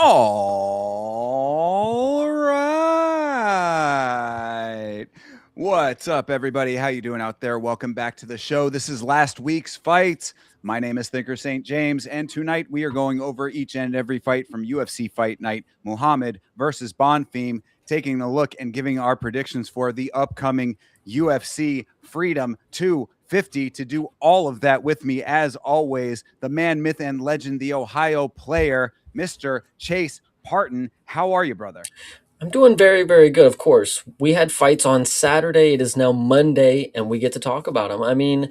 All right. What's up, everybody? How you doing out there? Welcome back to the show. This is last week's fight. My name is Thinker St. James, and tonight we are going over each and every fight from UFC Fight Night, Muhammad versus Bonfim, taking a look and giving our predictions for the upcoming UFC Freedom 250. To do all of that with me, as always, the man, myth, and legend, the Ohio player, Mr. Chase Parton. How are you, brother? I'm doing very, very good. Of course, we had fights on Saturday. It is now Monday, and we get to talk about them. I mean,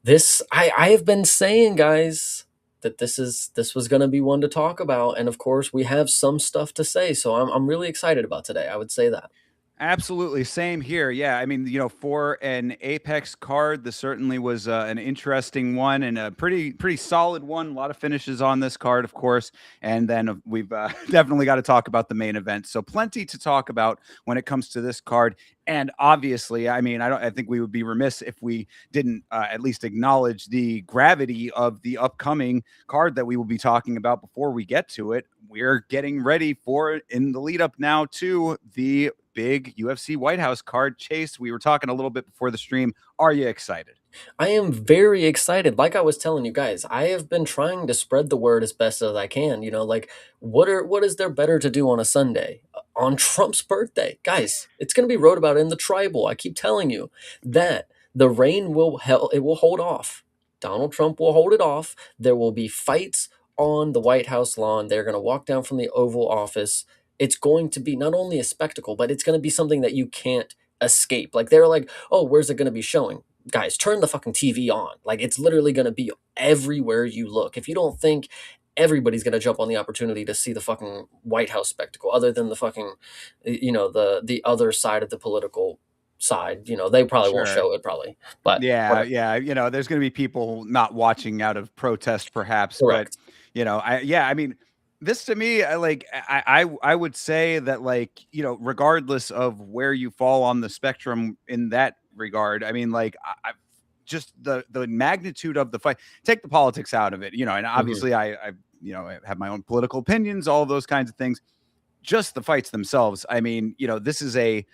I have been saying, guys, that this was going to be one to talk about, and of course, we have some stuff to say. So I'm really excited about today. I would say that. Absolutely. Same here. Yeah. I mean, for an Apex card, this certainly was an interesting one and a pretty solid one. A lot of finishes on this card, of course. And then we've definitely got to talk about the main event. So plenty to talk about when it comes to this card. And obviously, I mean, I think we would be remiss if we didn't at least acknowledge the gravity of the upcoming card that we will be talking about before we get to it. We're getting ready for it in the lead up now to the big UFC White House card. Chase, we were talking a little bit before the stream. Are you excited? I am very excited. Like I was telling you guys, I have been trying to spread the word as best as I can. Like what is there better to do on a Sunday? On Trump's birthday? Guys, it's gonna be wrote about in the tribal. I keep telling you that the rain it will hold off. Donald Trump will hold it off. There will be fights on the White House lawn. They're gonna walk down from the Oval Office. It's going to be not only a spectacle, but it's gonna be something that you can't escape. Like they're like, oh, where's it gonna be showing? Guys, turn the fucking TV on. Like it's literally going to be everywhere you look. If you don't think everybody's going to jump on the opportunity to see the fucking White House spectacle, other than the fucking, the other side of the political side, they probably won't Sure. show it probably, but Yeah, whatever. yeah. There's going to be people not watching out of protest, perhaps, but Correct. I mean, this to me, I would say that, like, regardless of where you fall on the spectrum in that regard, I mean, like, just the magnitude of the fight. Take the politics out of it, and Hmm. obviously, I have my own political opinions, all of those kinds of things. Just the fights themselves. I mean, this is a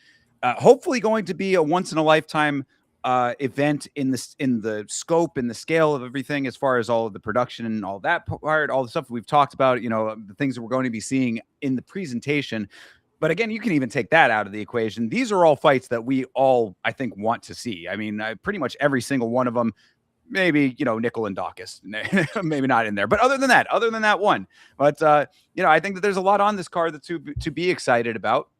hopefully going to be a once in a lifetime event in the scope and the scale of everything, as far as all of the production and all that part, all the stuff we've talked about, the things that we're going to be seeing in the presentation. But again, you can even take that out of the equation. These are all fights that we all, I think, want to see. I mean, pretty much every single one of them. Maybe Nickel and Dawkins, maybe not in there, but other than that one. But I think that there's a lot on this card that to be excited about.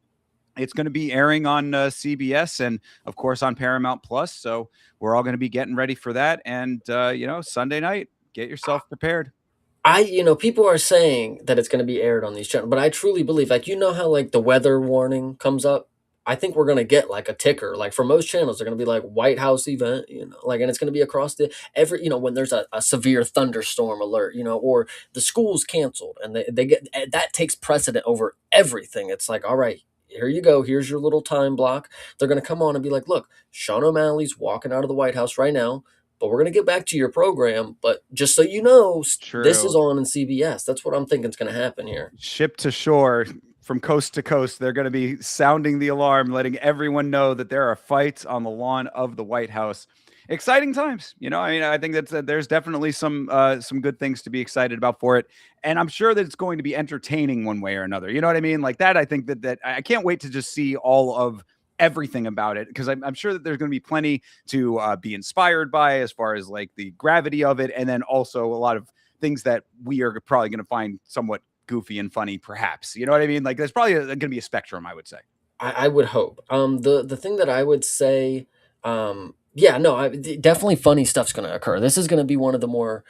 It's going to be airing on CBS and, of course, on Paramount Plus. So we're all going to be getting ready for that. And Sunday night, get yourself prepared. People are saying that it's going to be aired on these channels, but I truly believe, like, how like the weather warning comes up. I think we're going to get like a ticker. Like for most channels, they're going to be like White House event, like, and it's going to be across when there's a severe thunderstorm alert, or the school's canceled, and they get that takes precedent over everything. It's like, all right, here you go. Here's your little time block. They're going to come on and be like, look, Sean O'Malley's walking out of the White House right now, but we're going to get back to your program. But just so you know, this is True. on in CBS. That's what I'm thinking is going to happen here. Ship to shore, from coast to coast, they're going to be sounding the alarm, letting everyone know that there are fights on the lawn of the White House. Exciting times. I mean, I think that there's definitely some good things to be excited about for it, and I'm sure that it's going to be entertaining one way or another. You know what I mean? Like that. I think that I can't wait to just see all of everything about it, because I'm sure that there's going to be plenty to be inspired by, as far as like the gravity of it, and then also a lot of things that we are probably going to find somewhat goofy and funny, perhaps. You know what I mean? Like there's probably going to be a spectrum, I would say. I would hope. The thing that I would say, yeah, no, definitely funny stuff's going to occur. This is going to be one of the more,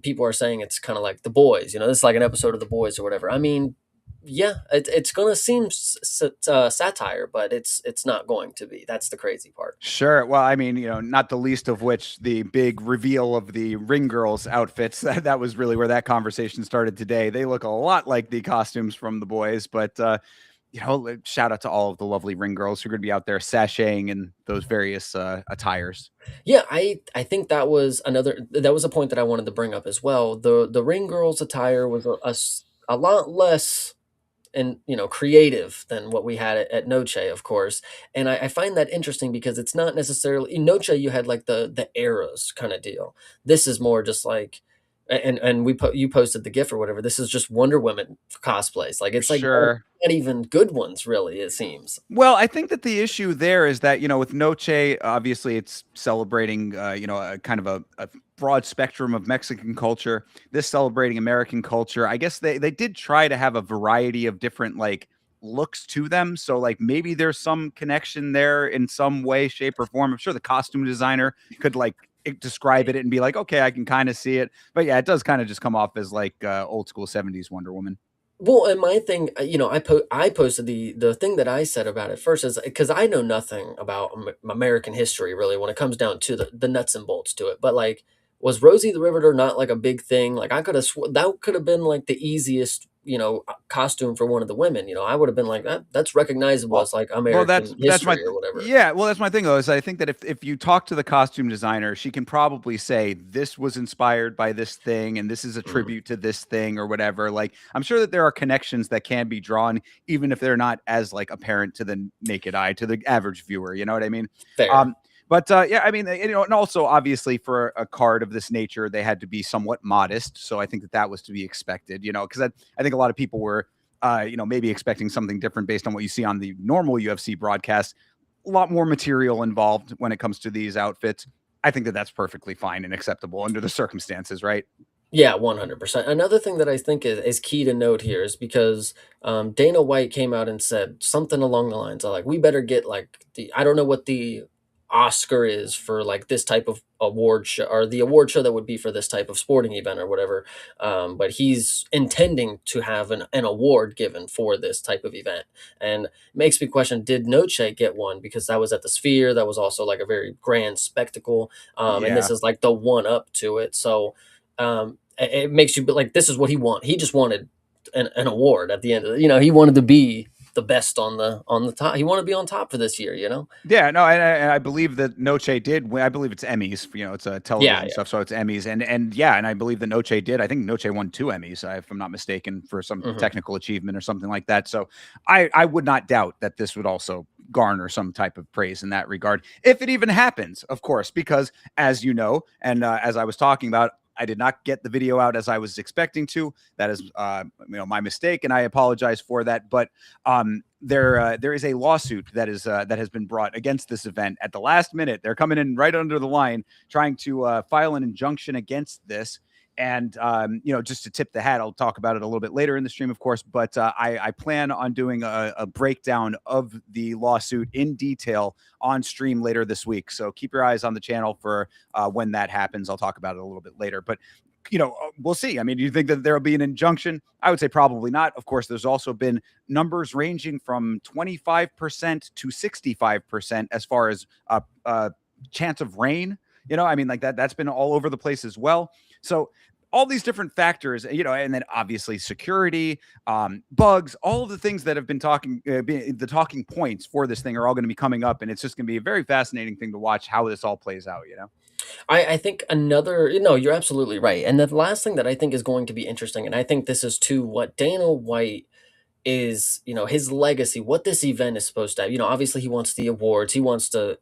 people are saying it's kind of like The Boys. This is like an episode of The Boys or whatever. I mean, yeah, it's going to seem satire, but it's not going to be. That's the crazy part. Sure. Well, I mean, not the least of which the big reveal of the ring girls outfits. That was really where that conversation started today. They look a lot like the costumes from The Boys, but shout out to all of the lovely ring girls who are going to be out there sashaying in those various attires. Yeah, I think that was a point that I wanted to bring up as well. The ring girls attire was a lot less and creative than what we had at Noche, of course. And I find that interesting because it's not necessarily in Noche you had like the eras kind of deal. This is more just like and you posted the GIF or whatever. This is just Wonder Woman cosplays. Like it's like Sure. not even good ones, really. It seems. Well, I think that the issue there is that, with Noche, obviously it's celebrating, a kind of a broad spectrum of Mexican culture. This celebrating American culture. I guess they did try to have a variety of different like looks to them. So like maybe there's some connection there in some way, shape, or form. I'm sure the costume designer could like describe it and be like, okay, I can kind of see it. But yeah, it does kind of just come off as like old school 70s Wonder Woman. Well, and my thing, I posted the thing that I said about it first is because I know nothing about American history really when it comes down to the nuts and bolts to it. But like, was Rosie the Riveter not like a big thing? Like, I could have that could have been like the easiest costume for one of the women. I would have been like that's recognizable Well, as like well, that's American that's my history or whatever. yeah. Well, that's my thing though. Is I think that if you talk to the costume designer, she can probably say this was inspired by this thing, and this is a Mm, tribute to this thing or whatever. Like, I'm sure that there are connections that can be drawn, even if they're not as like apparent to the naked eye, to the average viewer. You know what I mean? fair. Um, but yeah, I mean, and also obviously for a card of this nature, they had to be somewhat modest. So I think that that was to be expected. Because I think a lot of people were maybe expecting something different based on what you see on the normal UFC broadcast. A lot more material involved when it comes to these outfits. I think that that's perfectly fine and acceptable under the circumstances, right? Yeah, 100%. Another thing that I think is key to note here is because Dana White came out and said something along the lines of like, we better get like I don't know what the Oscar is for like this type of award show or the award show that would be for this type of sporting event or whatever. But he's intending to have an award given for this type of event. And it makes me question, did Noche get one? Because that was at the Sphere. That was also like a very grand spectacle. And this Yeah. is like the one up to it. So, it makes you be like this is what he want. He just wanted an award at the end of the, he wanted to be the best on the top. He wanted to be on top for this year. Yeah, no, and I believe that Noche did win. I believe it's Emmys. It's a Yeah, television yeah. stuff, so it's Emmys, and yeah, and I believe that Noche did. I think Noche won 2 Emmys, if I'm not mistaken, for some Hmm. technical achievement or something like that. So I would not doubt that this would also garner some type of praise in that regard, if it even happens, of course, because as you know, and as I was talking about. I did not get the video out as I was expecting to. That is, my mistake, and I apologize for that. But there is a lawsuit that has been brought against this event at the last minute. They're coming in right under the line, trying to file an injunction against this. And just to tip the hat, I'll talk about it a little bit later in the stream, of course. But I plan on doing a breakdown of the lawsuit in detail on stream later this week. So keep your eyes on the channel for when that happens. I'll talk about it a little bit later. But we'll see. I mean, do you think that there'll be an injunction? I would say probably not. Of course, there's also been numbers ranging from 25% to 65% as far as chance of rain. I mean, like that's been all over the place as well. So all these different factors, and then obviously security, bugs, all of the things that have been the talking points for this thing are all going to be coming up, and it's just going to be a very fascinating thing to watch how this all plays out. I think another no, you're absolutely right. And the last thing that I think is going to be interesting, and I think this is to what Dana White is his legacy, what this event is supposed to have. Obviously he wants the awards, he wants to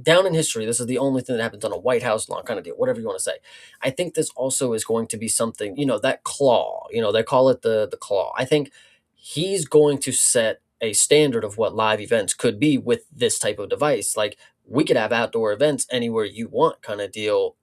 down in history, this is the only thing that happens on a White House lawn kind of deal, whatever you want to say. I think this also is going to be something, that claw, they call it the claw. I think he's going to set a standard of what live events could be with this type of device. Like we could have outdoor events anywhere you want kind of deal.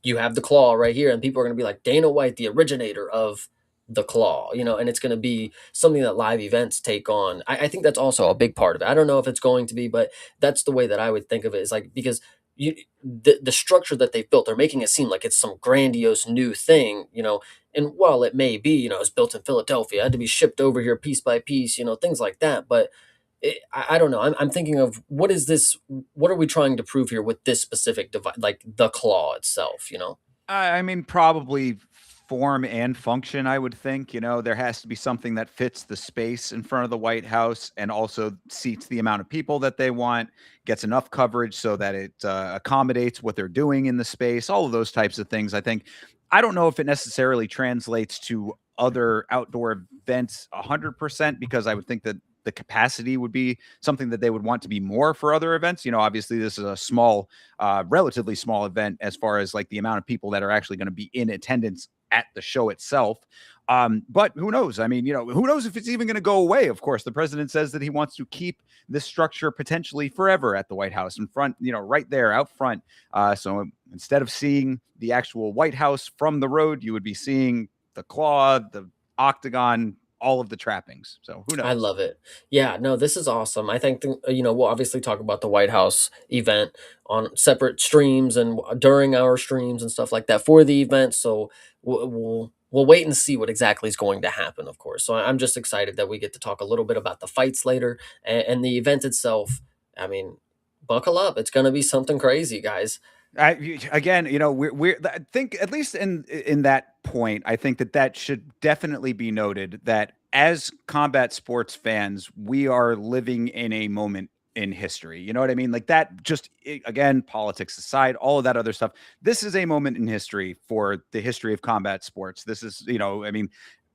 You have the claw right here, and people are going to be like Dana White, the originator of the claw, and it's going to be something that live events take on. I think that's also a big part of it. I don't know if it's going to be, but that's the way that I would think of it. Is like because the structure that they've built, they're making it seem like it's some grandiose new thing, and while it may be, it's built in Philadelphia, it had to be shipped over here piece by piece, things like that, but I don't know. I'm thinking of what is this? What are we trying to prove here with this specific device, like the claw itself? I mean, probably form and function, I would think. There has to be something that fits the space in front of the White House and also seats the amount of people that they want, gets enough coverage so that it accommodates what they're doing in the space, all of those types of things. I think. I don't know if it necessarily translates to other outdoor events 100%, because I would think that the capacity would be something that they would want to be more for other events. Obviously this is a small, relatively small event as far as like the amount of people that are actually going to be in attendance at the show itself. But who knows? I mean, who knows if it's even going to go away? Of course, the president says that he wants to keep this structure potentially forever at the White House in front, right there out front. So instead of seeing the actual White House from the road, you would be seeing the claw, the octagon, all of the trappings. So who I knows? love it. Yeah, no, this is awesome. I think we'll obviously talk about the White House event on separate streams and during our streams and stuff like that for the event. So we'll wait and see what exactly is going to happen, of course. So I'm just excited that we get to talk a little bit about the fights later and the event itself. I mean, buckle up. It's going to be something crazy, guys. Again, I think at least in that point, I think that should definitely be noted that as combat sports fans, we are living in a moment in history. You know what I mean? Like that, just again, politics aside, all of that other stuff. This is a moment in history for the history of combat sports. This is, I mean,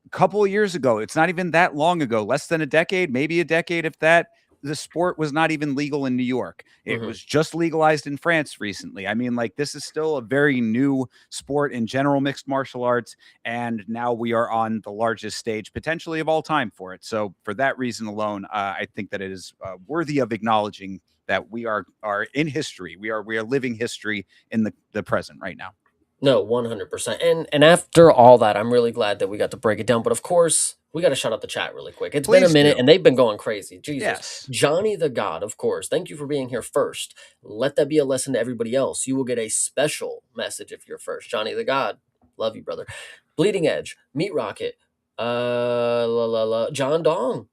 a couple of years ago, it's not even that long ago, less than a decade, maybe a decade, if that, the sport was not even legal in New York. It Hmm. was just legalized in France recently. I mean, like, this is still a very new sport in general, mixed martial arts. And now we are on the largest stage potentially of all time for it. So for that reason alone, I think that it is worthy of acknowledging that we are in history. We are living history in the present right now. No, 100%. And after all that, I'm really glad that we got to break it down. But of course, we got to shut out the chat really quick. It's been a Please minute do. and they've been going crazy. Jesus. Yes. Johnny the God, of course. Thank you for being here first. Let that be a lesson to everybody else. You will get a special message if you're first. Johnny the God. Love you, brother. Bleeding Edge, Meat Rocket, John Dong.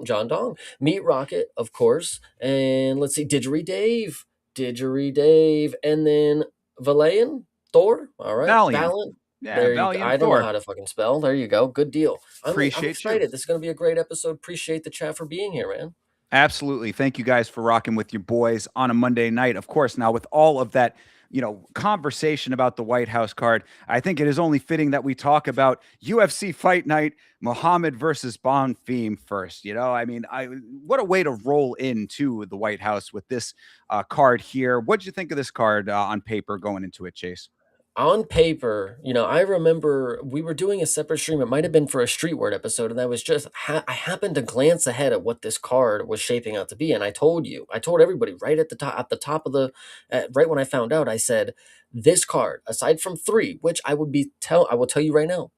John Dong. Meat Rocket, of course. And let's see, Didgery Dave, and then Valayan. Thor, all right. Valiant. Valiant. Yeah, There you go. Valiant I don't know Thor. how to fucking spell. There you go. Good deal. I'm Appreciate you. excited. This is gonna be a great episode. Appreciate the chat for being here, man. Absolutely. Thank you guys for rocking with your boys on a Monday night. Of course, now with all of that, conversation about the White House card, I think it is only fitting that we talk about UFC Fight Night, Muhammad versus Bonfim first. I mean, what a way to roll into the White House with this card here. What'd you think of this card on paper going into it, Chase? On paper, I remember we were doing a separate stream. It might have been for a Street Word episode, and I was just I happened to glance ahead at what this card was shaping out to be, and I told everybody right at the top of the, right when I found out, I said, this card, aside from three, which I will tell you right now,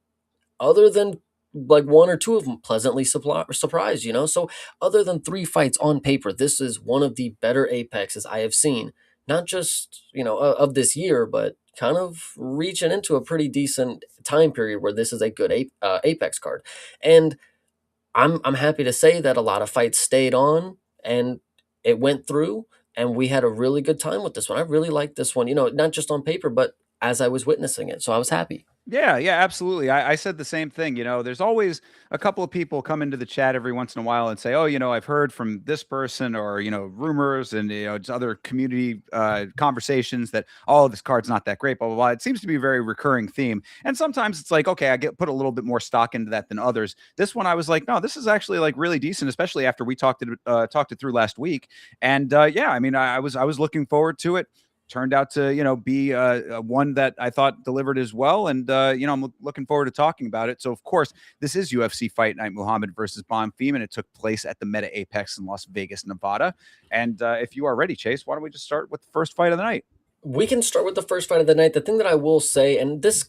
other than like one or two of them pleasantly surprised, so other than three fights on paper, this is one of the better apexes I have seen, not just of this year, but kind of reaching into a pretty decent time period where this is a good apex card. And I'm happy to say that a lot of fights stayed on and it went through, and we had a really good time with this one. I really liked this one, not just on paper, but as I was witnessing it, so I was happy. Yeah, yeah, absolutely. I said the same thing. There's always a couple of people come into the chat every once in a while and say, "Oh, I've heard from this person," or rumors and it's other community conversations that, "Oh, this card's not that great." Blah blah blah. It seems to be a very recurring theme, and sometimes it's like, okay, I get put a little bit more stock into that than others. This one, I was like, no, this is actually like really decent, especially after we talked it through last week. And yeah, I mean, I was looking forward to it. Turned out to be one that I thought delivered as well, and I'm looking forward to talking about it. So of course, this is UFC Fight Night, Muhammad versus Bonfim, and it took place at the Meta Apex in Las Vegas, Nevada. And if you are ready, Chase, why don't we just start with the first fight of the night? We can start with the first fight of the night. The thing that I will say, and this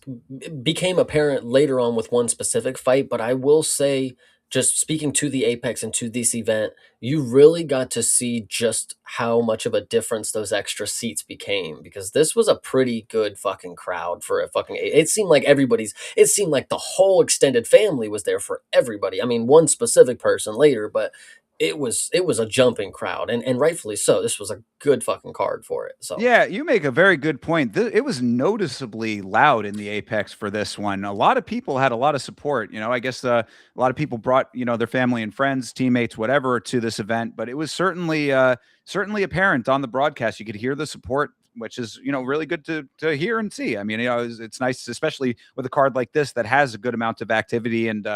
became apparent later on with one specific fight, but I will say, just speaking to the Apex and to this event, you really got to see just how much of a difference those extra seats became, because this was a pretty good fucking crowd for a fucking. It seemed like it seemed like the whole extended family was there for everybody. I mean, one specific person later, but it was a jumping crowd, and rightfully so. This was a good fucking card for it. So Yeah, you make a very good point. It was noticeably loud in the Apex for this one. A lot of people had a lot of support. I guess a lot of people brought their family and friends, teammates, whatever, to this event. But it was certainly apparent on the broadcast. You could hear the support which is, really good to hear and see. I mean, it's nice, especially with a card like this that has a good amount of activity and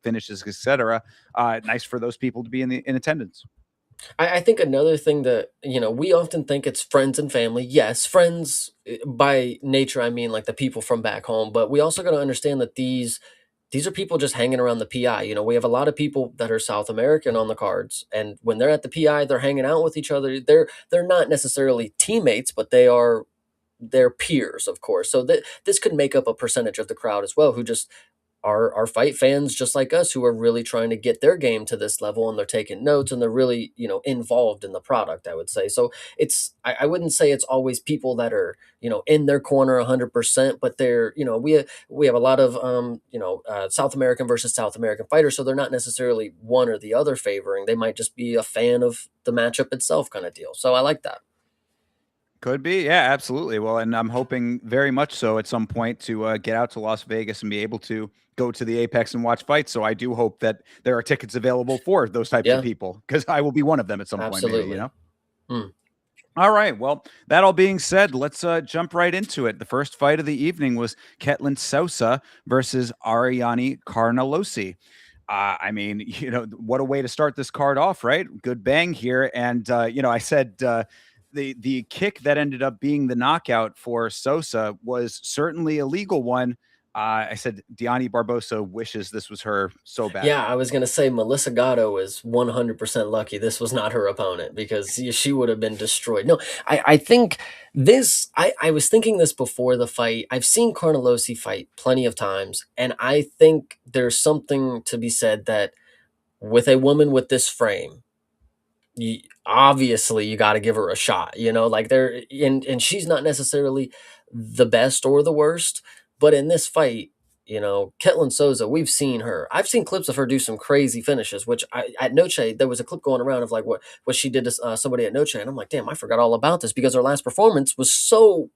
finishes, etc. Nice for those people to be in attendance. I think another thing that, we often think it's friends and family. Yes, friends by nature, I mean like the people from back home, but we also got to understand that these are people just hanging around the PI. We have a lot of people that are South American on the cards, and when they're at the PI, they're hanging out with each other. They're not necessarily teammates, but they are their peers, of course. So this could make up a percentage of the crowd as well, who just are fight fans just like us, who are really trying to get their game to this level, and they're taking notes, and they're really involved in the product, I would say. So I wouldn't say it's always people that are in their corner 100%, but they're we have a lot of South American versus South American fighters, so they're not necessarily one or the other favoring. They might just be a fan of the matchup itself, kind of deal. So I like that. Could be. Yeah, absolutely. Well, and I'm hoping very much so at some point to get out to Las Vegas and be able to go to the Apex and watch fights. So I do hope that there are tickets available for those types of Yeah, people, because I will be one of them at some point, maybe, absolutely. Hmm. All right. Well, that all being said, let's jump right into it. The first fight of the evening was Ketlen Souza versus Ariane Carnelossi. I mean, what a way to start this card off, right? Good bang here. And I said the kick that ended up being the knockout for Souza was certainly a legal one. I said Diani Barbosa wishes this was her so Yeah, badly. I was gonna say Melissa Gatto is 100% lucky this was not her opponent, because she would have been destroyed. No, I think this. I was thinking this before the fight. I've seen Carnelossi fight plenty of times, and I think there's something to be said that with a woman with this frame, obviously you got to give her a shot. Like there, and she's not necessarily the best or the worst, but in this fight, Ketlen Souza, we've seen her. I've seen clips of her do some crazy finishes. Which at Noche, there was a clip going around of like what she did to somebody at Noche, and I'm like, damn, I forgot all about this, because her last performance was so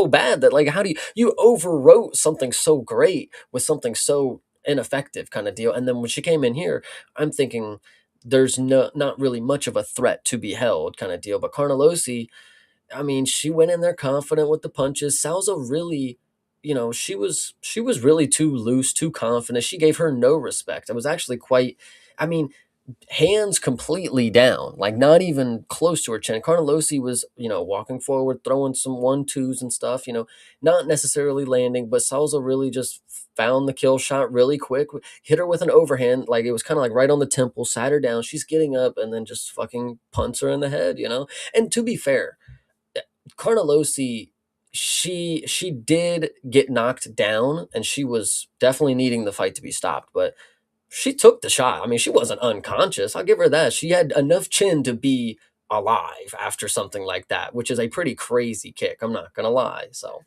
bad that, like, how do you overwrote something so great with something so ineffective, kind of deal. And then when she came in here, I'm thinking there's not really much of a threat to be held, kind of deal. But Carnelossi, I mean, she went in there confident with the punches. Souza really, she was really too loose, too confident. She gave her no respect. It was actually quite, I mean, hands completely down, like not even close to her chin. Carnelossi was, walking forward, throwing some 1-2s and stuff, not necessarily landing, but Souza really just found the kill shot really quick, hit her with an overhand, like it was kind of like right on the temple, sat her down, she's getting up, and then just fucking punts her in the head. And to be fair, Carnelossi, she did get knocked down, and she was definitely needing the fight to be stopped, but she took the shot. I mean, she wasn't unconscious. I'll give her that. She had enough chin to be alive after something like that, which is a pretty crazy kick. I'm not gonna lie. So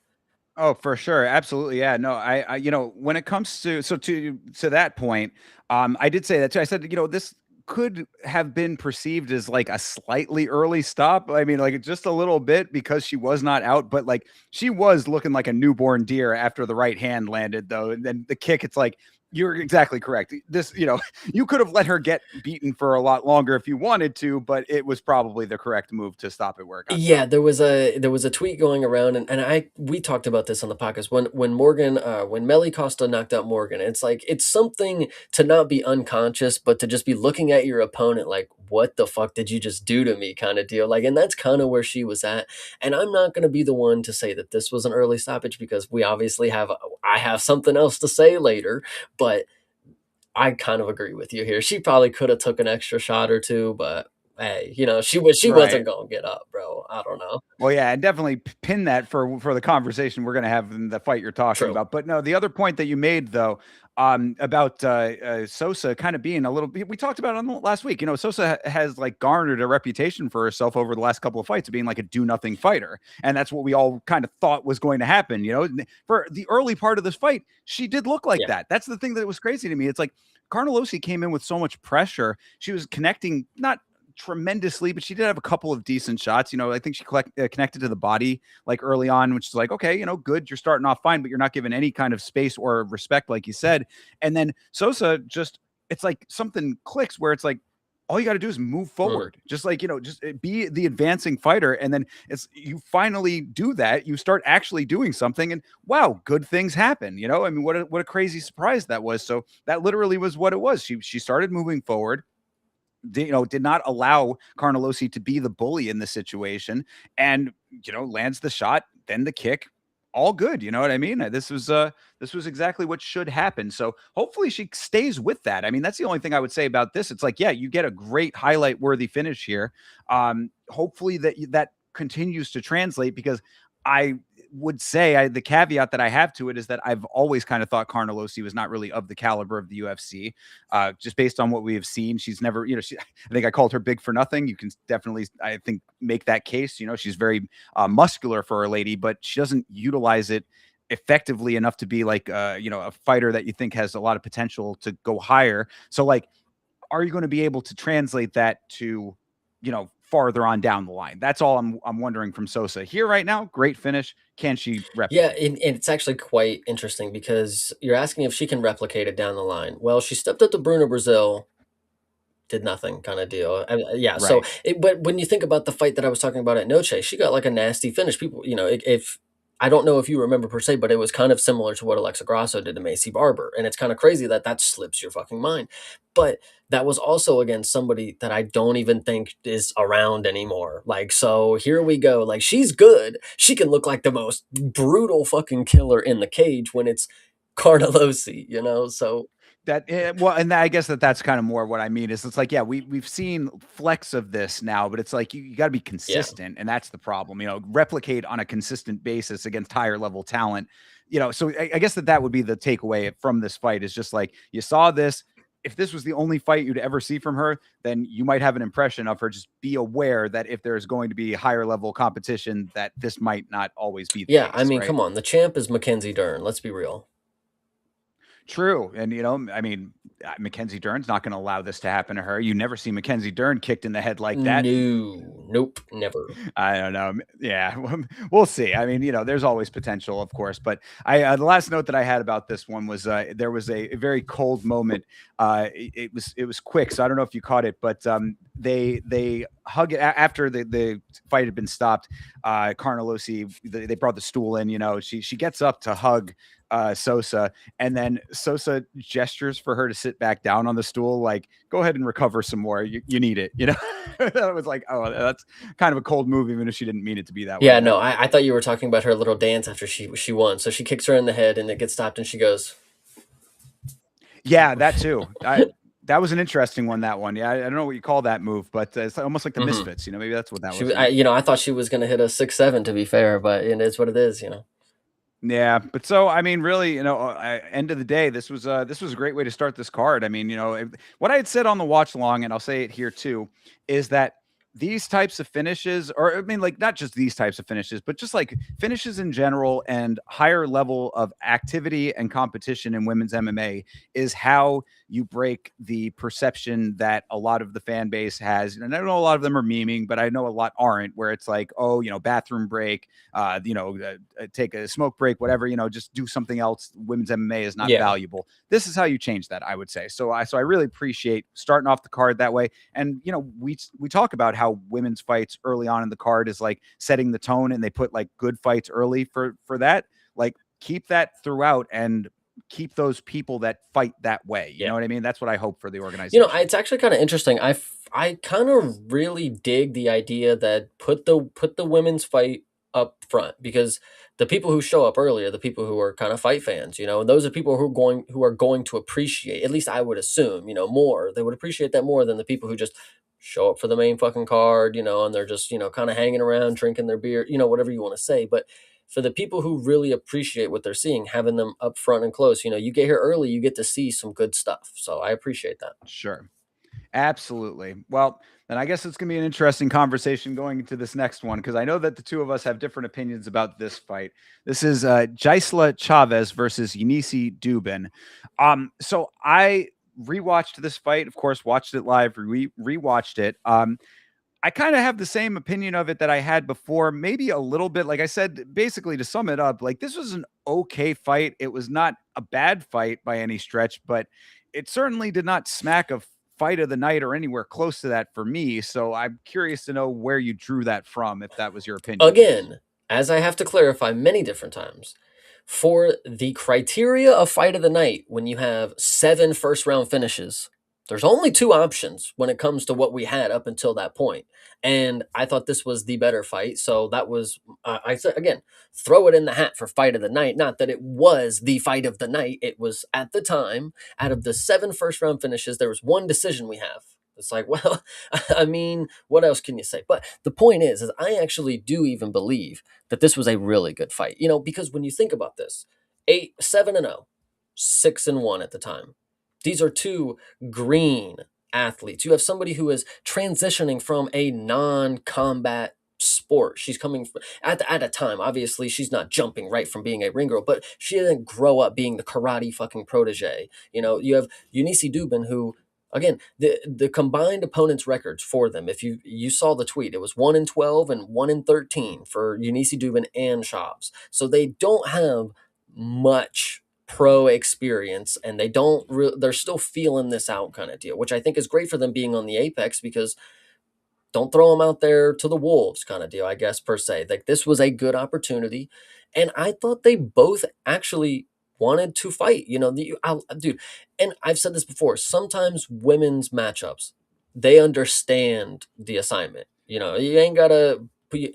Oh, for sure. Absolutely. Yeah. No, when it comes to that point, I did say that too. I said, this could have been perceived as like a slightly early stop. I mean, like just a little bit, because she was not out, but like she was looking like a newborn deer after the right hand landed, though. And then the kick, it's like, you're exactly correct. This, you could have let her get beaten for a lot longer if you wanted to, but it was probably the correct move to stop it where it got yeah, stopped. there was a tweet going around, and we talked about this on the podcast when Morgan when Melly Costa knocked out Morgan. It's like, it's something to not be unconscious, but to just be looking at your opponent like, what the fuck did you just do to me, kind of deal. Like, and that's kind of where she was at. And I'm not going to be the one to say that this was an early stoppage, because we obviously I have something else to say later, but I kind of agree with you here. She probably could have took an extra shot or two, but hey, she Right. wasn't gonna get up, bro. I don't know. Well, yeah, and definitely pin that for the conversation we're going to have in the fight you're talking True. about. But no, the other point that you made though, about Sosa kind of being a little. We talked about it on the last week. Sosa has like garnered a reputation for herself over the last couple of fights of being like a do nothing fighter, and that's what we all kind of thought was going to happen. For the early part of this fight, she did look like Yeah. that. That's the thing that was crazy to me. It's like Carnelossi came in with so much pressure. She was connecting, not tremendously, but she did have a couple of decent shots. I think she connected to the body like early on, which is like, okay, good. You're starting off fine, but you're not given any kind of space or respect, like you said. And then Sosa just, it's like something clicks where it's like, all you got to do is move forward. Just like, just be the advancing fighter. And then you finally do that. You start actually doing something and wow, good things happen. I mean, what a crazy surprise that was. So that literally was what it was. She started moving forward. Did not allow Carnelossi to be the bully in the situation, and lands the shot, then the kick, all good. You know what I mean? This was exactly what should happen. So hopefully she stays with that. I mean, that's the only thing I would say about this. It's like, yeah, you get a great highlight worthy finish here. Hopefully that continues to translate, because I would say the caveat that I have to it is that I've always kind of thought Carnelossi was not really of the caliber of the UFC, just based on what we have seen. She's never, I think I called her big for nothing. You can definitely, I think, make that case. She's very muscular for a lady, but she doesn't utilize it effectively enough to be like, a fighter that you think has a lot of potential to go higher. So like, are you going to be able to translate that to, farther on down the line? That's all I'm wondering from Souza here right now. Great finish. Can she Yeah, replicate? and it's actually quite interesting because you're asking if she can replicate it down the line. Well, she stepped up to Bruno Brazil, did nothing kind of deal. Yeah. So, Right. but when you think about the fight that I was talking about at Noche, she got like a nasty finish. People, if I don't know if you remember per se, but it was kind of similar to what Alexa Grasso did to Macy Barber, and it's kind of crazy that slips your fucking mind. But that was also against somebody that I don't even think is around anymore. Like, so here we go. Like, she's good. She can look like the most brutal fucking killer in the cage when it's Carnelossi, So Well, and I guess that's kind of more what I mean is it's like, yeah, we've seen flecks of this now, but it's like you got to be yeah. consistent, and that's the problem. Replicate on a consistent basis against higher level talent. So I guess that would be the takeaway from this fight is just like you saw this. If this was the only fight you'd ever see from her, then you might have an impression of her. Just be aware that if there's going to be higher level competition, that this might not always be the Yeah, I case, mean, right? come on. The champ is Mackenzie Dern. Let's be real. True. And, I mean, Mackenzie Dern's not going to allow this to happen to her. You never see Mackenzie Dern kicked in the head like that. No, nope, never. I don't know. Yeah, we'll see. I mean, there's always potential, of course. But the last note that I had about this one was there was a very cold moment. It was quick, so I don't know if you caught it, but they hug it after the fight had been stopped. Carnelossi, they brought the stool in. She gets up to hug Souza, and then Souza gestures for her to sit back down on the stool, like, go ahead and recover some more. You need it. That was like, oh, that's kind of a cold move, even if she didn't mean it to be that way. Yeah, no, I thought you were talking about her little dance after she won. So she kicks her in the head and it gets stopped and she goes, Yeah, that too. That was an interesting one. That one. Yeah, I don't know what you call that move, but it's almost like the mm-hmm. Misfits. Maybe that's what that She, was. I thought she was gonna hit a 6-7 to be fair, but it is what it is. Yeah, but so I mean, really, end of the day, this was a great way to start this card. I mean, what I had said on the watch along, and I'll say it here too, is that these types of finishes, or I mean, like not just these types of finishes, but just like finishes in general and higher level of activity and competition in women's MMA is how you break the perception that a lot of the fan base has. And I know a lot of them are memeing, but I know a lot aren't, where it's like, oh, bathroom break, take a smoke break, whatever, just do something else. Women's MMA is not Yeah. valuable. This is how you change that, I would say. So I really appreciate starting off the card that way. And, we talk about how women's fights early on in the card is like setting the tone, and they put like good fights early for that. Like keep that throughout and keep those people that fight that way. You know what I mean? That's what I hope for the organization. It's actually kind of interesting. I kind of really dig the idea that put the women's fight up front, because the people who show up early are the people who are kind of fight fans, and those are people who are going to appreciate, at least I would assume, more. They would appreciate that more than the people who just show up for the main fucking card, and they're just, kind of hanging around drinking their beer, whatever you want to say. But for the people who really appreciate what they're seeing, having them up front and close, you get here early, you get to see some good stuff. So I appreciate that. Sure. Absolutely. Well, then I guess it's going to be an interesting conversation going into this next one, because I know that the two of us have different opinions about this fight. This is Jeisla Chaves versus Yuneisy Duben. So I rewatched this fight, of course, watched it live, rewatched it. I kind of have the same opinion of it that I had before, maybe a little bit. Like I said, basically to sum it up, like this was an okay fight. It was not a bad fight by any stretch, but it certainly did not smack of fight of the night or anywhere close to that for me. So I'm curious to know where you drew that from, if that was your opinion. Again, as I have to clarify many different times, for the criteria of fight of the night, when you have 7 first round finishes, there's only 2 options when it comes to what we had up until that point. And I thought this was the better fight. So that was, I said, again, throw it in the hat for fight of the night. Not that it was the fight of the night. It was at the time, out of the 7 first round finishes, there was one decision we have. It's like, well, I mean, what else can you say? But the point is I actually do even believe that this was a really good fight. Because when you think about this, 7-0, 6-1 at the time. These are 2 green athletes. You have somebody who is transitioning from a non-combat sport. She's coming at a time. Obviously, she's not jumping right from being a ring girl, but she didn't grow up being the karate fucking protege. You have Yuneisy Duben, who, again, the combined opponents' records for them, if you saw the tweet, it was 1-12 and 1-13 for Yuneisy Duben and Chaves. So they don't have much pro experience, and they're still feeling this out kind of deal, which I think is great for them being on the apex, because don't throw them out there to the wolves kind of deal, I guess, per se. Like, this was a good opportunity, and I thought they both actually wanted to fight. Dude, and I've said this before, sometimes women's matchups, they understand the assignment. You ain't gotta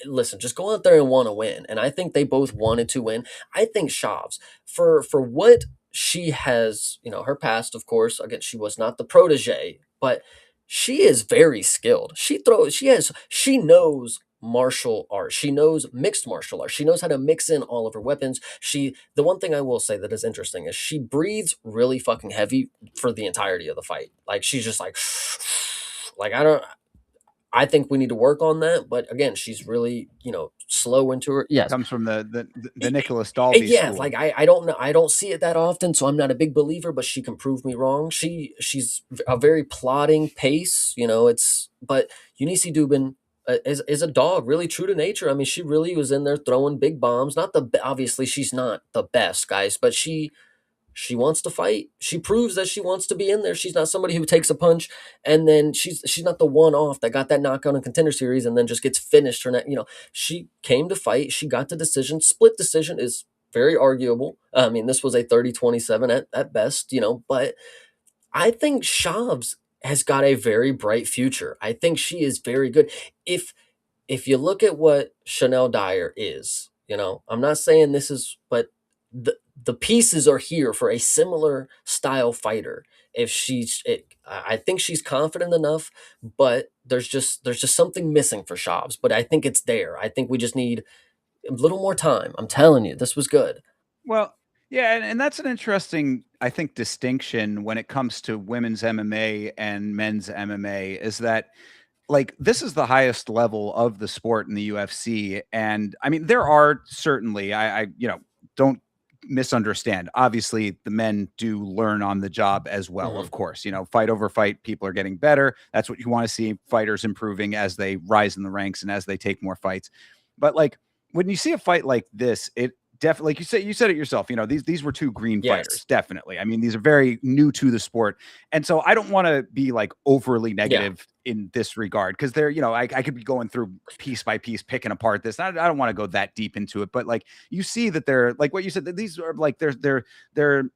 listen, just go out there and want to win. And I think they both wanted to win. I think Chaves, for what she has, her past, of course, again, she was not the protege, but she is very skilled. She knows martial arts. She knows mixed martial arts. She knows how to mix in all of her weapons. The one thing I will say that is interesting is she breathes really fucking heavy for the entirety of the fight. Like, she's just like like, I think we need to work on that. But again, she's really, slow into her. Yes. Comes from the Nicholas Dalby Yeah, school. like, I don't know. I don't see it that often, so I'm not a big believer, but she can prove me wrong. She's a very plodding pace, but Yuneisy Duben is a dog, really true to nature. I mean, she really was in there throwing big bombs. Obviously she's not the best, guys, but she wants to fight. She proves that she wants to be in there. She's not somebody who takes a punch and then she's not the one off that got that knockout in Contender Series and then just gets finished. She came to fight. She got the decision. Split decision is very arguable. I mean, this was a 30-27 at best, but I think Chaves has got a very bright future. I think she is very good. If you look at what Schnell Dyer is, I'm not saying this is, but the pieces are here for a similar style fighter. I think she's confident enough, but there's just something missing for Chaves. But I think it's there. I think we just need a little more time. I'm telling you, this was good. Well, yeah, and that's an interesting, I think, distinction when it comes to women's MMA and men's MMA, is that, like, this is the highest level of the sport in the UFC. And I mean, there are certainly, I don't misunderstand. Obviously, the men do learn on the job as well, Mhm. of course. Fight over fight, people are getting better. That's what you want to see, fighters improving as they rise in the ranks and as they take more fights. But like, when you see a fight like this, it definitely, like you said it yourself, these were 2 green Yes. fighters, definitely. I mean, these are very new to the sport. And so I don't want to be like overly negative in this regard, because they're, I could be going through piece by piece, picking apart this. I don't want to go that deep into it, but like, you see that they're like what you said, that these are like, their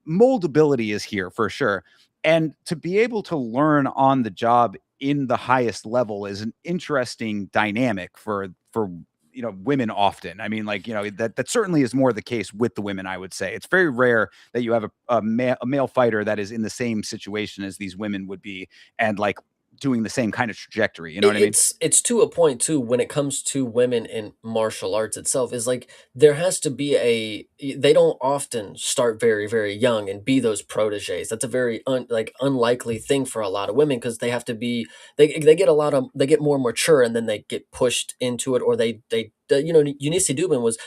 moldability is here for sure. And to be able to learn on the job in the highest level is an interesting dynamic for women often. I mean, like, that certainly is more the case with the women. I would say it's very rare that you have a male fighter that is in the same situation as these women would be, and like doing the same kind of trajectory. You know what I mean? It's to a point too, when it comes to women in martial arts itself, is like, there has to be they don't often start very, very young and be those proteges. That's a very unlikely thing for a lot of women, because they have to be, they get more mature and then they get pushed into it, or Yuneisy Duben was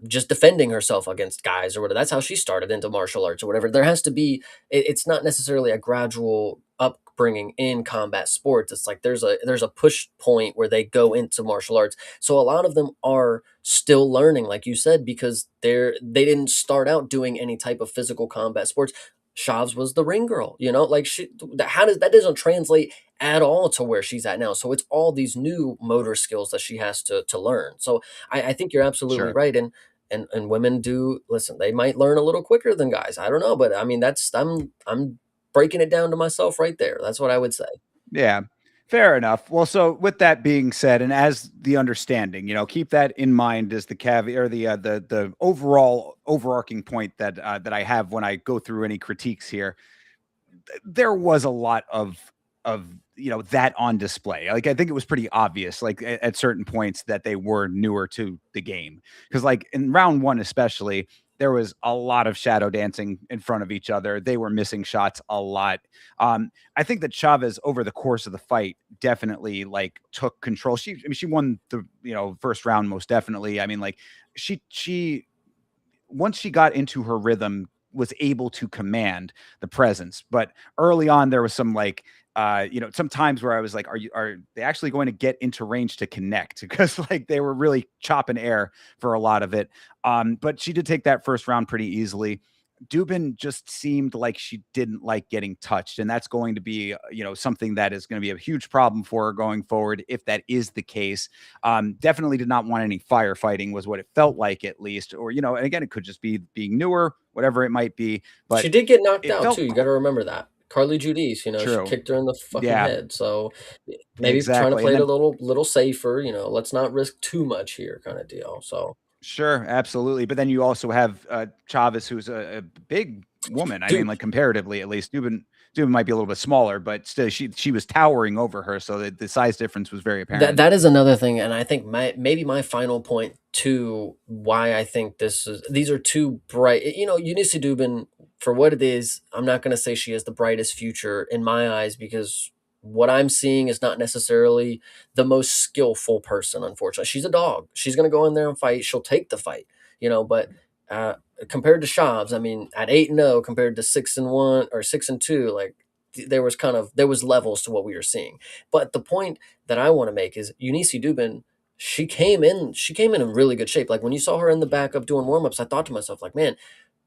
just defending herself against guys or whatever. That's how she started into martial arts or whatever. There has to be, it's not necessarily a gradual upbringing in combat sports. It's like there's a push point where they go into martial arts. So a lot of them are still learning, like you said, because they didn't start out doing any type of physical combat sports. Chaves was the ring girl, you know, like how does that doesn't translate at all to where she's at now. So it's all these new motor skills that she has to learn. So I think you're absolutely Sure. right. And women do listen, they might learn a little quicker than guys. I don't know, but I mean that's I'm breaking it down to myself right there. That's what I would say. Yeah, fair enough. Well, so with that being said, and as the understanding, keep that in mind as the caveat or the overall overarching point that I have when I go through any critiques here. There was a lot of that on display. Like I think it was pretty obvious, like at certain points that they were newer to the game because like in round one especially. There was a lot of shadow dancing in front of each other. They were missing shots a lot. I think that Cháirez over the course of the fight definitely like took control. She won the first round most definitely. I mean like she once she got into her rhythm was able to command the presence. But early on there was some like some times where I was like, are they actually going to get into range to connect? Because like they were really chopping air for a lot of it. But she did take that first round pretty easily. Duben just seemed like she didn't like getting touched, and that's going to be, something that is going to be a huge problem for her going forward if that is the case. Definitely did not want any firefighting, was what it felt like at least, or and again, it could just be being newer, whatever it might be, but She did get knocked it out felt too. You got to remember that. Carly Judice, you know, she true. kicked her in the fucking Yeah, head. So maybe trying to exactly. And play it a then little safer, you know, let's not risk too much here kind of deal. So sure, absolutely. But then you also have Chaves, who's a big woman. I mean, dude, like comparatively, at least Duben might be a little bit smaller, but still, she was towering over her, so the size difference was very apparent. that is another thing, and I think maybe my final point to why I think these are two bright. You know, Yuneisy Duben, for what it is, I'm not going to say she has the brightest future in my eyes because what I'm seeing is not necessarily the most skillful person. Unfortunately, she's a dog. She's going to go in there and fight. She'll take the fight, you know. But uh, compared to Shabs, I mean, at 8-0 compared to 6-1 or 6-2, like there was levels to what we were seeing. But the point that I want to make is Yuneisy Duben. She came in really good shape. Like when you saw her in the back up doing warm ups, I thought to myself, like, man,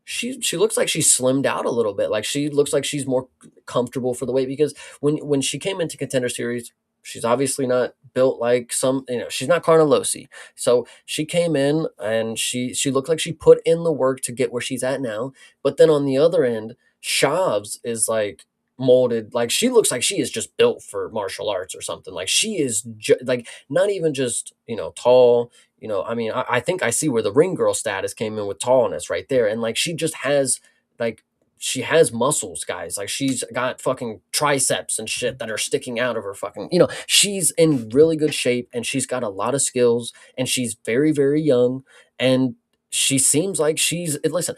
she looks like she's slimmed out a little bit. Like she looks like she's more comfortable for the weight because when she came into Contender Series, she's obviously not built like some, you know, she's not Carnelossi. So she came in and she looked like she put in the work to get where she's at now. But then on the other end, Chaves is like molded, like she looks like she is just built for martial arts or something. Like she is like not even just, you know, tall, you know, I mean, I think I see where the ring girl status came in with tallness right there. And like she just has like she has muscles, guys. Like she's got fucking triceps and shit that are sticking out of her fucking, you know, she's in really good shape and she's got a lot of skills and she's very, very young. And she seems like listen,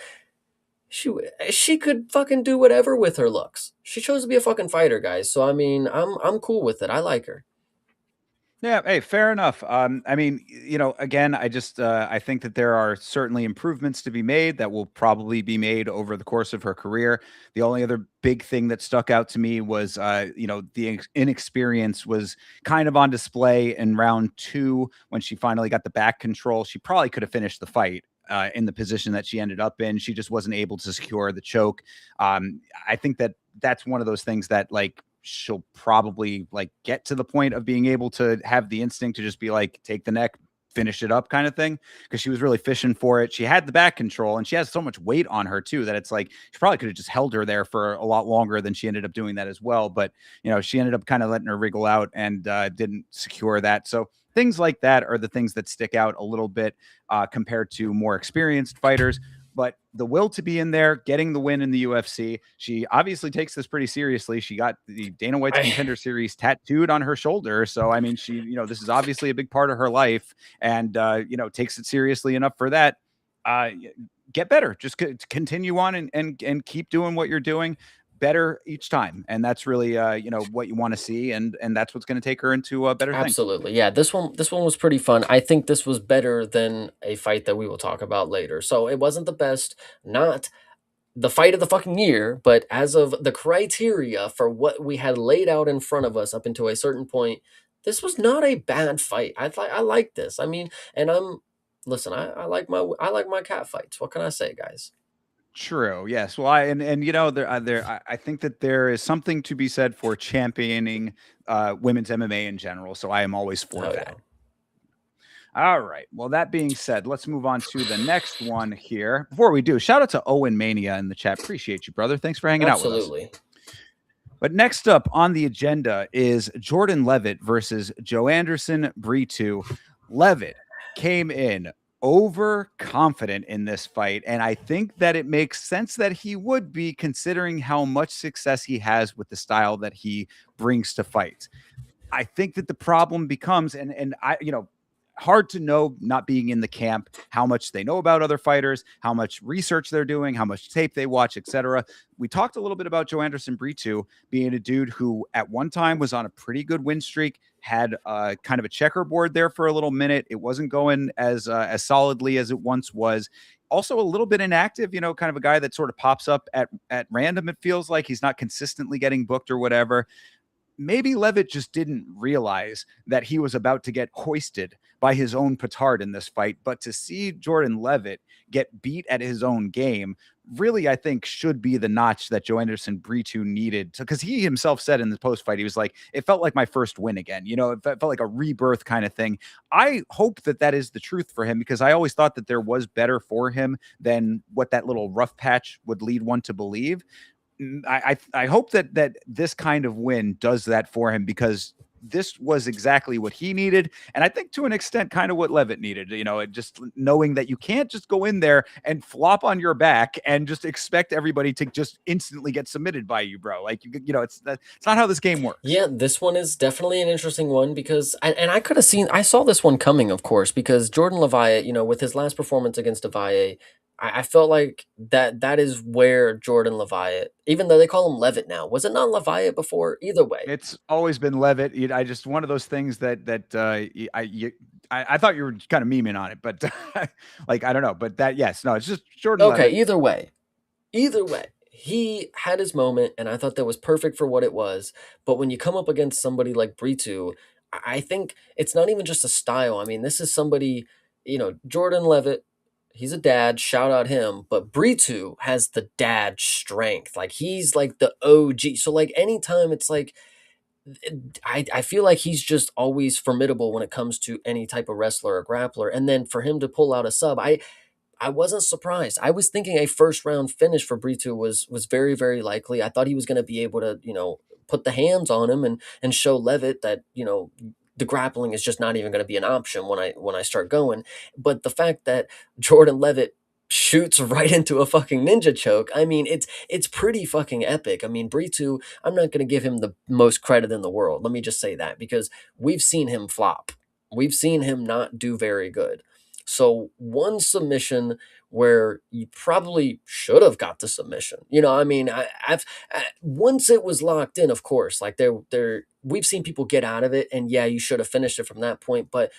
she she could fucking do whatever with her looks. She chose to be a fucking fighter, guys. So I mean, I'm cool with it. I like her. Yeah, hey, fair enough. I mean, again, I think that there are certainly improvements to be made that will probably be made over the course of her career. The only other big thing that stuck out to me was, the inexperience was kind of on display in round two when she finally got the back control. She probably could have finished the fight. In the position that she ended up in, she just wasn't able to secure the choke. I think that that's one of those things that like she'll probably like get to the point of being able to have the instinct to just be like take the neck, finish it up kind of thing, because she was really fishing for it. She had the back control and she has so much weight on her too that it's like she probably could have just held her there for a lot longer than she ended up doing that as well. But she ended up kind of letting her wriggle out and didn't secure that. So things like that are the things that stick out a little bit compared to more experienced fighters. But the will to be in there, getting the win in the UFC, she obviously takes this pretty seriously. She got the Dana White's I Contender Series tattooed on her shoulder. So, I mean, she, this is obviously a big part of her life and, takes it seriously enough for that. Uh, get better. Just continue on and keep doing what you're doing better each time. And that's really, what you want to see. And that's what's going to take her into better things. Absolutely. Yeah, this one was pretty fun. I think this was better than a fight that we will talk about later. So it wasn't the best, not the fight of the fucking year, but as of the criteria for what we had laid out in front of us up until a certain point, this was not a bad fight. I like this. I mean, and I'm listen, I like my cat fights. What can I say, guys? True. Yes. Well, and you know I think that there is something to be said for championing women's MMA in general. So I am always for Oh yeah, that. All right. Well, that being said, let's move on to the next one here. Before we do, shout out to Owen Mania in the chat. Appreciate you, brother. Thanks for hanging out with us. absolutely. But next up on the agenda is Jordan Leavitt versus Joanderson Brito. Leavitt came in overconfident in this fight, and I think that it makes sense that he would be, considering how much success he has with the style that he brings to fights. I think that the problem becomes, and I, hard to know, not being in the camp, how much they know about other fighters, how much research they're doing, how much tape they watch, etc. We talked a little bit about Joanderson Brito being a dude who at one time was on a pretty good win streak, had kind of a checkerboard there for a little minute. It wasn't going as solidly as it once was. Also a little bit inactive, kind of a guy that sort of pops up at random. It feels like he's not consistently getting booked or whatever. Maybe Leavitt just didn't realize that he was about to get hoisted by his own petard in this fight. But to see Jordan Leavitt get beat at his own game really, I think, should be the notch that Joanderson Brito needed. Because he himself said in the post fight, he was like, it felt like my first win again. It felt like a rebirth kind of thing. I hope that that is the truth for him, because I always thought that there was better for him than what that little rough patch would lead one to believe. I hope that this kind of win does that for him, because this was exactly what he needed, and I think to an extent kind of what Leavitt needed. Just knowing that you can't just go in there and flop on your back and just expect everybody to just instantly get submitted by you, bro. Like it's not how this game works. Yeah, this one is definitely an interesting one because, and I could have seen, I saw this one coming, of course, because Jordan Leavitt, with his last performance against Leavitt, I felt like that is where Jordan Leavitt, even though they call him Leavitt now, was it not Leavitt before? Either way, It's always been Leavitt. I just, one of those things that I thought you were kind of memeing on it, but like I don't know, but yes, no, it's just Jordan okay. Leavitt. Either way, he had his moment, and I thought that was perfect for what it was. But when you come up against somebody like Brito, I think it's not even just a style. I mean, this is somebody, Jordan Leavitt. He's a dad, shout out him. But Brito has the dad strength. Like he's like the OG. So like anytime it's like I feel like he's just always formidable when it comes to any type of wrestler or grappler. And then for him to pull out a sub, I wasn't surprised. I was thinking a first round finish for Brito was very, very likely. I thought he was going to be able to, put the hands on him and show Leavitt that, the grappling is just not even going to be an option when I start going. But the fact that Jordan Leavitt shoots right into a fucking ninja choke, I mean, it's pretty fucking epic. I mean, Brito, I'm not going to give him the most credit in the world. Let me just say that, because we've seen him flop. We've seen him not do very good. So one submission where you probably should have got the submission. I mean, once it was locked in, of course, like we've seen people get out of it, and yeah, you should have finished it from that point. But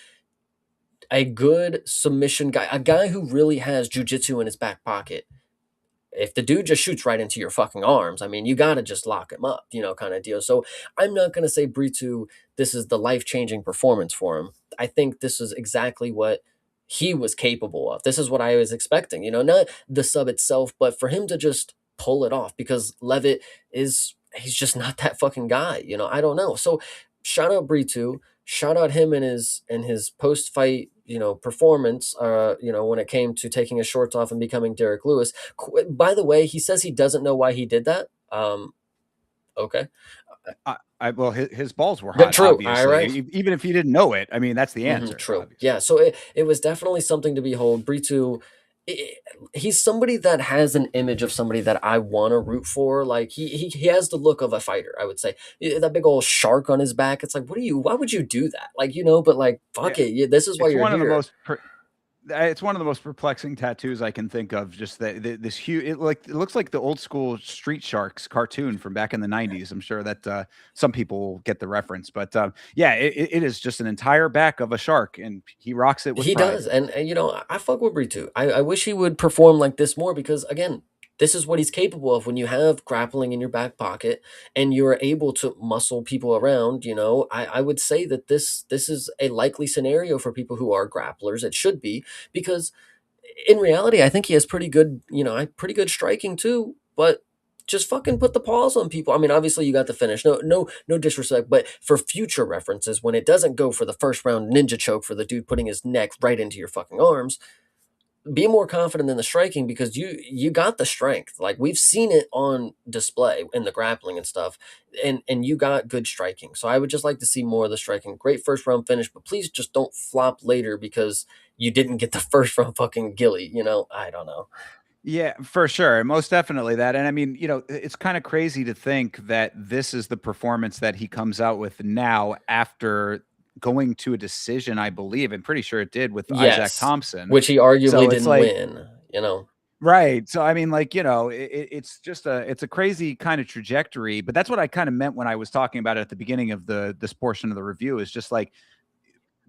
a good submission guy, a guy who really has jujitsu in his back pocket. If the dude just shoots right into your fucking arms, I mean, you got to just lock him up, kind of deal. So I'm not going to say Brito, this is the life-changing performance for him. I think this is exactly what he was capable of. This is what I was expecting, not the sub itself, but for him to just pull it off, because Leavitt he's just not that fucking guy, I don't know. So shout out Brito, shout out him in his post-fight, performance, when it came to taking his shorts off and becoming Derek Lewis. By the way, he says he doesn't know why he did that. Okay. Well, his balls were hot, True. All obviously. right. Even if he didn't know it, I mean, that's the answer. True. Obviously. Yeah. So it was definitely something to behold. Brito, he's somebody that has an image of somebody that I want to root for. Like he has the look of a fighter, I would say. That big old shark on his back. It's like, why would you do that? Like, but like, fuck it. This is why you're here. It's one of the most perplexing tattoos I can think of. Just this huge, it looks like the old school Street Sharks cartoon from back in the 90s. I'm sure that some people will get the reference, but yeah, it is just an entire back of a shark, and he rocks it with He pride. does, and I fuck with Brito. I wish he would perform like this more, because again, this is what he's capable of when you have grappling in your back pocket and you're able to muscle people around. I would say that this is a likely scenario for people who are grapplers. It should be, because in reality, I think he has pretty good, pretty good striking too. But just fucking put the paws on people. I mean, obviously you got the finish. No disrespect, but for future references, when it doesn't go for the first round ninja choke for the dude putting his neck right into your fucking arms, be more confident in the striking because you got the strength. Like we've seen it on display in the grappling and stuff, and you got good striking. So I would just like to see more of the striking. Great first round finish, but please just don't flop later because you didn't get the first round fucking gilly. I don't know. Yeah, for sure. Most definitely that. And I mean, it's kind of crazy to think that this is the performance that he comes out with now after going to a decision, I believe. I'm pretty sure it did with Isaac Yes, Thompson. which he arguably So it's didn't like, win. right. So I mean, like, it's just it's a crazy kind of trajectory. But that's what I kind of meant when I was talking about it at the beginning of this portion of the review, is just like,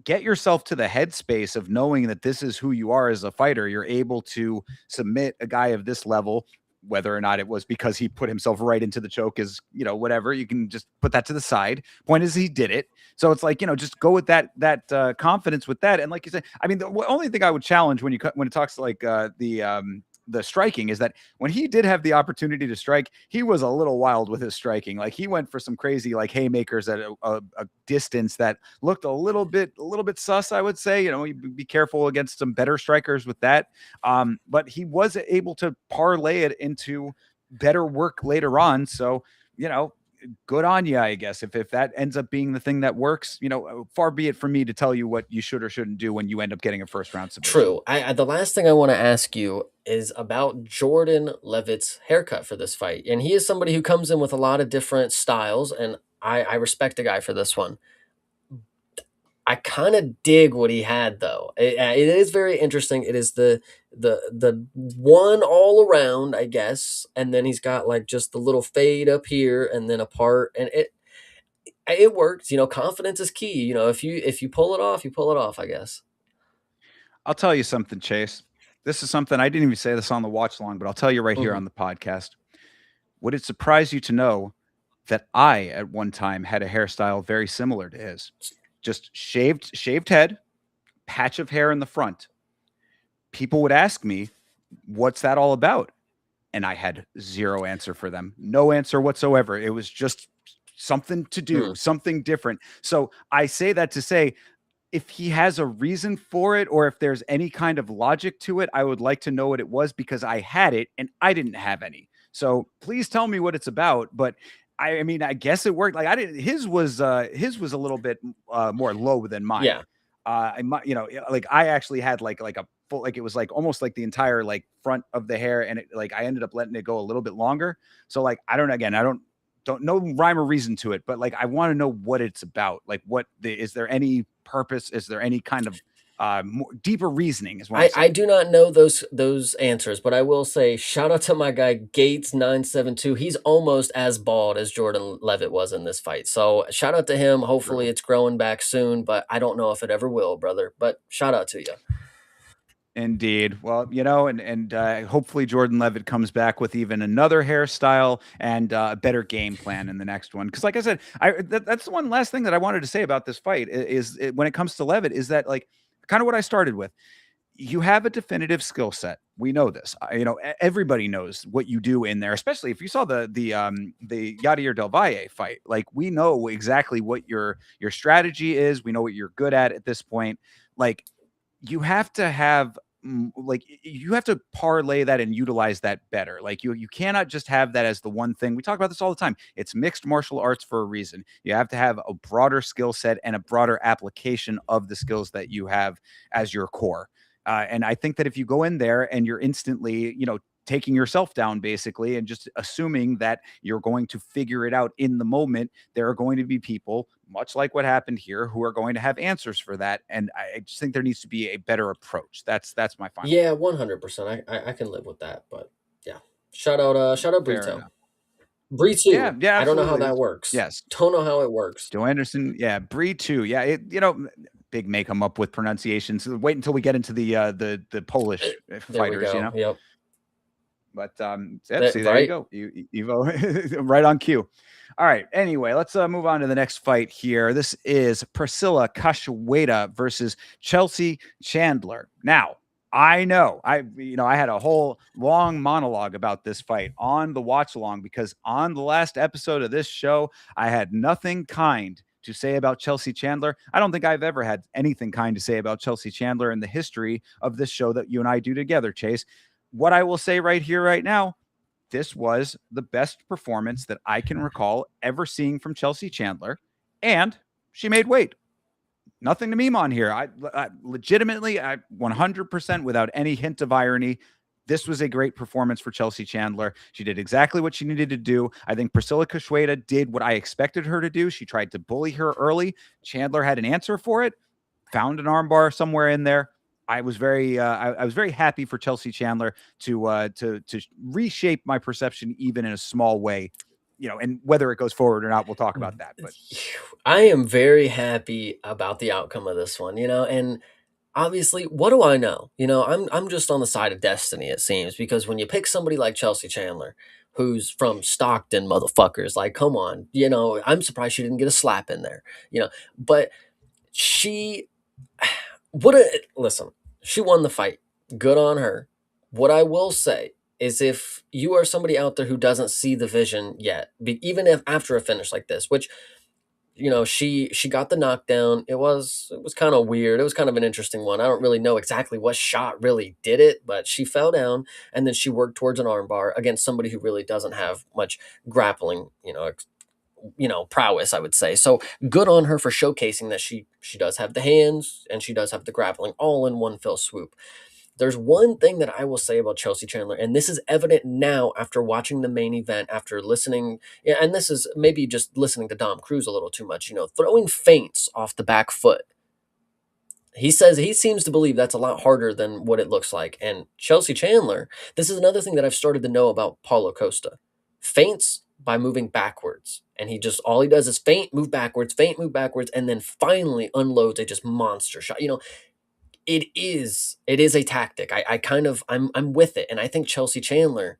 get yourself to the headspace of knowing that this is who you are as a fighter. You're able to submit a guy of this level, whether or not it was because he put himself right into the choke, is, whatever. You can just put that to the side. Point is, he did it. So it's like, just go with that confidence with that. And like you said, I mean, the only thing I would challenge when it talks like the striking is that when he did have the opportunity to strike, he was a little wild with his striking. Like he went for some crazy like haymakers at a distance that looked a little bit sus, I would say. You be careful against some better strikers with that. But he was able to parlay it into better work later on. So, good on you, I guess. If that ends up being the thing that works, far be it from me to tell you what you should or shouldn't do when you end up getting a first round submission. True. The last thing I want to ask you is about Jordan Leavitt's haircut for this fight, and he is somebody who comes in with a lot of different styles, and I respect the guy for this one. I kind of dig what he had though. It is very interesting. It is the one all around, I guess, and then he's got like just the little fade up here and then apart, and it works. Confidence is key. If you pull it off, you pull it off, I guess. I'll tell you something, Chase. This is something I didn't even say this on the watch long, but I'll tell you right here Mhm. on the podcast. Would it surprise you to know that I at one time had a hairstyle very similar to his? Just shaved head, patch of hair in the front. People would ask me, "What's that all about?" And I had zero answer for them. No answer whatsoever. It was just something to do, Hmm. something different. So I say that to say, if he has a reason for it or if there's any kind of logic to it, I would like to know what it was, because I had it and I didn't have any. So please tell me what it's about. But I mean, I guess it worked. Like I didn't. His was a little bit more low than mine. Yeah. Like I actually had like a full, like it was like almost like the entire like front of the hair, and like I ended up letting it go a little bit longer. So like I don't know rhyme or reason to it, but like I want to know what it's about. Like is there any purpose? Is there any kind of more deeper reasoning is what I'm I saying. do not know those answers, but I will say shout out to my guy Gates972. He's almost as bald as Jordan Leavitt was in this fight. So shout out to him. Hopefully True. it's growing back soon, but I don't know if it ever will, brother. But shout out to you. Indeed. Well, and hopefully Jordan Leavitt comes back with even another hairstyle and a better game plan in the next one. Because, like I said, that's the one last thing that I wanted to say about this fight when it comes to Leavitt is that like kind of what I started with. You have a definitive skill set. We know this. Everybody knows what you do in there, especially if you saw the Yadier Del Valle fight. Like we know exactly what your strategy is. We know what you're good at this point. Like you have to have like you have to parlay that and utilize that better. Like you cannot just have that as the one thing. We talk about this all the time. It's mixed martial arts for a reason. You have to have a broader skill set and a broader application of the skills that you have as your core. And I think that if you go in there and you're instantly, taking yourself down basically and just assuming that you're going to figure it out in the moment, there are going to be people, much like what happened here, who are going to have answers for that. And I just think there needs to be a better approach. That's my final Yeah, thought. 100%. I can live with that, but yeah. Shout out Fair Brito. enough. Yeah, Brito. yeah, I don't know how absolutely. that works. Yes. Don't know how it works. Joanderson, yeah, Bree too. Yeah, big make 'em up with pronunciations. Wait until we get into the Eh, Polish There we fighters. go. Yep. But yep, see, there you Right. go. Right on cue. All right. Anyway, let's move on to the next fight here. This is Priscila Cachoeira versus Chelsea Chandler. Now, I know. I had a whole long monologue about this fight on the watch along because on the last episode of this show, I had nothing kind to say about Chelsea Chandler. I don't think I've ever had anything kind to say about Chelsea Chandler in the history of this show that you and I do together, Chase. What I will say right here, right now, this was the best performance that I can recall ever seeing from Chelsea Chandler, and she made weight. Nothing to meme on here. I legitimately, I 100% without any hint of irony. This was a great performance for Chelsea Chandler. She did exactly what she needed to do. I think Priscila Cachoeira did what I expected her to do. She tried to bully her early. Chandler had an answer for it, found an armbar somewhere in there. I was very happy for Chelsea Chandler to reshape my perception even in a small way, and whether it goes forward or not, we'll talk about that. But I am very happy about the outcome of this one, and obviously, what do I know? I'm just on the side of destiny, it seems, because when you pick somebody like Chelsea Chandler, who's from Stockton, motherfuckers, like, come on, I'm surprised she didn't get a slap in there, but she, listen, she won the fight. Good on her. What I will say is if you are somebody out there who doesn't see the vision yet, even if after a finish like this, which she got the knockdown. It was kind of weird. It was kind of an interesting one. I don't really know exactly what shot really did it, but she fell down and then she worked towards an armbar against somebody who really doesn't have much grappling, prowess, I would say. So good on her for showcasing that she does have the hands and she does have the grappling all in one fell swoop. There's one thing that I will say about Chelsea Chandler, and this is evident now after watching the main event, after listening, yeah, and this is maybe just listening to Dom Cruz a little too much, throwing feints off the back foot. He says he seems to believe that's a lot harder than what it looks like. And Chelsea Chandler, this is another thing that I've started to know about Paulo Costa. Feints by moving backwards. And all he does is feint, move backwards, and then finally unloads a just monster shot. It is a tactic. I'm with it. And I think Chelsea Chandler,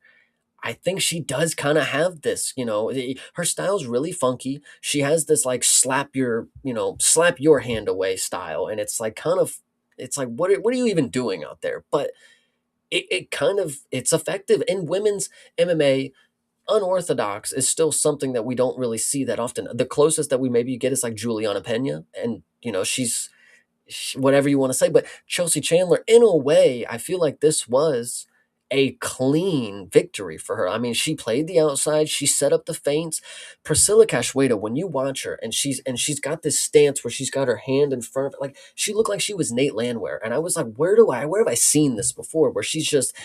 I think she does kind of have this, her style's really funky. She has this like slap your hand away style. And it's like it's like, what are you even doing out there? But it's effective in women's MMA. Unorthodox is still something that we don't really see that often. The closest that we maybe get is like Juliana Pena. And, she's, whatever you want to say. But Chelsea Chandler, in a way, I feel like this was a clean victory for her. I mean, she played the outside, she set up the feints. Priscila Cachoeira, when you watch her, and she's got this stance where she's got her hand in front of it, like she looked like she was Nate Landwehr, and I was like, where have I seen this before? Where she's just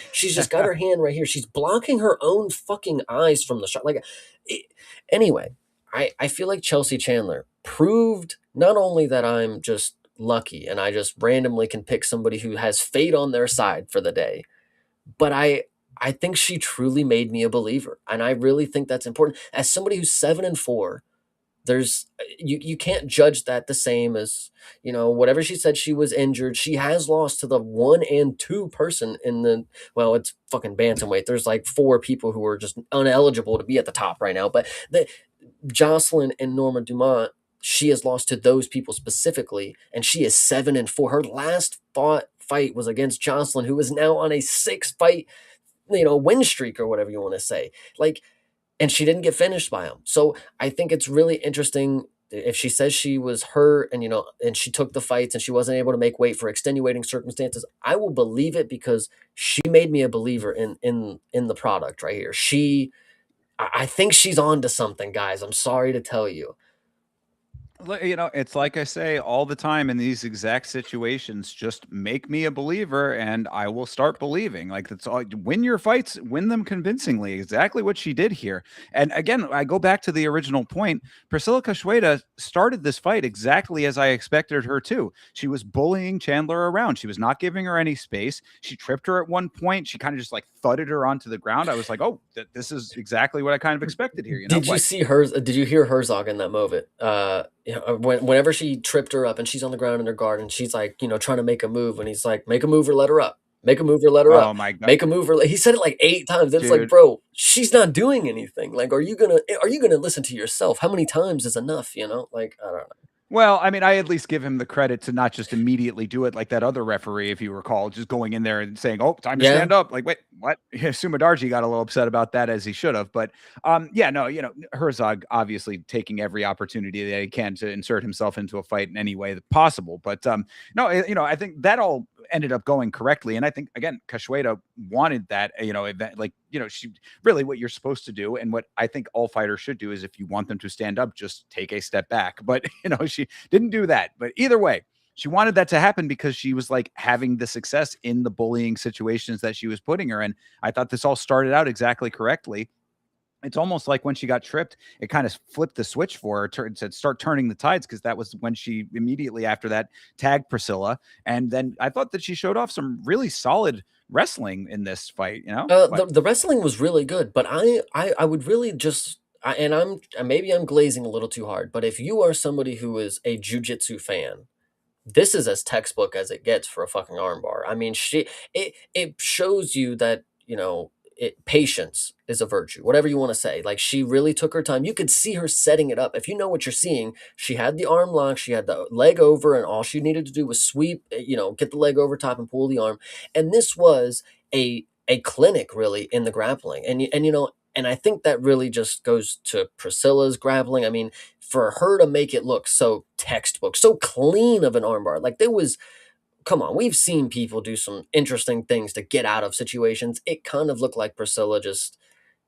got her hand right here, she's blocking her own fucking eyes from the shot. Anyway, I feel like Chelsea Chandler proved not only that I'm just lucky and I just randomly can pick somebody who has fate on their side for the day, but I think she truly made me a believer, and I really think that's important. As somebody who's 7-4, there's you can't judge that the same as whatever she said. She was injured. She has lost to the 1 and 2 person in the it's fucking bantamweight. There's like 4 people who are just uneligible to be at the top right now. But the Jocelyn and Norma Dumont, she has lost to those people specifically, and she is 7-4. Her last fight was against Jocelyn, who is now on a 6-fight, win streak or whatever you want to say. And she didn't get finished by him. So I think it's really interesting if she says she was hurt and she took the fights and she wasn't able to make weight for extenuating circumstances. I will believe it because she made me a believer in the product right here. I think she's on to something, guys. I'm sorry to tell you. It's like I say all the time in these exact situations, just make me a believer and I will start believing. Like, that's all. Win your fights, win them convincingly. Exactly what she did here. And again, I go back to the original point. Priscila Cachoeira started this fight exactly as I expected her to. She was bullying Chandler around. She was not giving her any space. She tripped her at one point. She kind of just like thudded her onto the ground. I was like, oh, this is exactly what I kind of expected here. Did you see hers? Did you hear Herzog in that moment? Whenever she tripped her up and she's on the ground in her guard and she's like, trying to make a move, and he's like, make a move or let her up. Make a move or let her up. Oh my God. Make a move or he said it like 8 times. It's like, bro, she's not doing anything. Like, are you gonna listen to yourself? How many times is enough? I don't know. Well, I mean, I at least give him the credit to not just immediately do it like that other referee, if you recall, just going in there and saying, "Oh, time to Yeah. stand up." Like, wait, what? Yeah, Sumadarji got a little upset about that, as he should have. But yeah, no, Herzog obviously taking every opportunity that he can to insert himself into a fight in any way possible. But no, I think that all ended up going correctly, and I think again, Cachoeira wanted that, event, like, she really what you're supposed to do, and what I think all fighters should do, is if you want them to stand up, just take a step back. But she didn't do that. But either way, she wanted that to happen because she was like having the success in the bullying situations that she was putting her in. I thought this all started out exactly correctly. It's almost like when she got tripped, it kind of flipped the switch for her, said start turning the tides, because that was when she immediately after that tagged Priscilla. And then I thought that she showed off some really solid wrestling in this fight. The What? the wrestling was really good, but I would really just and maybe I'm glazing a little too hard, but if you are somebody who is a jujitsu fan, this is as textbook as it gets for a fucking armbar. I mean, it shows you that, patience is a virtue, whatever you want to say. Like, she really took her time. You could see her setting it up. If you know what you're seeing, she had the arm lock, she had the leg over, and all she needed to do was sweep, get the leg over top and pull the arm. And this was a clinic really in the grappling. And I think that really just goes to Priscilla's grappling. I mean, for her to make it look so textbook, so clean of an armbar, like there was, come on, we've seen people do some interesting things to get out of situations. It kind of looked like Priscilla just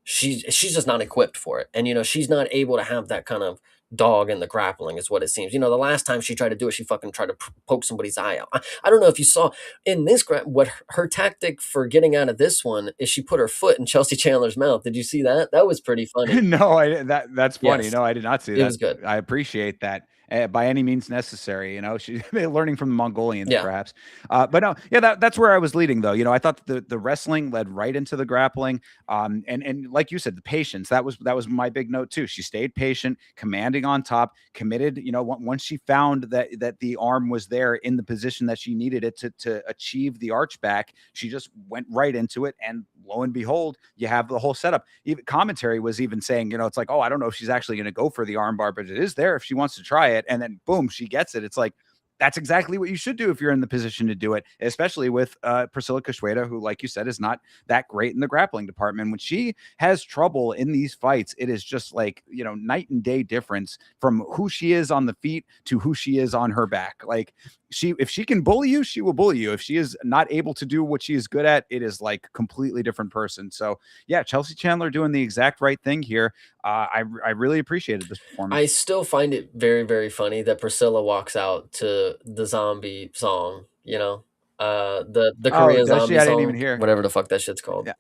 she's just not equipped for it. And she's not able to have that kind of dog in the grappling is what it seems. The last time she tried to do it, she fucking tried to poke somebody's eye out. I don't know if you saw in this what her tactic for getting out of this one is. She put her foot in Chelsea Chandler's mouth. Did you see that? That was pretty funny. No, that's funny. Yes, No, I did not see it that. was good. I appreciate that. By any means necessary, she's learning from the Mongolians, Yeah. perhaps. But no, yeah, that's where I was leading, though. I thought the wrestling led right into the grappling. And like you said, the patience, that was my big note too. She stayed patient, commanding on top, committed. Once she found that the arm was there in the position that she needed it to achieve the arch back, she just went right into it, and lo and behold, you have the whole setup. Even commentary was even saying, it's like, oh, I don't know if she's actually going to go for the armbar, but it is there if she wants to try it. And then boom, she gets it. It's like, that's exactly what you should do if you're in the position to do it, especially with Priscilla Cachoeira, who, like you said, is not that great in the grappling department. When she has trouble in these fights, it is just like, night and day difference from who she is on the feet to who she is on her back. Like, if she can bully you, she will bully you. If she is not able to do what she is good at, it is like completely different person. So yeah, Chelsea Chandler doing the exact right thing here. I really appreciated this performance. I still find it very, very funny that Priscilla walks out to the zombie song, the Oh, Korean does she? zombie I didn't even song, hear. whatever the fuck that shit's called. Yeah.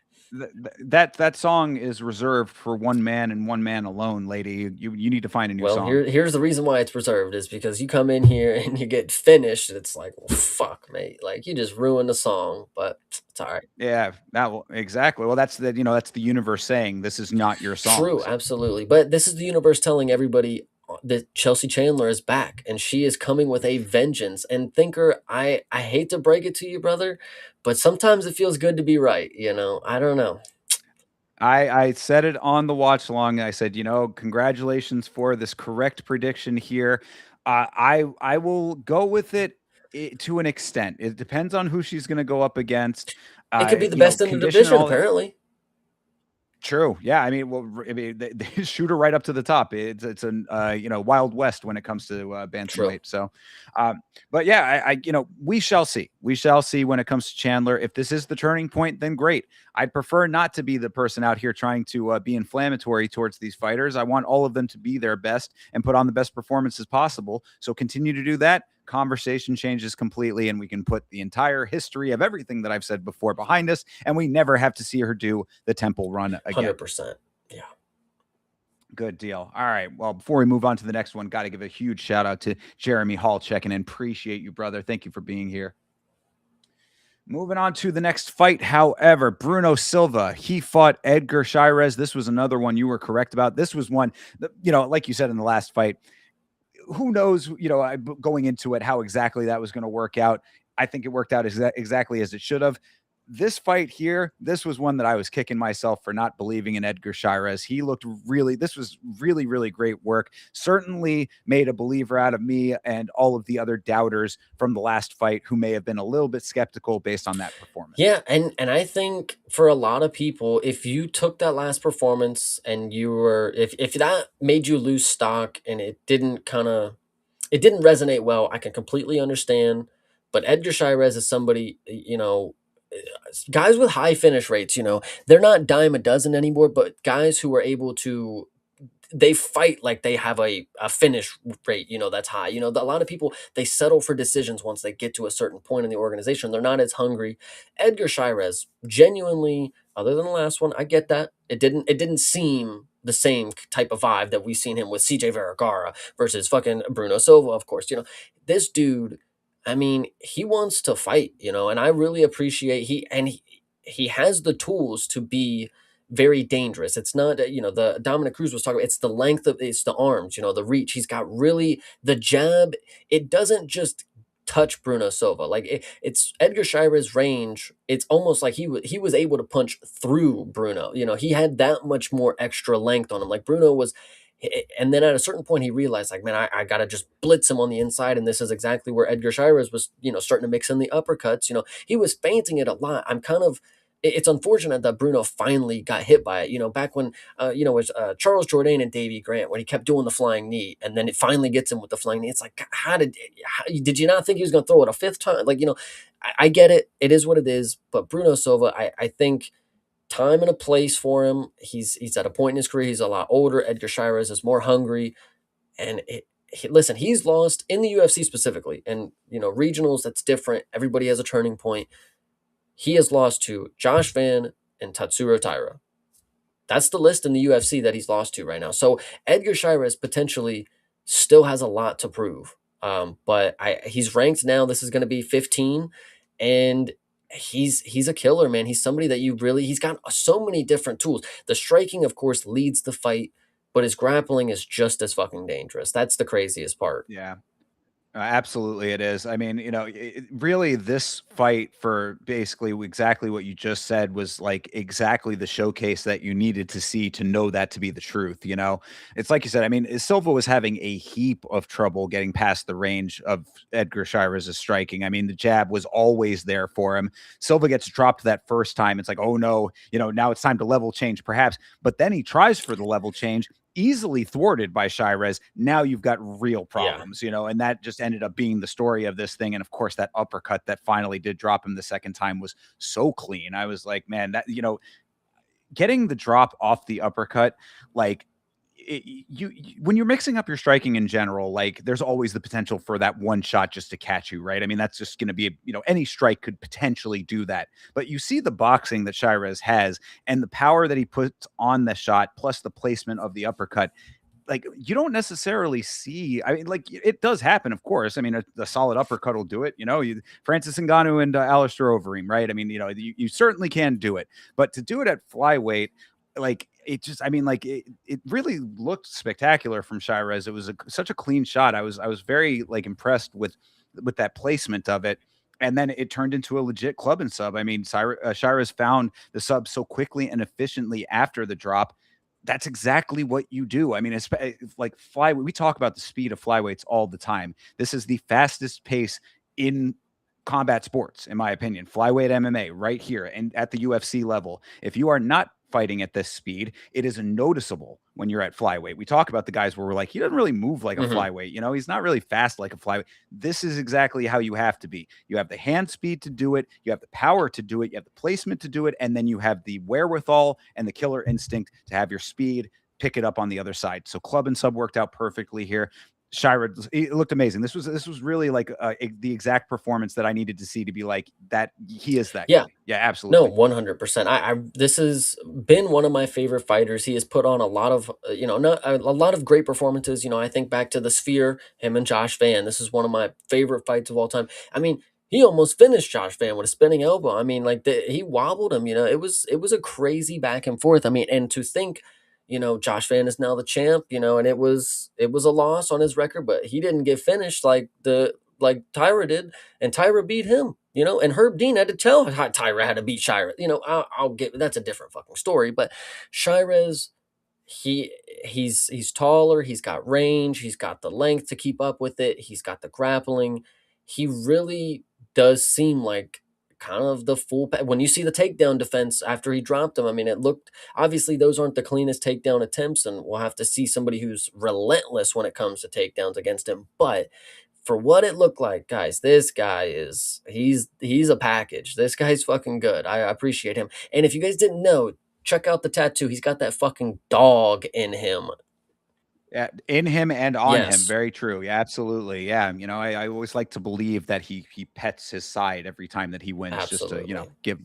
That song is reserved for one man and one man alone, lady. You need to find a new Well, song. here's the reason why it's reserved is because you come in here and you get finished, and it's like, well, fuck, mate, like you just ruined the song, but it's all right. Yeah, that will exactly. Well, that's the universe saying this is not your song. True, So absolutely. But this is the universe telling everybody that Chelsea Chandler is back and she is coming with a vengeance. And Thinker, I hate to break it to you, brother, but sometimes it feels good to be right, I don't know. I said it on the watch along. I said, congratulations for this correct prediction here. I will go with it to an extent. It depends on who she's going to go up against. It could be the best in the Condition and division, all that. apparently. True. Yeah. I mean, well, they shoot her right up to the top. It's an Wild West when it comes to True. bantamweight. So, but yeah, we shall see. We shall see when it comes to Chandler. If this is the turning point, then great. I'd prefer not to be the person out here trying to be inflammatory towards these fighters. I want all of them to be their best and put on the best performances possible. So continue to do that. Conversation changes completely, and we can put the entire history of everything that I've said before behind us, and we never have to see her do the temple run again. 100%. Yeah. Good deal. All right. Well, before we move on to the next one, got to give a huge shout out to Jeremy Hall checking in. Appreciate you, brother. Thank you for being here. Moving on to the next fight, however, Bruno Silva, he fought Édgar Cháirez. This was another one you were correct about. This was one that, like you said in the last fight, who knows, going into it, how exactly that was going to work out. I think it worked out exactly as it should have. this fight here, this was one that I was kicking myself for not believing in Édgar Cháirez. He looked this was really, really great work. Certainly made a believer out of me and all of the other doubters from the last fight who may have been a little bit skeptical based on that performance. Yeah, and I think for a lot of people, if you took that last performance and you were if that made you lose stock and it didn't resonate well, I can completely understand. But Édgar Cháirez is somebody, guys with high finish rates, they're not dime a dozen anymore, but guys who are able to they fight like they have a finish rate, that's high. A lot of people they settle for decisions once they get to a certain point in the organization. They're not as hungry. Édgar Cháirez, genuinely, other than the last one, I get that. It didn't seem the same type of vibe that we've seen him with CJ Vergara versus fucking Bruno Silva, of course. This dude, I mean, he wants to fight, and I really appreciate he has the tools to be very dangerous. It's not, the Dominic Cruz was talking about, it's the arms, the reach. He's got really the jab. It doesn't just touch Bruno Silva. Like it's Édgar Cháirez's range. It's almost like he was able to punch through Bruno. He had that much more extra length on him. Like Bruno was, and then at a certain point he realized, like, man, I gotta just blitz him on the inside, and this is exactly where Édgar Cháirez was, starting to mix in the uppercuts. He was feinting it a lot. It's unfortunate that Bruno finally got hit by it. Back when it was Charles Jourdain and Davey Grant when he kept doing the flying knee, and then it finally gets him with the flying knee. It's like, did you not think he was going to throw it a fifth time? Like, I get it. It is what it is. But Bruno Silva, I think time and a place for him. He's at a point in his career. He's a lot older. Édgar Cháirez is more hungry, and listen, he's lost in the UFC specifically, and regionals. That's different. Everybody has a turning point. He has lost to Josh Van and Tatsuro Taira. That's the list in the UFC that he's lost to right now. So Édgar Cháirez potentially still has a lot to prove. But he's ranked now. This is going to be 15, and he's a killer, man. He's somebody that he's got so many different tools. The striking, of course, leads the fight, but his grappling is just as fucking dangerous. That's the craziest part. Yeah. Absolutely, it is. I mean, really, this fight for basically exactly what you just said was like exactly the showcase that you needed to see to know that to be the truth. It's like you said. I mean, Silva was having a heap of trouble getting past the range of Édgar Cháirez's striking. I mean, the jab was always there for him. Silva gets dropped that first time. It's like, oh no, now it's time to level change, perhaps. But then he tries for the level change, easily thwarted by Cháirez. Now you've got real problems, and that just ended up being the story of this thing. And of course, that uppercut that finally did drop him the second time was so clean. I was like, man, that, getting the drop off the uppercut, like, when you're mixing up your striking in general, like there's always the potential for that one shot just to catch you, right? I mean, that's just going to be, any strike could potentially do that. But you see the boxing that Cháirez has and the power that he puts on the shot, plus the placement of the uppercut. Like, you don't necessarily see. I mean, like, it does happen, of course. I mean, a solid uppercut will do it. Francis Ngannou and Alistair Overeem, right? I mean, you certainly can do it, but to do it at flyweight, like it just, I mean, like it really looked spectacular from Cháirez. It was such a clean shot. I was very like impressed with that placement of it. And then it turned into a legit club and sub. I mean, Cháirez found the sub so quickly and efficiently after the drop. That's exactly what you do. I mean, it's like flyweight. We talk about the speed of flyweights all the time. This is the fastest pace in combat sports, in my opinion. Flyweight MMA right here and at the UFC level. If you are not fighting at this speed, it is noticeable when you're at flyweight. We talk about the guys where we're like, he doesn't really move like a flyweight. He's not really fast like a flyweight. This is exactly how you have to be. You have the hand speed to do it. You have the power to do it. You have the placement to do it. And then you have the wherewithal and the killer instinct to have your speed pick it up on the other side. So club and sub worked out perfectly here. Cháirez, it looked amazing. This was really like the exact performance that I needed to see to be like that. He is that. Yeah. Guy. Yeah, absolutely. No, 100%. This has been one of my favorite fighters. He has put on a lot of, not a lot of great performances. I think back to the Sphere, him and Josh Van. This is one of my favorite fights of all time. I mean, he almost finished Josh Van with a spinning elbow. I mean, like he wobbled him. It was a crazy back and forth. I mean, and to think, Josh Van is now the champ. And it was a loss on his record, but he didn't get finished like Taira did, and Taira beat him. you know, and Herb Dean had to tell Tyra how to beat Cháirez. You know, I'll get that's a different fucking story. But Cháirez, he he's taller, he's got range, he's got the length to keep up with it, he's got the grappling. He really does seem like kind of the when you see the takedown defense after he dropped him. I mean, it looked obviously those aren't the cleanest takedown attempts, and we'll have to see somebody who's relentless when it comes to takedowns against him. But for what it looked like, guys, this guy is he's a package. This guy's fucking good. I appreciate him. And if you guys didn't know, check out the tattoo. He's got that fucking dog in him. Yeah, in him and on him. Yes, Very true. Yeah, absolutely. Yeah. You know, I always like to believe that he pets his side every time that he wins, just to, absolutely.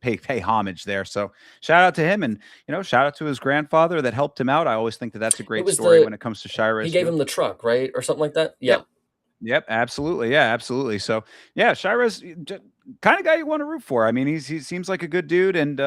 pay homage there. So shout out to him, and shout out to his grandfather that helped him out. I always think that that's a It great was story the when it comes to he Cháirez gave too. him the truck, right? Or something like that. Yeah. Yep. Yep, absolutely. Yeah, absolutely. So, yeah, Cháirez, kind of guy you want to root for. I mean, he seems like a good dude, and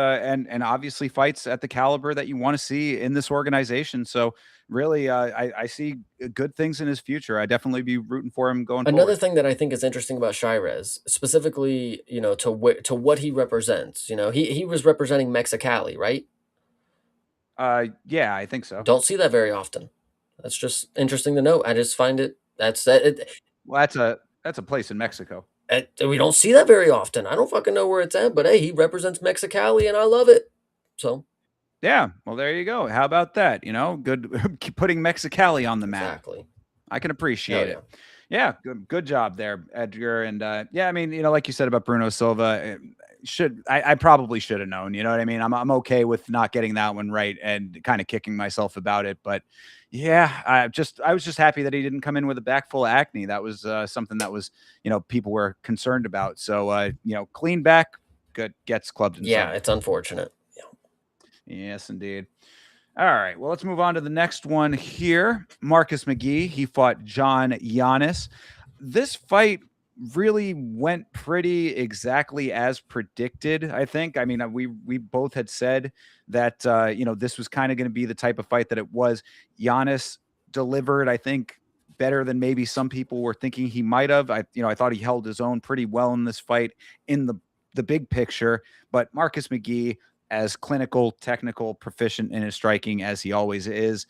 obviously fights at the caliber that you want to see in this organization. So, really, I see good things in his future. I definitely be rooting for him going Another forward. thing that I think is interesting about Cháirez, specifically, you know, to what he represents. You know, he was representing Mexicali, right? Yeah, I think so. Don't see that very often. That's just interesting to note. I just find it that's that it, Well, that's a place in Mexico. we don't see that very often. I don't fucking know where it's at, but hey, he represents Mexicali, and I love it. So Yeah, well, there you go. How about that? Good putting Mexicali on the map. exactly. I can Hell appreciate yeah. it. Yeah, good job there, Edgar. And yeah, I mean, like you said about Bruno Silva, I probably should have known. You know what I mean? I'm okay with not getting that one right and kind of kicking myself about it. But yeah, I was just happy that he didn't come in with a back full of acne. That was something that was people were concerned about. So clean back, good gets clubbed in Yeah, summer. it's unfortunate. Yeah. Yes, indeed. All right. Well, let's move on to the next one here. Marcus McGhee, he fought John Yannis. This fight really went pretty exactly as predicted, I think. I mean, we both had said that this was kind of going to be the type of fight that it was. Yannis delivered, I think, better than maybe some people were thinking he might have. I thought he held his own pretty well in this fight in the big picture, but Marcus McGhee, as clinical, technical, proficient in his striking as he always is,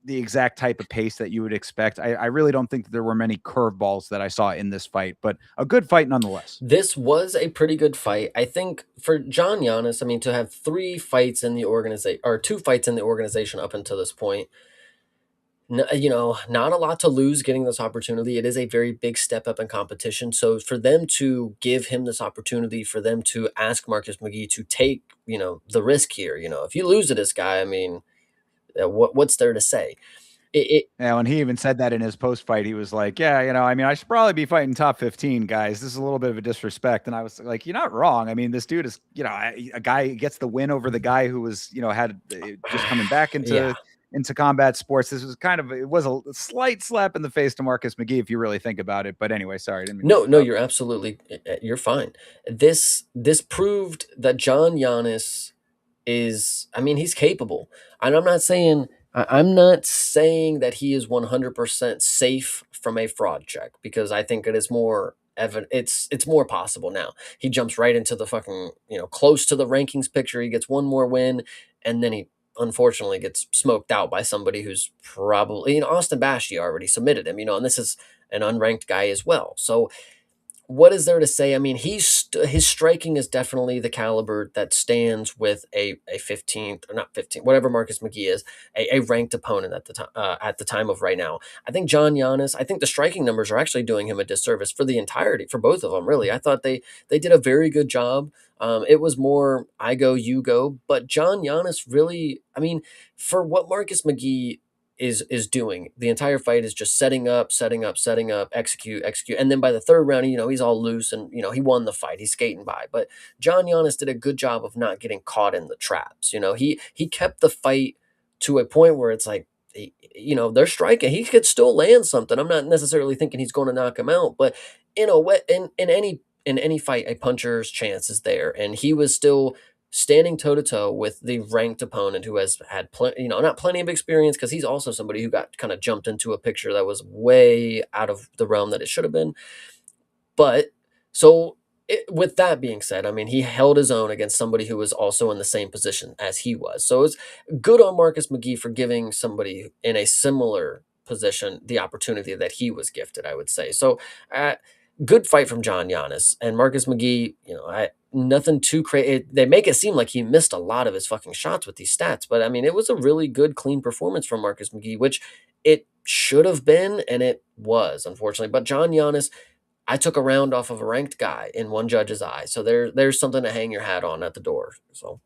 the exact type of pace that you would expect. I really don't think that there were many curveballs that I saw in this fight, but a good fight nonetheless. This was a pretty good fight. I think for John Yannis, I mean, to have 3 fights in the organization or 2 fights in the organization up until this point, you know, not a lot to lose getting this opportunity. It is a very big step up in competition. So for them to give him this opportunity, for them to ask Marcus McGhee to take, you know, the risk here, you know, if you lose to this guy, I mean, what's there to say? It Yeah, when he even said that in his post fight, he was like, "Yeah, I mean, I should probably be fighting top 15 guys. This is a little bit of a disrespect." And I was like, "You're not wrong. I mean, this dude is, a guy gets the win over the guy who was, had just coming back yeah. into combat sports. This was it was a slight slap in the face to Marcus McGhee if you really think about it. But anyway, sorry, I didn't mean to No, no, interrupt. you're absolutely you're fine. This proved that John Giannis is, I mean, he's capable. And I'm not saying that he is 100% safe from a fraud check, because I think it is more evident it's more possible now. He jumps right into the fucking, you know, close to the rankings picture. He gets one more win, and then he unfortunately gets smoked out by somebody who's probably, you know, Austin Bashy already submitted him, you know, and this is an unranked guy as well. So what is there to say? I mean, his striking is definitely the caliber that stands with a 15th or not 15, whatever Marcus McGhee is, a ranked opponent at the time of right now. I think John Giannis. I think the striking numbers are actually doing him a disservice for the entirety, for both of them. Really, I thought they did a very good job. It was more I go, you go, but John Giannis really. I mean, for what Marcus McGhee is doing. The entire fight is just setting up, setting up, setting up, execute, execute. And then by the third round, you know, he's all loose and, you know, he won the fight. He's skating by. But John Giannis did a good job of not getting caught in the traps. You know, he kept the fight to a point where it's like, you know, they're striking. He could still land something. I'm not necessarily thinking he's going to knock him out, but in a way, in any fight, a puncher's chance is there. And he was still standing toe to toe with the ranked opponent who has had plenty, you know, not plenty of experience, because he's also somebody who got kind of jumped into a picture that was way out of the realm that it should have been. But so with that being said, I mean, he held his own against somebody who was also in the same position as he was. So it was good on Marcus McGhee for giving somebody in a similar position the opportunity that he was gifted, I would say. So, uh, good fight from John Yannis and Marcus McGhee. Nothing too crazy. They make it seem like he missed a lot of his fucking shots with these stats, but I mean, it was a really good, clean performance from Marcus McGhee, which it should have been, and it was, unfortunately. But John Yannis, I took a round off of a ranked guy in one judge's eye. So there's something to hang your hat on at the door. So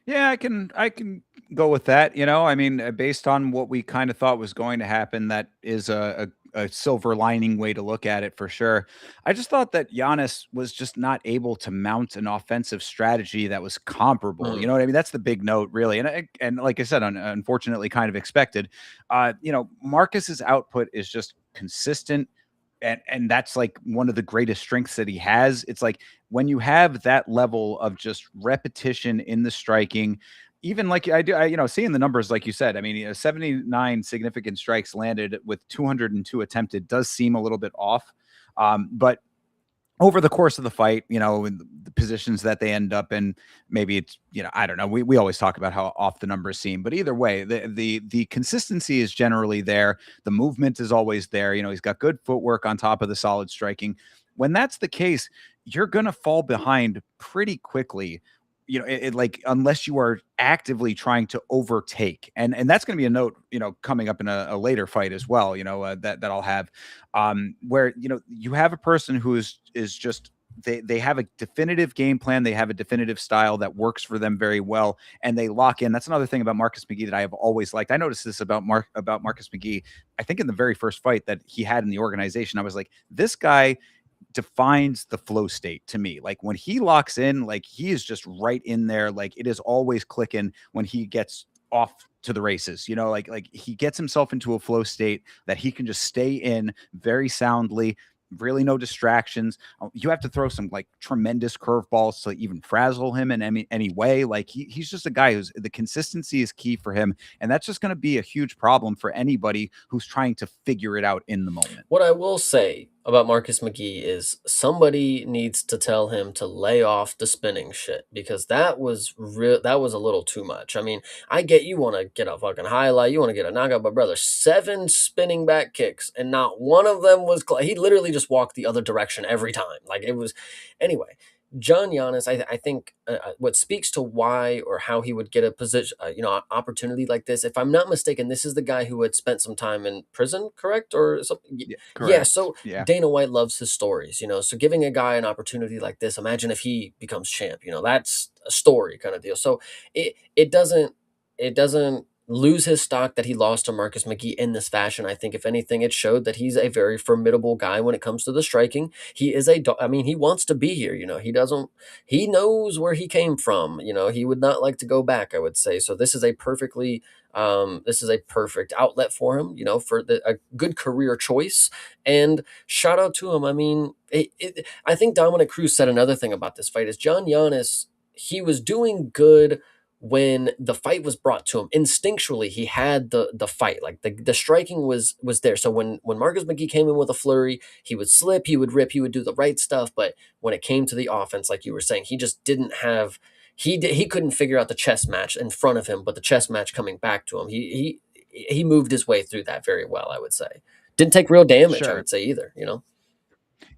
Yeah, I can go with that. I mean, based on what we kind of thought was going to happen, that is a silver lining way to look at it for sure. I just thought that Giannis was just not able to mount an offensive strategy that was comparable. You mm, know what I mean? That's the big note, really. And like I said, unfortunately, kind of expected. Marcus's output is just consistent. And that's like one of the greatest strengths that he has. It's like when you have that level of just repetition in the striking, even like I do, seeing the numbers, like you said, I mean, 79 significant strikes landed with 202 attempted does seem a little bit off. But over the course of the fight, in the positions that they end up in, maybe it's, I don't know. We always talk about how off the numbers seem, but either way, the consistency is generally there. The movement is always there. He's got good footwork on top of the solid striking. When that's the case, you're gonna fall behind pretty quickly. Like unless you are actively trying to overtake, and that's going to be a note, coming up in a later fight as well. That I'll have, where you have a person who is just they have a definitive game plan, they have a definitive style that works for them very well, and they lock in. That's another thing about Marcus McGhee that I have always liked. I noticed this about Marcus McGhee. I think in the very first fight that he had in the organization, I was like, this guy defines the flow state to me. Like when he locks in, like he is just right in there. Like it is always clicking when he gets off to the races, like he gets himself into a flow state that he can just stay in very soundly, really no distractions. You have to throw some like tremendous curveballs to even frazzle him in any way. Like he's just a guy who's the consistency is key for him. And that's just going to be a huge problem for anybody who's trying to figure it out in the moment. what I will say about Marcus McGhee is somebody needs to tell him to lay off the spinning shit because that was real. That was a little too much. I mean, I get you want to get a fucking highlight, you want to get a knockout, but brother, 7 spinning back kicks and not one of them was. He literally just walked the other direction every time. Like it was. Anyway, John Giannis, I think what speaks to why or how he would get a position, an opportunity like this. If I'm not mistaken, this is the guy who had spent some time in prison, correct, or something. Yeah, Yeah. correct. So Yeah. Dana White loves his stories, So giving a guy an opportunity like this, imagine if he becomes champ. That's a story kind of deal. So it doesn't lose his stock that he lost to Marcus McGhee in this fashion. I think if anything, it showed that he's a very formidable guy when it comes to the striking. He is I mean, he wants to be here. He knows where he came from. He would not like to go back, I would say. So this is a perfect outlet for him, for a good career choice. And shout out to him. I mean, I think Dominic Cruz said another thing about this fight is John Giannis, he was doing good when the fight was brought to him. Instinctually, he had the fight. Like the striking was there. So when Marcus McGhee came in with a flurry, he would slip, he would rip, he would do the right stuff. But when it came to the offense, like you were saying, he just didn't have he couldn't figure out the chess match in front of him, but the chess match coming back to him. He moved his way through that very well, I would say. Didn't take real damage, I Sure. would say either.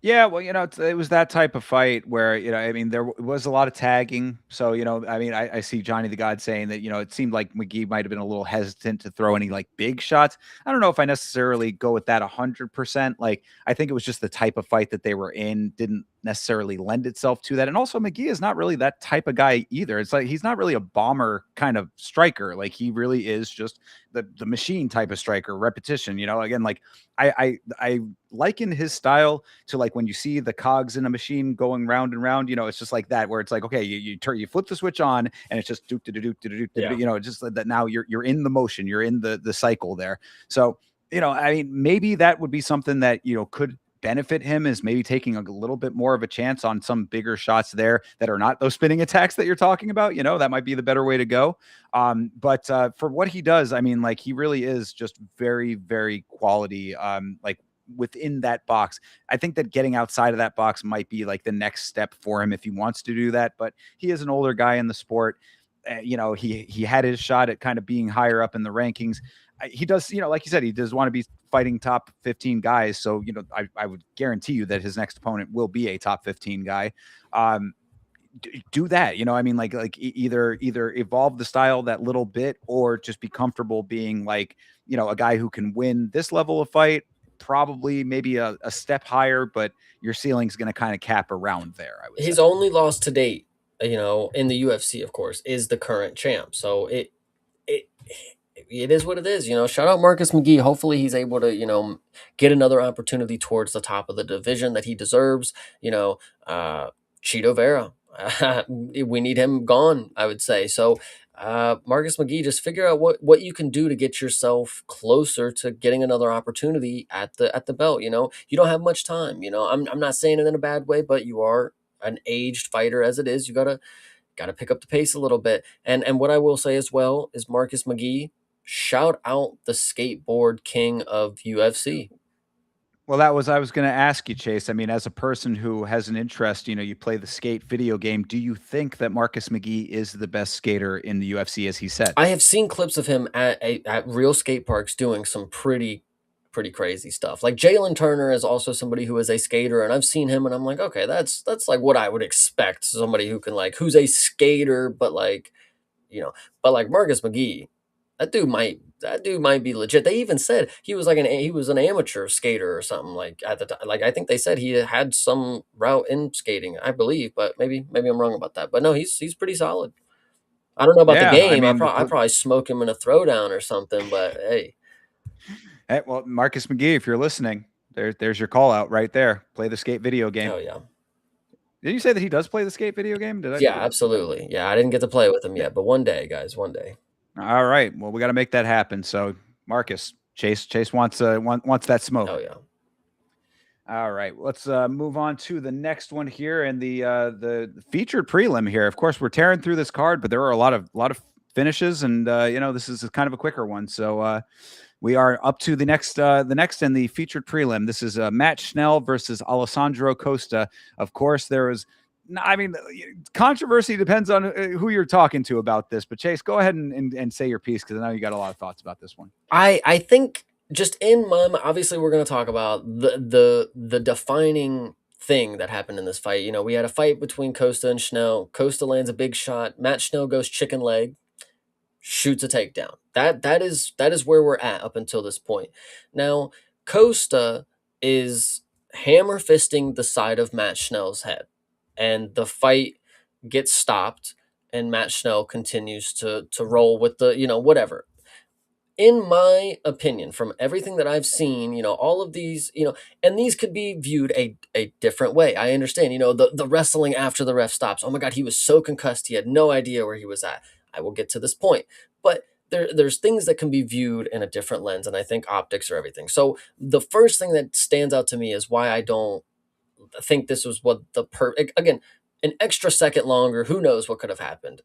Yeah, well, it was that type of fight where, I mean, there was a lot of tagging. So, I mean, I see Johnny the God saying that, it seemed like McGhee might have been a little hesitant to throw any like big shots. I don't know if I necessarily go with that 100%. Like, I think it was just the type of fight that they were in didn't necessarily lend itself to that. And also, McGhee is not really that type of guy either. It's like he's not really a bomber kind of striker. Like, he really is just the machine type of striker, repetition, again, like I liken his style to like when you see the cogs in a machine going round and round, it's just like that, where it's like, okay, you flip the switch on and it's just Yeah. just like that. Now you're in the motion, you're in the cycle there. So, I mean, maybe that would be something that, could benefit him, is maybe taking a little bit more of a chance on some bigger shots there that are not those spinning attacks that you're talking about. That might be the better way to go. But for what he does, I mean, like he really is just very, very quality. Like within that box. I think that getting outside of that box might be like the next step for him if he wants to do that. But he is an older guy in the sport. He had his shot at kind of being higher up in the rankings. He does, like you said, he does want to be fighting top 15 guys. So, I would guarantee you that his next opponent will be a top 15 guy. Do that, either evolve the style that little bit, or just be comfortable being like, a guy who can win this level of fight, probably maybe a step higher, but your ceiling's going to kind of cap around there, I would His say. only loss to date, in the UFC, of course, is the current champ. So it it is what it is. Shout out Marcus McGhee. Hopefully he's able to, get another opportunity towards the top of the division that he deserves. Cheeto Vera. We need him gone, I would say. So Marcus McGhee, just figure out what you can do to get yourself closer to getting another opportunity at the belt. You don't have much time. I'm not saying it in a bad way, but you are an aged fighter as it is. You gotta pick up the pace a little bit. And what I will say as well is Marcus McGhee, shout out the skateboard king of UFC. Well, I was going to ask you, Chase. I mean, as a person who has an interest, you play the skate video game. Do you think that Marcus McGhee is the best skater in the UFC, as he said? I have seen clips of him at real skate parks doing some pretty crazy stuff. Like Jalen Turner is also somebody who is a skater, and I've seen him, and I'm like, okay, that's like what I would expect, somebody who can, like, who's a skater, but like, Marcus McGhee, that dude might be legit. They even said he was an amateur skater or something, like, at the time. Like, I think they said he had some route in skating, I believe, but maybe I'm wrong about that. But no, he's pretty solid. I don't know about the Yeah, I game. mean, I probably smoke him in a throwdown or something. But hey, well, Marcus McGhee, if you're listening, there's your call out right there. Play the skate video game. oh yeah, Did you say that he does play the skate video game? Did I? yeah, absolutely. Yeah, I didn't get to play with him Yeah. yet, but one day, guys, one day. All right. Well, we got to make that happen. So, Marcus, Chase wants that Oh smoke. yeah. All right, let's move on to the next one here, and the featured prelim here. Of course, we're tearing through this card, but there are a lot of finishes, and this is kind of a quicker one. So we are up to the next in the featured prelim. This is Matt Schnell versus Alessandro Costa. Of course, there is. I mean, controversy depends on who you're talking to about this. But Chase, go ahead and say your piece, because I know you got a lot of thoughts about this one. I think, just in my mind, obviously we're going to talk about the defining thing that happened in this fight. We had a fight between Costa and Schnell. Costa lands a big shot. Matt Schnell goes chicken leg, shoots a takedown. That is where we're at up until this point. Now, Costa is hammer fisting the side of Matt Schnell's head, and the fight gets stopped, and Matt Schnell continues to roll with the, whatever. In my opinion, from everything that I've seen, all of these, and these could be viewed a different way. I understand, the wrestling after the ref stops. Oh my God, he was so concussed. He had no idea where he was at. I will get to this point. But there's things that can be viewed in a different lens. And I think optics are everything. So the first thing that stands out to me is why I don't think this was what again, an extra second longer, who knows what could have happened.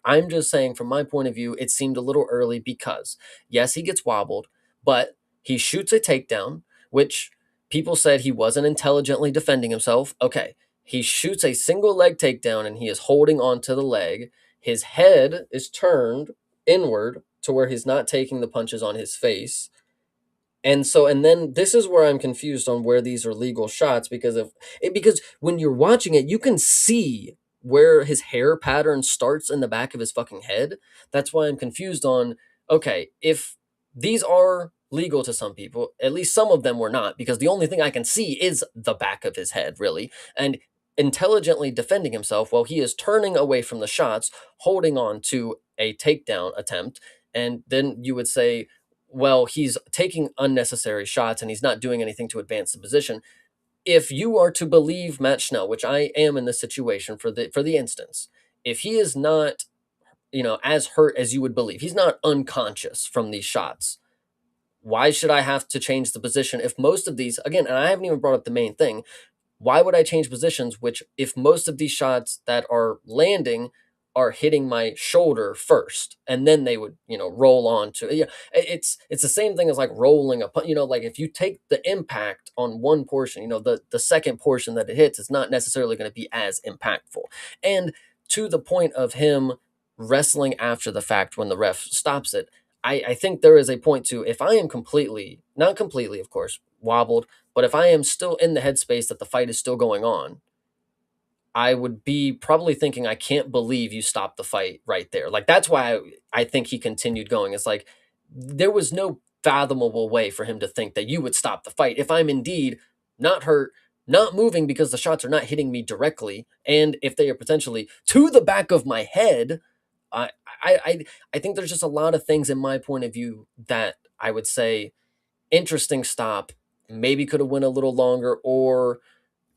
I'm just saying, from my point of view, it seemed a little early because, yes, he gets wobbled, but he shoots a takedown, which people said he wasn't intelligently defending himself. Okay, he shoots a single leg takedown and he is holding on to the leg. His head is turned inward to where he's not taking the punches on his face. And then this is where I'm confused on where these are legal shots, because when you're watching it, you can see where his hair pattern starts in the back of his fucking head. That's why I'm confused on, okay, if these are legal to some people, at least some of them were not, because the only thing I can see is the back of his head, really. And intelligently defending himself while he is turning away from the shots, holding on to a takedown attempt. And then you would say, well, he's taking unnecessary shots and he's not doing anything to advance the position. If you are to believe Matt Schnell, which I am in this situation for the instance, if he is not, as hurt as you would believe, he's not unconscious from these shots, why should I have to change the position if most of these, again, and I haven't even brought up the main thing, why would I change positions, which, if most of these shots that are landing are hitting my shoulder first, and then they would, roll on to, yeah. It's the same thing as like rolling a punch. Like if you take the impact on one portion, the second portion that it hits is not necessarily going to be as impactful. And to the point of him wrestling after the fact when the ref stops it, I think there is a point to, if I am completely, not completely, of course, wobbled, but if I am still in the headspace that the fight is still going on, I would be probably thinking, I can't believe you stopped the fight right there. Like, that's why I think he continued going. It's like, there was no fathomable way for him to think that you would stop the fight if I'm indeed not hurt, not moving because the shots are not hitting me directly, and if they are potentially to the back of my head. I, I think there's just a lot of things in my point of view that I would say interesting stop, maybe could have went a little longer, or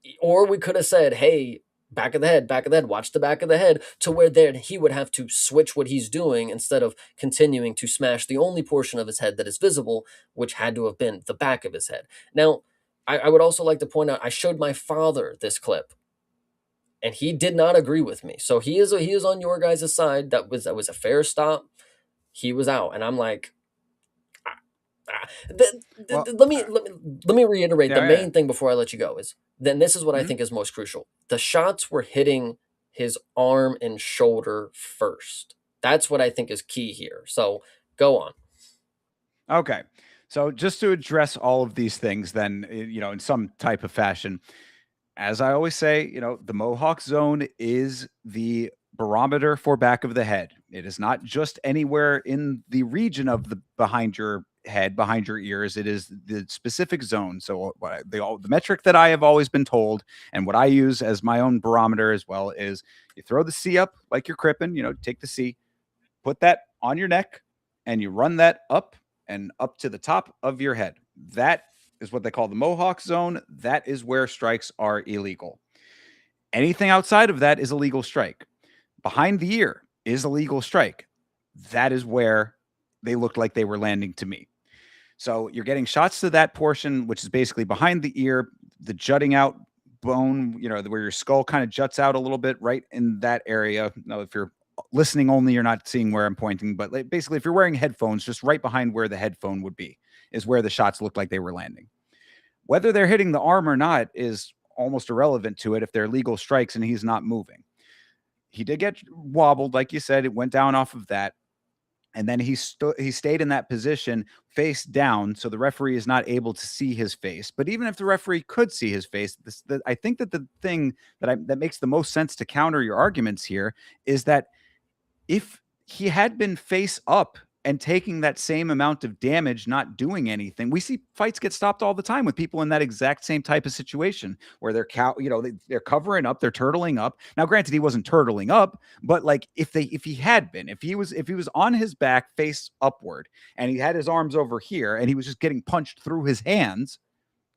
we could have said, hey, back of the head, watch the back of the head, to where then he would have to switch what he's doing instead of continuing to smash the only portion of his head that is visible, which had to have been the back of his head. Now, I would also like to point out, I showed my father this clip, and he did not agree with me. So he is on your guys' side. That was a fair stop. He was out, and I'm like, let me reiterate the main thing before I let you go is, then this is what I think is most crucial. The shots were hitting his arm and shoulder first. That's what I think is key here. So go on. Okay. So just to address all of these things then, in some type of fashion, as I always say, the Mohawk zone is the barometer for back of the head. It is not just anywhere in the region of the behind your head, behind your ears. It is the specific zone. So the metric that I have always been told, and what I use as my own barometer as well, is you throw the C up like you're cripping, take the C, put that on your neck, and you run that up and up to the top of your head. That is what they call the Mohawk zone. That is where strikes are illegal. Anything outside of that is a legal strike. Behind the ear is a legal strike. That is where they looked like they were landing to me. So you're getting shots to that portion, which is basically behind the ear, the jutting out bone, where your skull kind of juts out a little bit, right in that area. Now, if you're listening only, you're not seeing where I'm pointing, but basically if you're wearing headphones, just right behind where the headphone would be is where the shots look like they were landing. Whether they're hitting the arm or not is almost irrelevant to it if they're legal strikes and he's not moving. He did get wobbled, like you said. It went down off of that. And then he stayed in that position face down, so the referee is not able to see his face. But even if the referee could see his face, I think that the thing that makes the most sense to counter your arguments here is that if he had been face up and taking that same amount of damage, not doing anything. We see fights get stopped all the time with people in that exact same type of situation where they're covering up, they're turtling up. Now, granted, he wasn't turtling up, but like if he was on his back face upward and he had his arms over here and he was just getting punched through his hands,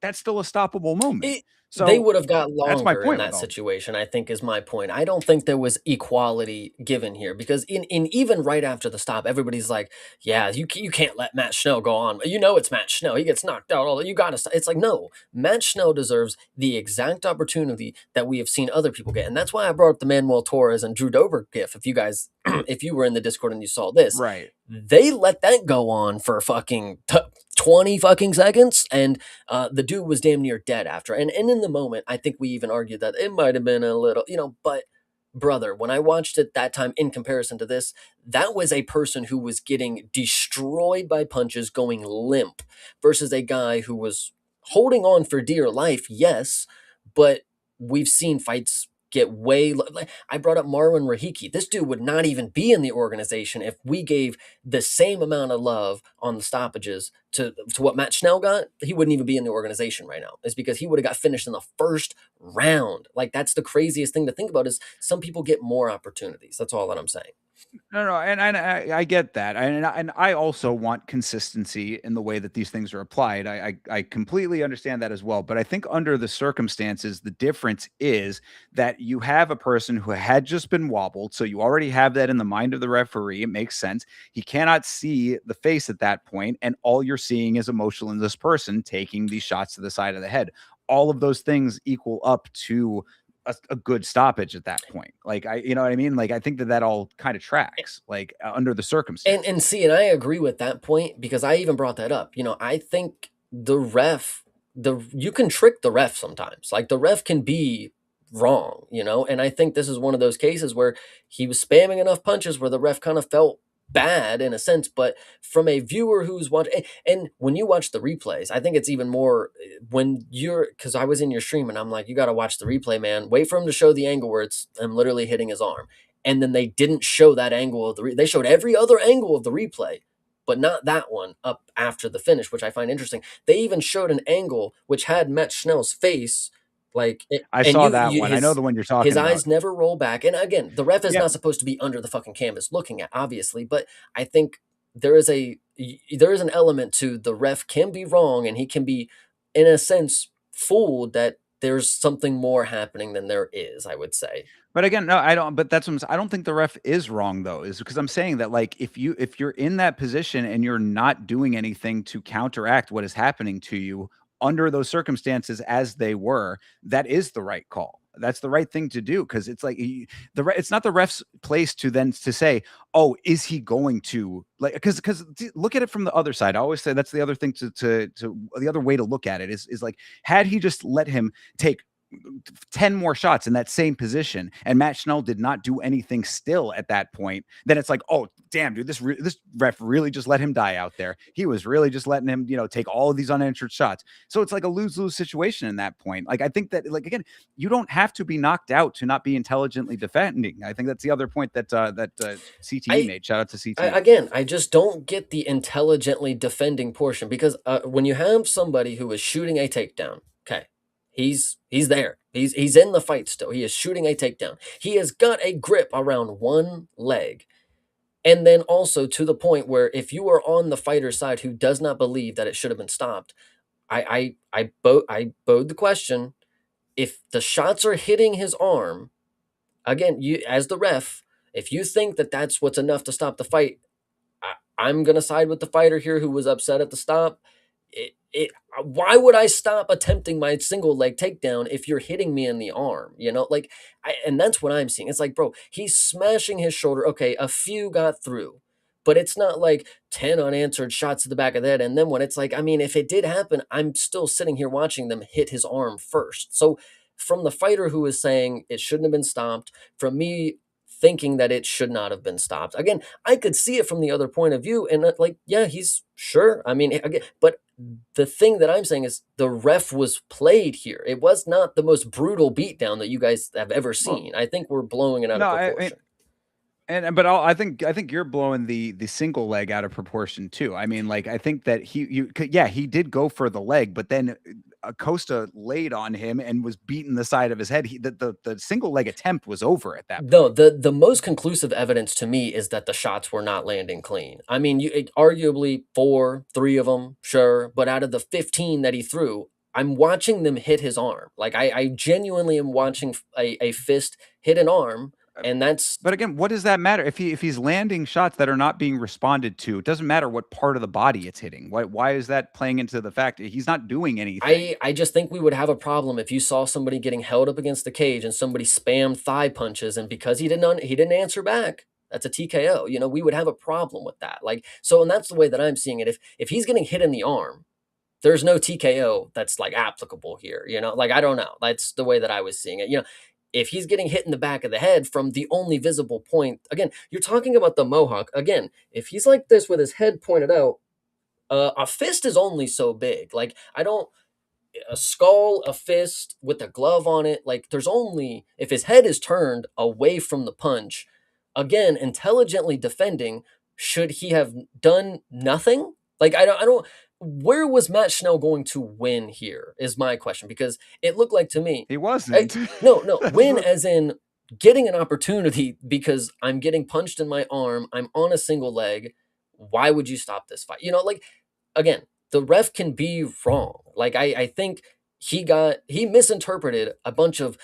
that's still a stoppable moment. So they would have got that's my longer point in that situation, I think, is my point. I don't think there was equality given here, because in even right after the stop, everybody's like, yeah, you can't let Matt Schnell go on. It's Matt Schnell. He gets knocked out. You got to stop. It's like, no, Matt Schnell deserves the exact opportunity that we have seen other people get. And that's why I brought up the Manuel Torres and Drew Dober gif. If you guys, if you were in the Discord and you saw this, right, they let that go on for fucking 20 fucking seconds, and the dude was damn near dead after. And in the moment, I think we even argued that it might have been a little, but brother, when I watched it that time in comparison to this, that was a person who was getting destroyed by punches, going limp, versus a guy who was holding on for dear life, yes, but we've seen fights get way. I brought up Marwan Rahiki. This dude would not even be in the organization if we gave the same amount of love on the stoppages to what Matt Schnell got. He wouldn't even be in the organization right now. It's because he would have got finished in the first round. Like, that's the craziest thing to think about, is some people get more opportunities. That's all that I'm saying. No, and I get that, and I also want consistency in the way that these things are applied. I completely understand that as well. But I think under the circumstances, the difference is that you have a person who had just been wobbled, so you already have that in the mind of the referee. It makes sense. He cannot see the face at that point, and all you're seeing is emotionless person taking these shots to the side of the head. All of those things equal up to a good stoppage at that point. Like, you know what I mean? Like, I think that all kind of tracks, like, under the circumstances. And see, and I agree with that point because I even brought that up. I think the ref, you can trick the ref sometimes. Like the ref can be wrong, and I think this is one of those cases where he was spamming enough punches where the ref kind of felt bad in a sense, but from a viewer who's watching, and when you watch the replays, I think it's even more when because I was in your stream and I'm like, you got to watch the replay, man. Wait for him to show the angle where it's him literally hitting his arm, and then they didn't show that angle of they showed every other angle of the replay, but not that one up after the finish, which I find interesting. They even showed an angle which had Matt Schnell's face, like, I and saw that one. I know the one you're his talking about. eyes never roll back. And again, the ref is Yeah. not supposed to be under the fucking canvas looking at, obviously, but I think there is an element to the ref can be wrong, and he can be, in a sense, fooled that there's something more happening than there is, I would say. But again, no, I don't. But that's what I don't think the ref is wrong though, is because I'm saying that, like, if you're in that position and you're not doing anything to counteract what is happening to you under those circumstances as they were, that is the right call. That's the right thing to do, because it's like it's not the ref's place to then to say, oh, is he going to, like, because look at it from the other side. I always say that's the other thing to the other way to look at it is like, had he just let him take 10 more shots in that same position and Matt Schnell did not do anything still at that point, then it's like, oh damn, dude, this ref really just let him die out there. He was really just letting him, take all of these unanswered shots. So it's like a lose-lose situation in that point. Like, I think that, like, again, you don't have to be knocked out to not be intelligently defending. I think that's the other point that CTE made. Shout out to CTE. Again, I just don't get the intelligently defending portion, because when you have somebody who is shooting a takedown, okay, he's there. He's in the fight still. He is shooting a takedown. He has got a grip around one leg. And then also to the point where if you are on the fighter's side who does not believe that it should have been stopped, I bode the question: if the shots are hitting his arm, again, you as the ref, if you think that that's what's enough to stop the fight, I'm gonna side with the fighter here who was upset at the stop. Why would I stop attempting my single leg takedown if you're hitting me in the arm? Like, and that's what I'm seeing. It's like, bro, he's smashing his shoulder. Okay, a few got through, but it's not like 10 unanswered shots to the back of the head. And then when it's like, I mean, if it did happen, I'm still sitting here watching them hit his arm first. So from the fighter who is saying it shouldn't have been stopped, from me thinking that it should not have been stopped. Again, I could see it from the other point of view, and like, yeah, he's sure. I mean, again, but the thing that I'm saying is the ref was played here. It was not the most brutal beatdown that you guys have ever seen. I think we're blowing it out of proportion. But I think you're blowing the single leg out of proportion too. I mean, like, I think that he did go for the leg, but then Costa laid on him and was beating the side of his head. The single leg attempt was over at that point. No, the most conclusive evidence to me is that the shots were not landing clean. I mean, arguably 3 of them, sure, but out of the 15 that he threw, I'm watching them hit his arm. Like, I genuinely am watching a fist hit an arm. And that's, but again, what does that matter if he's landing shots that are not being responded to? It doesn't matter what part of the body it's hitting. Why is that playing into the fact that he's not doing anything? I just think we would have a problem if you saw somebody getting held up against the cage and somebody spammed thigh punches, and because he didn't answer back, that's a TKO. We would have a problem with that. Like, so, and that's the way that I'm seeing it. If he's getting hit in the arm, there's no TKO that's like applicable here. Like, I don't know. That's the way that I was seeing it. If he's getting hit in the back of the head from the only visible point, again, you're talking about the mohawk. Again, if he's like this with his head pointed out, a fist is only so big. Like, a skull, a fist with a glove on it, like, there's only, if his head is turned away from the punch, again, intelligently defending, should he have done nothing? Like, I don't, where was Matt Schnell going to win here is my question, because it looked like to me He wasn't. no win as in getting an opportunity, because I'm getting punched in my arm, I'm on a single leg. Why would you stop this fight? Like, again, the ref can be wrong. Like, I think he misinterpreted a bunch of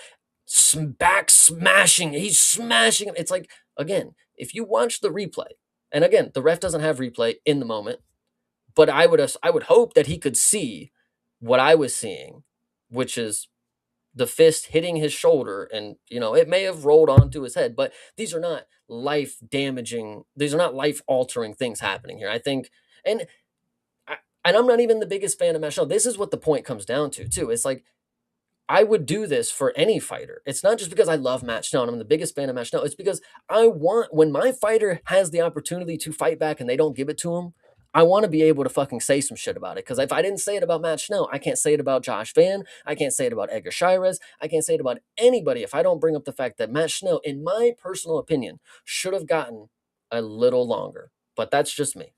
back smashing. He's smashing him. It's like, again, if you watch the replay, and again, the ref doesn't have replay in the moment, but I would hope that he could see what I was seeing, which is the fist hitting his shoulder, and it may have rolled onto his head, but these are not life damaging, these are not life altering things happening here, I think. And and I'm not even the biggest fan of Matt Schnell. This is what the point comes down to too. It's like, I would do this for any fighter. It's not just because I love Matt Schnell and I'm the biggest fan of Matt Schnell. It's because I want, when my fighter has the opportunity to fight back and they don't give it to him, I want to be able to fucking say some shit about it. Because if I didn't say it about Matt Schnell, I can't say it about Josh Van. I can't say it about Édgar Cháirez. I can't say it about anybody if I don't bring up the fact that Matt Schnell, in my personal opinion, should have gotten a little longer. But that's just me.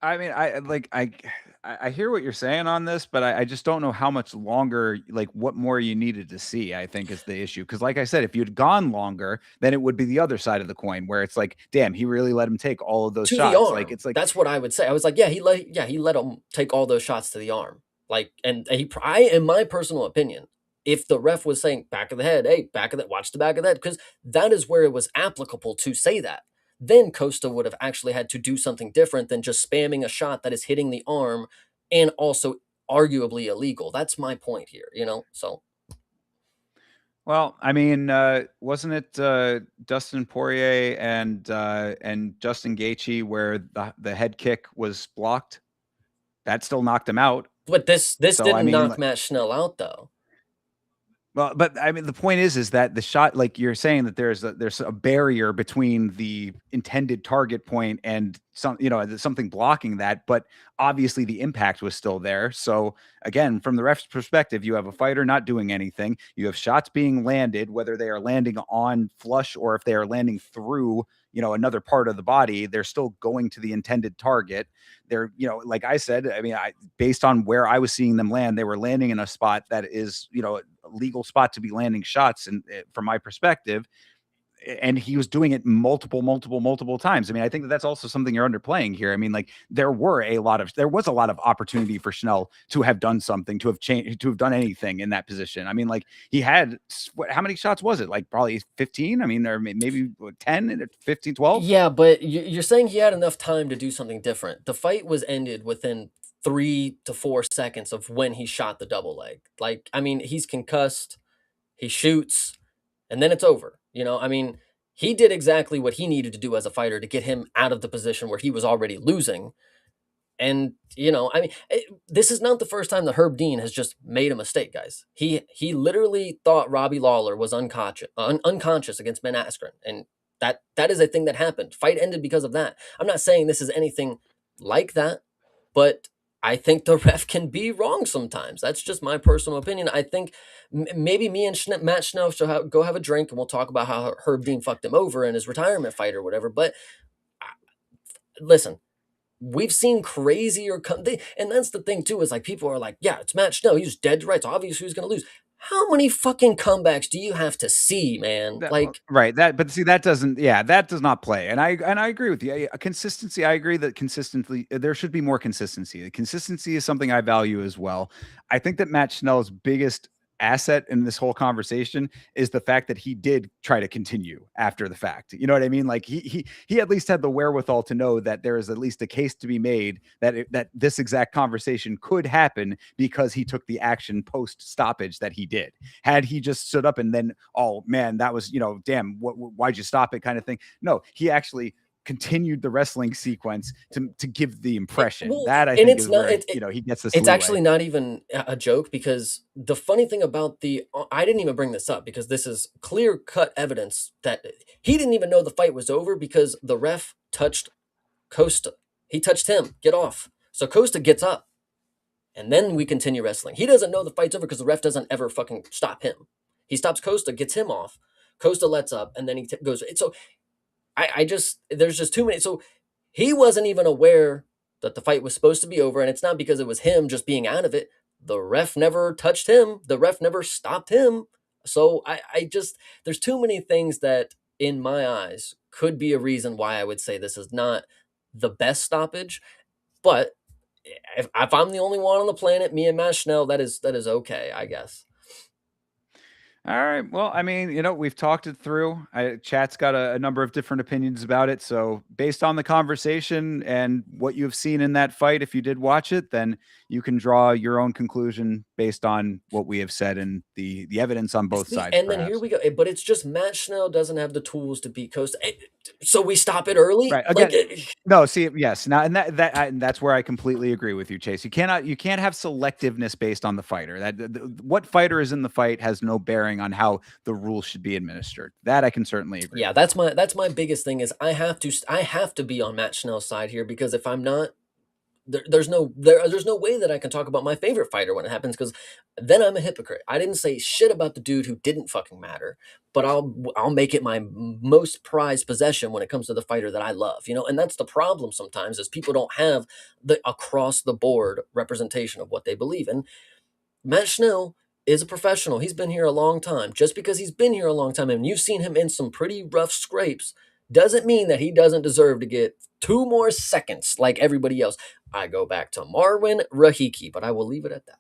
I mean, I hear what you're saying on this, but I just don't know how much longer, like what more you needed to see, I think is the issue. Because like I said, if you'd gone longer, then it would be the other side of the coin where it's like, damn, he really let him take all of those To shots. the arm. Like, it's like, that's what I would say. I was like, he let him take all those shots to the arm. Like, and I, in my personal opinion, if the ref was saying back of the head, hey, back of that, watch the back of that, because that is where it was applicable to say that, then Costa would have actually had to do something different than just spamming a shot that is hitting the arm and also arguably illegal. That's my point here, So well, I mean, wasn't it Dustin Poirier and Justin Gaethje where the head kick was blocked? That still knocked him out. But this So, didn't I mean, knock Matt Schnell out though. well, but I mean, the point is that the shot, like you're saying, that there's a barrier between the intended target point and there's something blocking that, but obviously the impact was still there. So again, from the ref's perspective, you have a fighter not doing anything. You have shots being landed, whether they are landing on flush or if they are landing through, another part of the body, they're still going to the intended target. They're, like I said, I mean, based on where I was seeing them land, they were landing in a spot that is, a legal spot to be landing shots. And from my perspective, and he was doing it multiple times. I mean, I think that's also something you're underplaying here. I mean, like there was a lot of opportunity for Schnell to have done something, to have changed, to have done anything in that position. I mean, like he had, how many shots was it? Like probably 15. I mean, or maybe 10, 15, 12. Yeah, but you're saying he had enough time to do something different. The fight was ended within 3 to 4 seconds of when he shot the double leg. Like, I mean, he's concussed, he shoots, and then it's over. I mean, he did exactly what he needed to do as a fighter to get him out of the position where he was already losing. And, I mean, this is not the first time that Herb Dean has just made a mistake, guys. He literally thought Robbie Lawler was unconscious against Ben Askren. And that is a thing that happened. Fight ended because of that. I'm not saying this is anything like that, but I think the ref can be wrong sometimes. That's just my personal opinion. I think maybe me and Matt Schnell should go have a drink and we'll talk about how Herb Dean fucked him over in his retirement fight or whatever. But listen, we've seen crazier, and that's the thing too, is like people are like, yeah, it's Matt Schnell. He's dead to rights. Obviously, who's going to lose? How many fucking comebacks do you have to see, man? Right. But see, that does not play. And I agree with you. Consistency. I agree that consistently there should be more consistency. The consistency is something I value as well. I think that Matt Schnell's biggest asset in this whole conversation is the fact that he did try to continue after the fact. You know what I mean? Like he at least had the wherewithal to know that there is at least a case to be made that this exact conversation could happen because he took the action post stoppage that he did. Had he just stood up and then, oh man, that was, damn, why'd you stop it kind of thing? No, he actually continued the wrestling sequence to give the impression that I think is where he gets this. It's actually not even a joke, because the funny thing about I didn't even bring this up because this is clear cut evidence that he didn't even know the fight was over because the ref touched Costa. He touched him. Get off. So Costa gets up, and then we continue wrestling. He doesn't know the fight's over because the ref doesn't ever fucking stop him. He stops Costa, gets him off. Costa lets up, and then he goes. So there's just too many. So he wasn't even aware that the fight was supposed to be over. And it's not because it was him just being out of it. The ref never touched him. The ref never stopped him. So there's too many things that in my eyes could be a reason why I would say this is not the best stoppage. But if I'm the only one on the planet, me and Matt Schnell, that is okay, I guess. All right. Well, I mean, we've talked it through. Chat's got a number of different opinions about it. So based on the conversation and what you've seen in that fight, if you did watch it, then you can draw your own conclusion based on what we have said and the evidence on both sides. And then here we go. But it's just Matt Schnell doesn't have the tools to beat Costa. So we stop it early. Right. Again, no, see, yes. Now, and and that's where I completely agree with you, Chase. You can't have selectiveness based on the fighter. What fighter is in the fight has no bearing on how the rules should be administered. That I can certainly agree. Yeah, that's my biggest thing is I have to be on Matt Schnell's side here, because if I'm not, there's no way that I can talk about my favorite fighter when it happens, because then I'm a hypocrite. I didn't say shit about the dude who didn't fucking matter, but I'll make it my most prized possession when it comes to the fighter that I love, and that's the problem sometimes, is people don't have the across the board representation of what they believe in. Matt Schnell is a professional. He's been here a long time. Just because he's been here a long time and you've seen him in some pretty rough scrapes doesn't mean that he doesn't deserve to get 2 more seconds like everybody else. I go back to Marwin Rahiki, but I will leave it at that.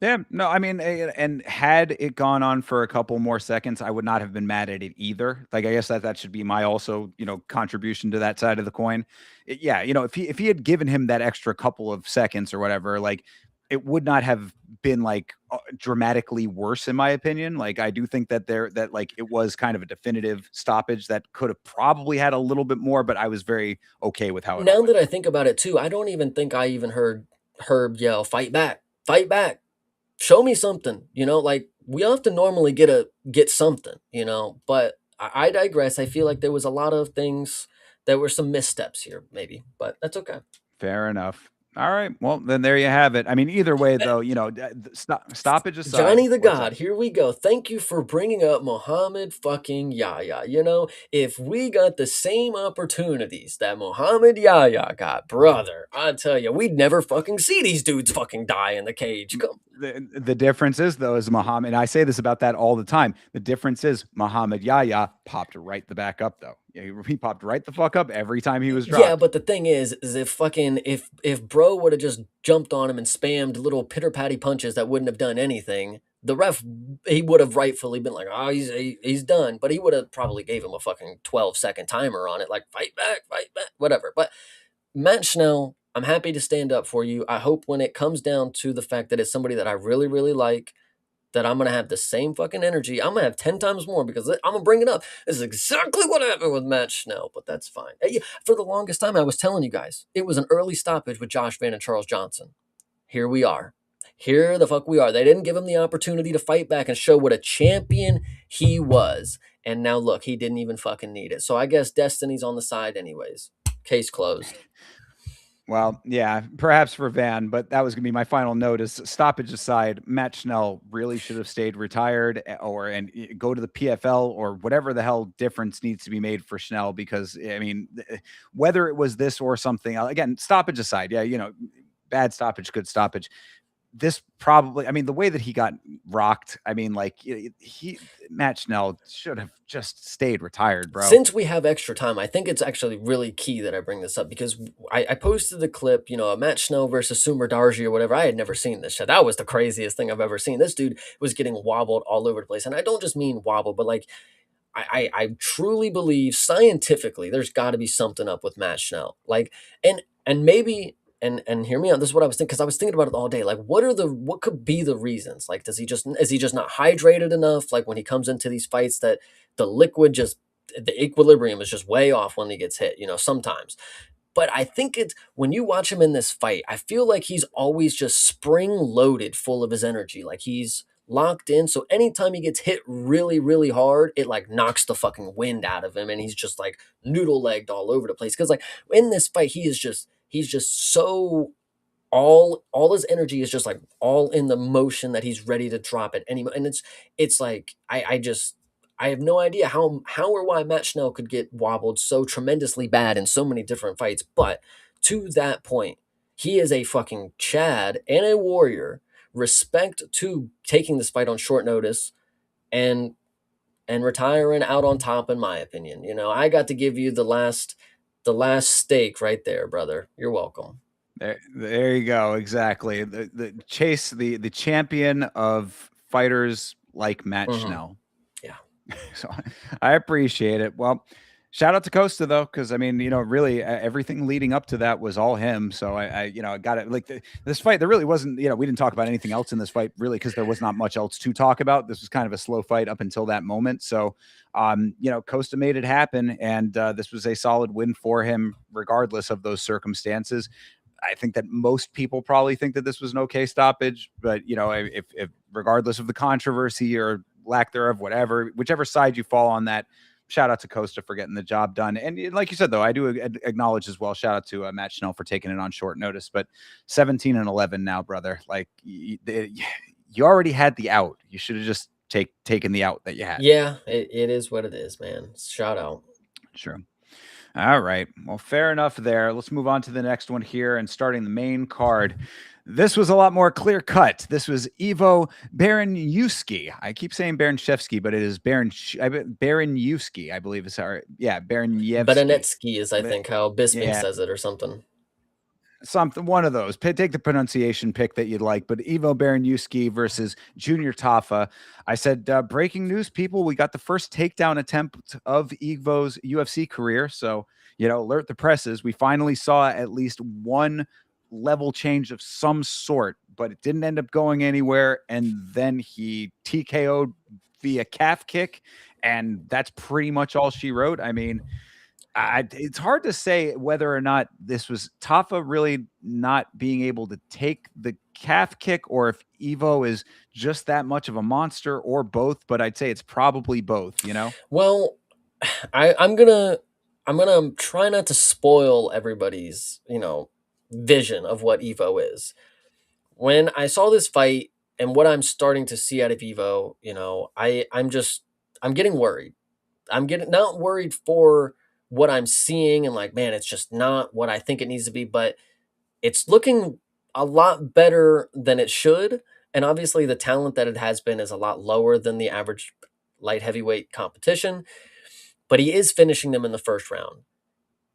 Yeah, no, I mean, and had it gone on for a couple more seconds, I would not have been mad at it either. Like, I guess that should be my also, contribution to that side of the coin. Yeah, if he had given him that extra couple of seconds or whatever, like, it would not have been like dramatically worse, in my opinion. Like, I do think that it was kind of a definitive stoppage that could have probably had a little bit more, but I was very okay with how it Now went. that I think about it too, I don't even think I even heard Herb yell, "Fight back, fight back, show me something." Like, we have to normally get something, but I digress. I feel like there was a lot of things that were some missteps here, maybe, but that's okay. Fair enough. All right. Well, then there you have it. I mean, either way, though, stoppage aside. Johnny the what's God, up? here we go. Thank you for bringing up Muhammad fucking Yahya. If we got the same opportunities that Muhammad Yahya got, brother, I tell you, we'd never fucking see these dudes fucking die in the cage. Come. The difference is, though, is Muhammad, and I say this about that all the time. The difference is Muhammad Yahya popped right the back up, though. Yeah, he popped right the fuck up every time he was dropped. Yeah, but the thing is if bro would have just jumped on him and spammed little pitter patty punches that wouldn't have done anything, the ref, he would have rightfully been like, "Oh, he's done," but he would have probably gave him a fucking 12-second timer on it, like, fight back, whatever. But Matt Schnell, I'm happy to stand up for you. I hope when it comes down to the fact that it's somebody that I really, really like, that I'm going to have the same fucking energy. I'm going to have 10 times more, because I'm going to bring it up. This is exactly what happened with Matt Schnell, but that's fine. For the longest time, I was telling you guys, it was an early stoppage with Josh Van and Charles Johnson. Here we are. Here the fuck we are. They didn't give him the opportunity to fight back and show what a champion he was. And now look, he didn't even fucking need it. So I guess destiny's on the side anyways. Case closed. Well, yeah, perhaps for Van, but that was going to be my final note. Is stoppage aside, Matt Schnell really should have stayed retired, and go to the PFL or whatever the hell difference needs to be made for Schnell. Because I mean, whether it was this or something else, again, stoppage aside, yeah, bad stoppage, good stoppage. This probably, I mean, the way that he got rocked, I mean, like, Matt Schnell should have just stayed retired, bro. Since we have extra time, I think it's actually really key that I bring this up, because I posted the clip, a Matt Schnell versus Sumer Darji or whatever. I had never seen this shit. That was the craziest thing I've ever seen. This dude was getting wobbled all over the place. And I don't just mean wobble, but like, I truly believe scientifically there's got to be something up with Matt Schnell. Like, and maybe, and hear me out. This is what I was thinking, because I was thinking about it all day. Like, what could be the reasons? Like, is he just not hydrated enough? Like, when he comes into these fights, that the equilibrium is just way off when he gets hit, sometimes. But I think it's, when you watch him in this fight, I feel like he's always just spring loaded full of his energy. Like, he's locked in. So anytime he gets hit really, really hard, it like knocks the fucking wind out of him. And he's just like noodle legged all over the place. Cause like in this fight, he's just so, all his energy is just like all in the motion that he's ready to drop at any moment. And it's like, I have no idea how or why Matt Schnell could get wobbled so tremendously bad in so many different fights. But to that point, he is a fucking Chad and a warrior. Respect to taking this fight on short notice and retiring out on top, in my opinion. I got to give you the last steak right there, brother. You're welcome. There you go. Exactly. The Chase, the champion of fighters like Matt Schnell. Yeah. So I appreciate it. Well, Shout out to Costa though, because I mean, really everything leading up to that was all him. So I got it. Like this fight, there really wasn't. We didn't talk about anything else in this fight really because there was not much else to talk about. This was kind of a slow fight up until that moment. So, Costa made it happen, and this was a solid win for him, regardless of those circumstances. I think that most people probably think that this was an okay stoppage, but if regardless of the controversy or lack thereof, whichever side you fall on that, shout out to Costa for getting the job done. And like you said, though, I do acknowledge as well. Shout out to Matt Schnell for taking it on short notice. But 17-11 now, brother. Like you already had the out. You should have just taken the out that you had. Yeah, it is what it is, man. Shout out. Sure. All right. Well, fair enough there. Let's move on to the next one here and starting the main card. This was a lot more clear cut. This was Ivo Baraniewski. I keep saying Baranchevsky, but it is Baraniewski, I believe is our Baraniewski. Baranetsky is, I think, how Bisping Yeah. says it or something. Something, one of those. Take the pronunciation pick that you'd like, but Ivo Baraniewski versus Junior Tafa. I said, breaking news, people. We got the first takedown attempt of Ivo's UFC career. So, alert the presses. We finally saw at least one level change of some sort, but it didn't end up going anywhere. And then he TKO'd via calf kick, and that's pretty much all she wrote. I mean, it's hard to say whether or not this was Tafa really not being able to take the calf kick or if Ivo is just that much of a monster or both, but I'd say it's probably both, Well, I'm gonna try not to spoil everybody's, vision of what Ivo is. When I saw this fight and what I'm starting to see out of Ivo, I'm getting worried. I'm getting not worried for what I'm seeing and like, man, it's just not what I think it needs to be, but it's looking a lot better than it should. And obviously, the talent that it has been is a lot lower than the average light heavyweight competition, but he is finishing them in the first round.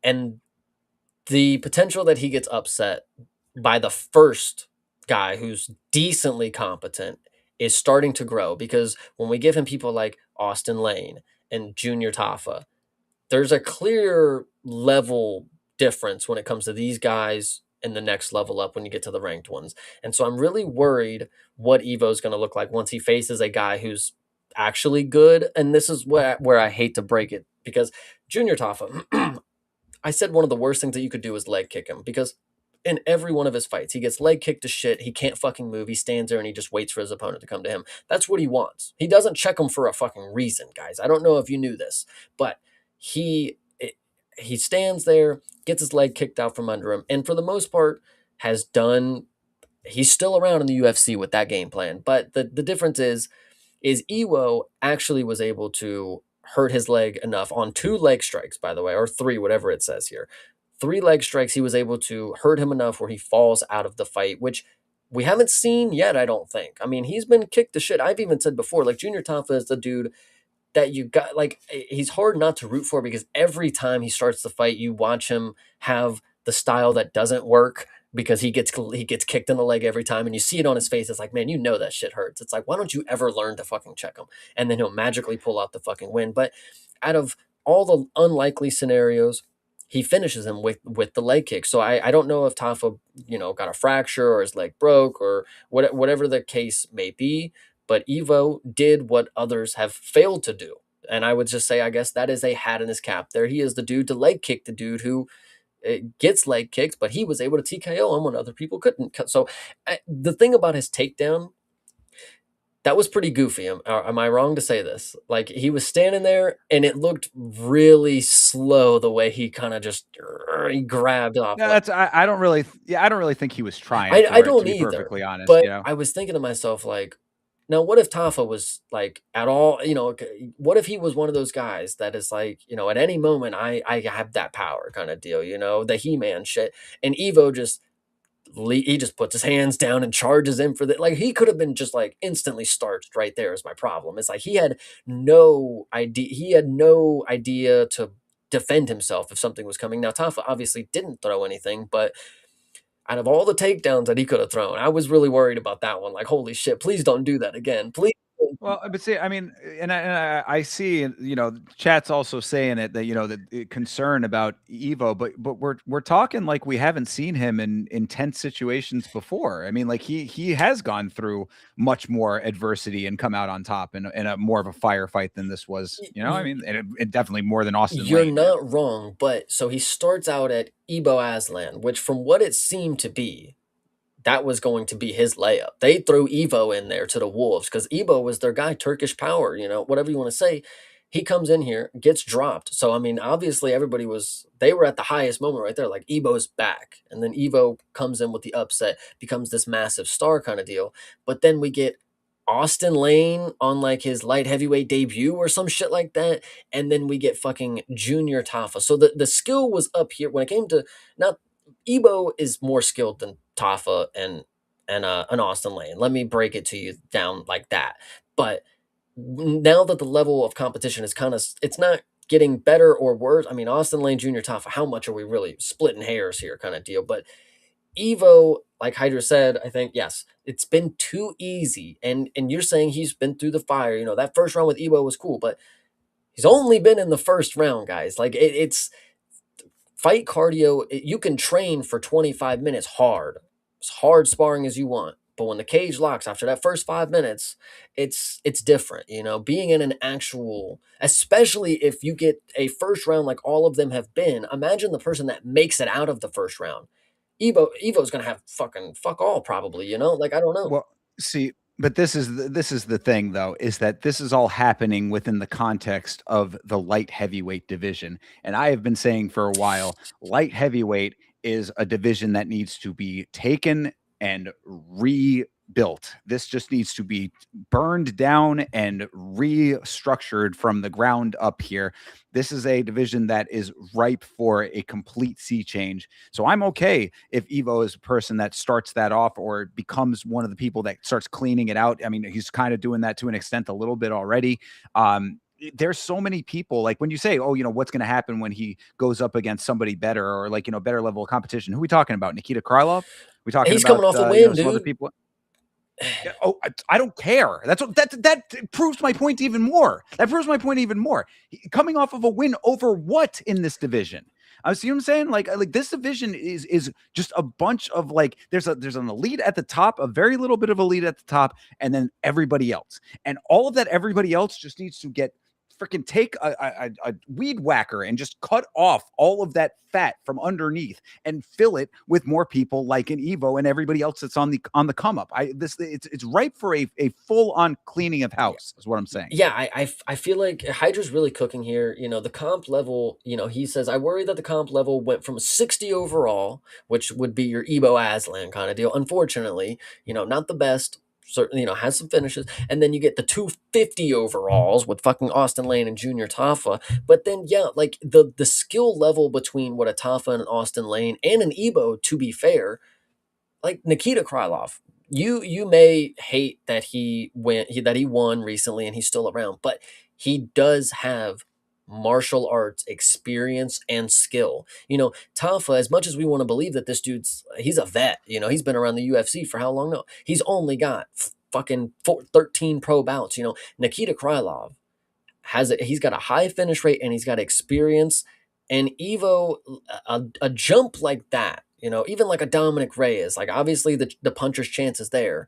And the potential that he gets upset by the first guy who's decently competent is starting to grow because when we give him people like Austin Lane and Junior Tafa, there's a clear level difference when it comes to these guys and the next level up when you get to the ranked ones. And so I'm really worried what Ivo's going to look like once he faces a guy who's actually good. And this is where I hate to break it because Junior Tafa, I said one of the worst things that you could do is leg kick him because in every one of his fights, he gets leg kicked to shit. He can't fucking move. He stands there and he just waits for his opponent to come to him. That's what he wants. He doesn't check him for a fucking reason, guys. I don't know if you knew this, but he stands there, gets his leg kicked out from under him, and for the most part he's still around in the UFC with that game plan. But the difference is Iwo actually was able to hurt his leg enough on 2 leg strikes, by the way, or 3, whatever it says here. 3 leg strikes, he was able to hurt him enough where he falls out of the fight, which we haven't seen yet, I don't think. I mean, he's been kicked to shit. I've even said before, like, Junior Tafa is the dude that you got, like, he's hard not to root for because every time he starts the fight, you watch him have the style that doesn't work because he gets kicked in the leg every time, and you see it on his face. It's like, man, that shit hurts. It's like, why don't you ever learn to fucking check him? And then he'll magically pull out the fucking win. But out of all the unlikely scenarios, he finishes him with the leg kick. So I don't know if Tafa, got a fracture or his leg broke or whatever the case may be. But Ivo did what others have failed to do. And I would just say, I guess that is a hat in his cap there. He is the dude to leg kick the dude who gets leg kicked, but he was able to TKO him when other people couldn't. So the thing about his takedown, that was pretty goofy. Am I wrong to say this? Like, he was standing there and it looked really slow the way he kind of just he grabbed off. No, I don't really think he was trying. I don't to be either. perfectly honest, But I was thinking to myself, like, now, what if Tafa was like at all, what if he was one of those guys that is like, at any moment I have that power kind of deal, the He-Man shit. And Ivo he just puts his hands down and charges in for that. Like, he could have been just like instantly starched right there is my problem. It's like he had no idea to defend himself if something was coming. Now, Tafa obviously didn't throw anything, but out of all the takedowns that he could have thrown, I was really worried about that one. Like, holy shit, please don't do that again. Please don't Well, but see, I mean, and I see, you know, chat's also saying it that, you know, that concern about Evo, but we're talking like we haven't seen him in intense situations before. I mean, like he has gone through much more adversity and come out on top in a more of a firefight than this was. You know, I mean, and it definitely more than Austin You're Lane did. not wrong, but so he starts out at Ebo Aslan, which from what it seemed to be, that was going to be his layup. They threw Evo in there to the Wolves because Evo was their guy, Turkish power, you know, whatever you want to say. He comes in here, gets dropped. So, I mean, obviously they were at the highest moment right there. Like, Evo's back. And then Evo comes in with the upset, becomes this massive star kind of deal. But then we get Austin Lane on like his light heavyweight debut or some shit like that. And then we get fucking Junior Tafa. So the skill was up here when it came to not Ebo is more skilled than Tafa and an Austin Lane. Let me break it to you down like that. But now that the level of competition is it's not getting better or worse. I mean, Austin Lane, Junior Tafa, how much are we really splitting hairs here kind of deal? But Evo, like Hydra said, I think, yes, it's been too easy. And you're saying he's been through the fire. You know, that first round with Evo was cool, but he's only been in the first round, guys. Like it's fight cardio, you can train for 25 minutes hard, as hard sparring as you want. But when the cage locks after that first 5 minutes, it's different. You know, being in an actual, especially if you get a first round like all of them have been. Imagine the person that makes it out of the first round. Evo's gonna have fucking fuck all probably. You know, like I don't know. Well, see, but this is the thing though, is that this is all happening within the context of the light heavyweight division. And I have been saying for a while, light heavyweight is a division that needs to be taken and rebuilt. This just needs to be burned down and restructured from the ground up here. This is a division that is ripe for a complete sea change. So I'm okay if Evo is a person that starts that off or becomes one of the people that starts cleaning it out. I mean, he's kind of doing that to an extent a little bit already. There's so many people, like when you say, oh, you know, what's going to happen when he goes up against somebody better or like, you know, better level of competition. Who are we talking about? Nikita Krylov? We talking He's coming about, off a you know, win, some other dude. people? Yeah, oh, I don't care. That's what that proves my point even more. That proves my point even more. Coming off of a win over what in this division? I see what I'm saying. Like this division is just a bunch of like there's an elite at the top, a very little bit of elite at the top, and then everybody else, and all of that everybody else just needs to get freaking take a weed whacker and just cut off all of that fat from underneath and fill it with more people like an Evo and everybody else that's on the come up. It's ripe for a full on cleaning of house is what I'm saying. Yeah, I feel like Hydra's really cooking here. You know, the comp level, you know, he says, I worry that the comp level went from 60 overall, which would be your Ebo Aslan kind of deal. Unfortunately, you know, not the best, certainly, you know, has some finishes. And then you get the 250 overalls with fucking Austin Lane and Junior Tafa. But then, yeah, like the skill level between what a Tafa and an Austin Lane and an Ebo, to be fair, like Nikita Krylov, you may hate that that he won recently and he's still around, but he does have martial arts experience and skill. You know, Tafa, as much as we want to believe that he's a vet, you know, he's been around the UFC for how long? No, he's only got fucking 13 pro bouts. You know, Nikita Krylov he's got a high finish rate and he's got experience. And Evo, a jump like that, you know, even like a Dominic Reyes, like obviously the puncher's chance is there.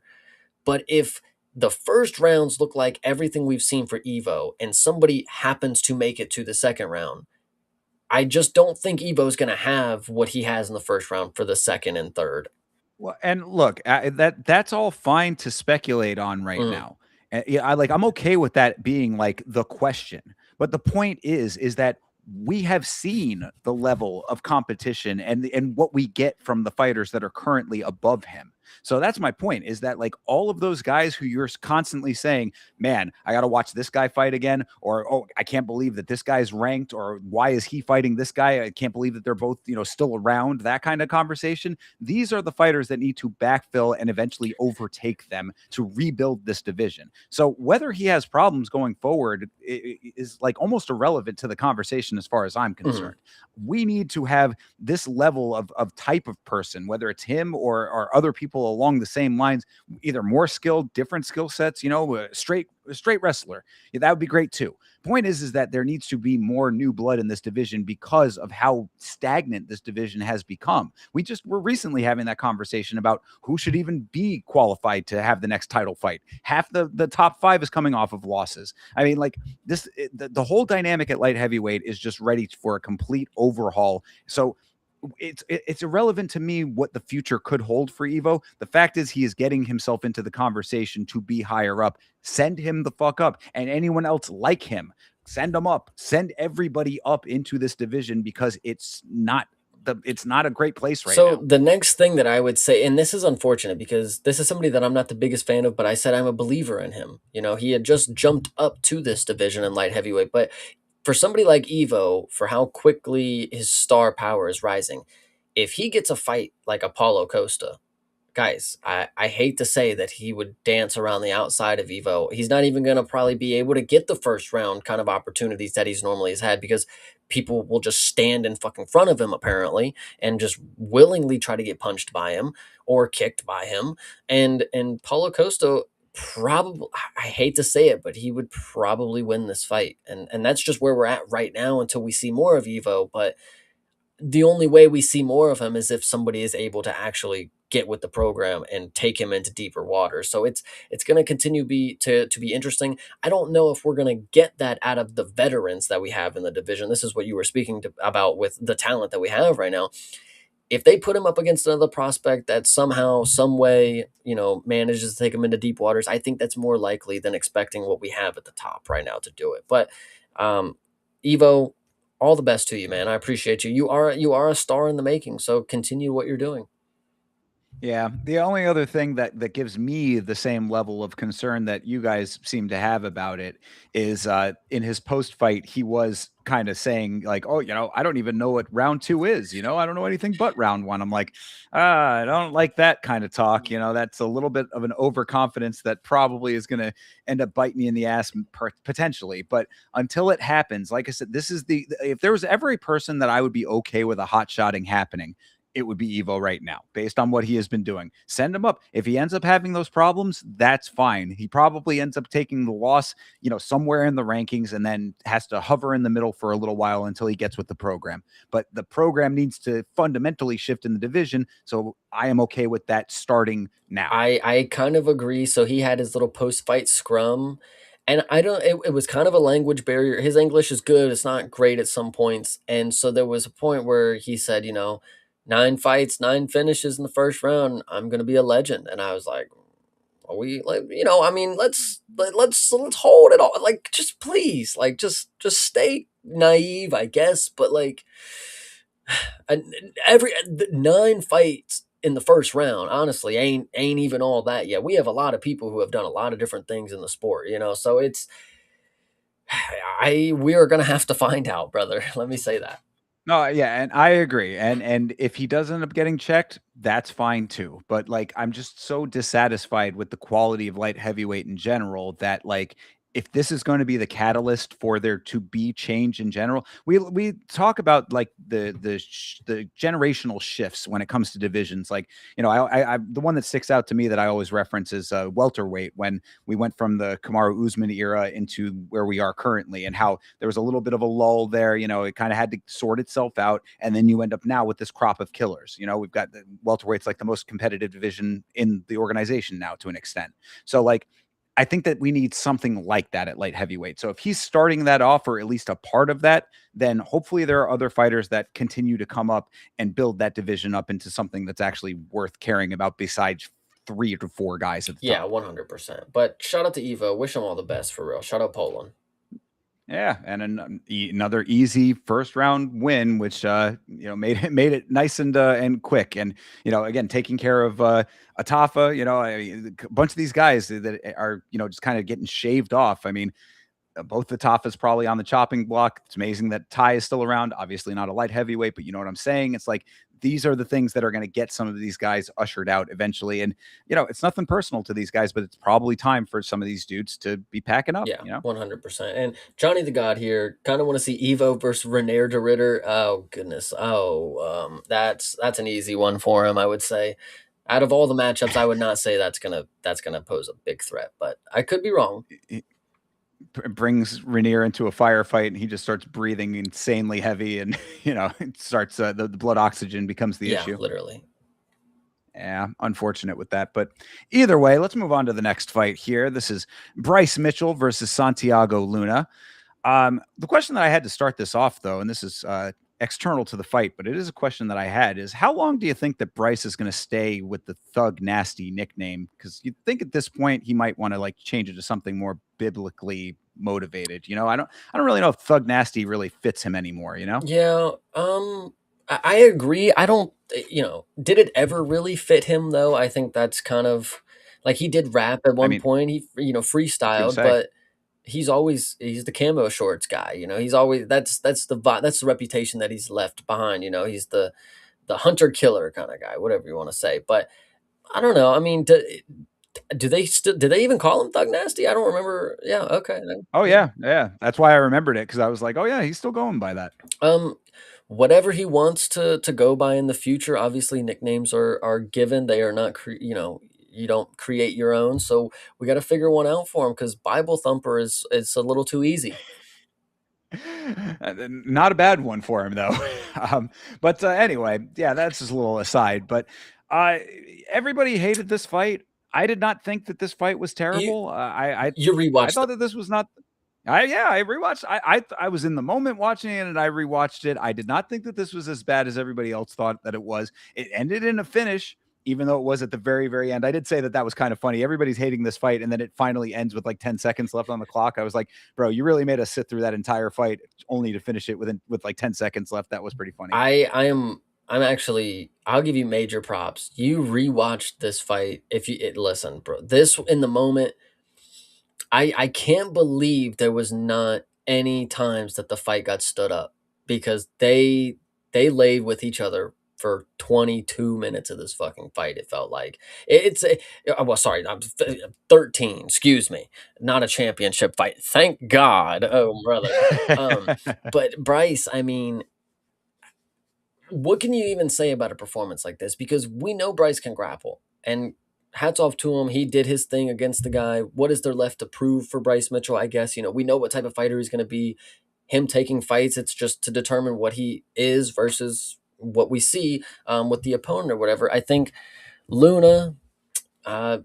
But if the first rounds look like everything we've seen for Evo and somebody happens to make it to the second round, I just don't think Evo's going to have what he has in the first round for the second and third. Well, and look, that's all fine to speculate on right Mm, now. Yeah, I'm okay with that being like the question. But the point is that we have seen the level of competition and what we get from the fighters that are currently above him. So that's my point is that like all of those guys who you're constantly saying, man, I got to watch this guy fight again, or, oh, I can't believe that this guy's ranked, or why is he fighting this guy? I can't believe that they're both, you know, still around, that kind of conversation. These are the fighters that need to backfill and eventually overtake them to rebuild this division. So whether he has problems going forward is like almost irrelevant to the conversation as far as I'm mm. concerned. We need to have this level of type of person, whether it's him or other people people along the same lines, either more skilled, different skill sets, a straight wrestler. Yeah, that would be great too. Point is that there needs to be more new blood in this division because of how stagnant this division has become. We're recently having that conversation about who should even be qualified to have the next title fight. Half the top 5 is coming off of losses. I mean, like the whole dynamic at light heavyweight is just ready for a complete overhaul. So it's irrelevant to me what the future could hold for Evo. The fact is he is getting himself into the conversation to be higher up. Send him the fuck up, and anyone else like him, send them up. Send everybody up into this division because it's not a great place right So now. the next thing that I would say, and this is unfortunate because this is somebody that I'm not the biggest fan of, but I said I'm a believer in him. He had just jumped up to this division in light heavyweight, but for somebody like Evo, for how quickly his star power is rising, if he gets a fight like Apollo Costa, guys, I hate to say that he would dance around the outside of Evo. He's not even going to probably be able to get the first round kind of opportunities that he's normally has had because people will just stand in fucking front of him apparently and just willingly try to get punched by him or kicked by him. And Paulo Costa probably, I hate to say it, but he would probably win this fight. And that's just where we're at right now until we see more of Evo. But the only way we see more of him is if somebody is able to actually get with the program and take him into deeper waters. So it's going to continue to be interesting. I don't know if we're going to get that out of the veterans that we have in the division. This is what you were speaking about with the talent that we have right now. If they put him up against another prospect that somehow, some way, manages to take him into deep waters, I think that's more likely than expecting what we have at the top right now to do it. But Evo, all the best to you, man. I appreciate you. You are a star in the making. So continue what you're doing. Yeah, the only other thing that gives me the same level of concern that you guys seem to have about it is in his post fight, he was kind of saying like, "Oh, I don't even know what round 2 is. I don't know anything but round 1." I'm like, I don't like that kind of talk. That's a little bit of an overconfidence that probably is going to end up biting me in the ass potentially. But until it happens, like I said, this is if there was ever a person that I would be okay with a hot shotting happening, it would be Evo right now, based on what he has been doing. Send him up. If he ends up having those problems, that's fine. He probably ends up taking the loss, somewhere in the rankings, and then has to hover in the middle for a little while until he gets with the program. But the program needs to fundamentally shift in the division. So I am okay with that starting now. I kind of agree. So he had his little post fight scrum. And I don't, it was kind of a language barrier. His English is good. It's not great at some points. And so there was a point where he said, 9 fights, 9 finishes in the first round. I'm going to be a legend. And I was like, are we like, I mean, let's hold it all. Like, just please, like, just stay naive, I guess. But like, every 9 fights in the first round, honestly, ain't even all that yet. We have a lot of people who have done a lot of different things in the sport, so it's we are gonna have to find out, brother. Let me say that. No, yeah, and I agree. And if he does end up getting checked, that's fine too. But like I'm just so dissatisfied with the quality of light heavyweight in general that like if this is going to be the catalyst for there to be change in general, we talk about like the generational shifts when it comes to divisions. Like I the one that sticks out to me that I always reference is welterweight, when we went from the Kamaru Usman era into where we are currently, and how there was a little bit of a lull there. It kind of had to sort itself out, and then you end up now with this crop of killers. We've got the welterweight's like the most competitive division in the organization now to an extent. So like I think that we need something like that at light heavyweight. So if he's starting that off, or at least a part of that, then hopefully there are other fighters that continue to come up and build that division up into something that's actually worth caring about besides 3 to 4 guys at the Yeah, top. 100%. But shout out to Evo. Wish him all the best for real. Shout out Poland. Yeah, and another easy first round win, which made it nice and quick, and again taking care of a Tafa. A bunch of these guys that are just kind of getting shaved off. I mean, both the Tafas probably on the chopping block. It's amazing that Ty is still around. Obviously not a light heavyweight, but you know what I'm saying. It's like these are the things that are going to get some of these guys ushered out eventually. And it's nothing personal to these guys, but it's probably time for some of these dudes to be packing up. Yeah, 100%. And Johnny the God here, kind of want to see Evo versus Renair de Ritter. Oh goodness. Oh, that's an easy one for him, I would say. Out of all the matchups, I would not say that's gonna pose a big threat, but I could be wrong. He brings Rainier into a firefight, and he just starts breathing insanely heavy, and it starts the blood oxygen becomes the Yeah, issue. literally. Yeah, unfortunate with that. But either way, let's move on to the next fight here. This is Bryce Mitchell versus Santiago Luna. The question that I had to start this off, though, and this is external to the fight, but it is a question that I had, is how long do you think that Bryce is going to stay with the Thug Nasty nickname? Because you'd think at this point he might want to like change it to something more biblically motivated. I don't really know if Thug Nasty really fits him anymore. Yeah, I agree. I don't, did it ever really fit him though? I think that's kind of like he did rap at I one mean, point. He, I was gonna freestyled, say. but he's the camo shorts guy. He's always that's the reputation that he's left behind. He's the hunter killer kind of guy, whatever you want to say. But I don't know. I mean, do they even call him Thug Nasty? I don't remember. Yeah, okay. Oh yeah, yeah. That's why I remembered it, because I was like, oh yeah, he's still going by that. Um, whatever he wants to go by in the future. Obviously, nicknames are given. They are not, you don't create your own. So we got to figure one out for him because Bible Thumper is a little too easy. Not a bad one for him though. But anyway, yeah, that's just a little aside. But uh, everybody hated this fight. I did not think that this fight was You terrible. you I rewatched thought that this was not. I rewatched. I was in the moment watching it, and I rewatched it. I did not think that this was as bad as everybody else thought that it was. It ended in a finish, even though it was at the very, very end. I did say that that was kind of funny. Everybody's hating this fight, and then it finally ends with like 10 seconds left on the clock. I was like, bro, you really made us sit through that entire fight only to finish it with like 10 seconds left. That was pretty funny. I'm actually, I'll give you major props. You rewatched this fight. If you listen, bro, this in the moment, I can't believe there was not any times that the fight got stood up because they laid with each other for 22 minutes of this fucking fight. It felt like well, sorry, I'm 13. Excuse me, not a championship fight. Thank God. Oh brother. Um, but Bryce, I mean, what can you even say about a performance like this? Because we know Bryce can grapple, and hats off to him. He did his thing against the guy. What is there left to prove for Bryce Mitchell? I guess we know what type of fighter he's going to be. Him taking fights, it's just to determine what he is versus what we see with the opponent or whatever. I think Luna, uh,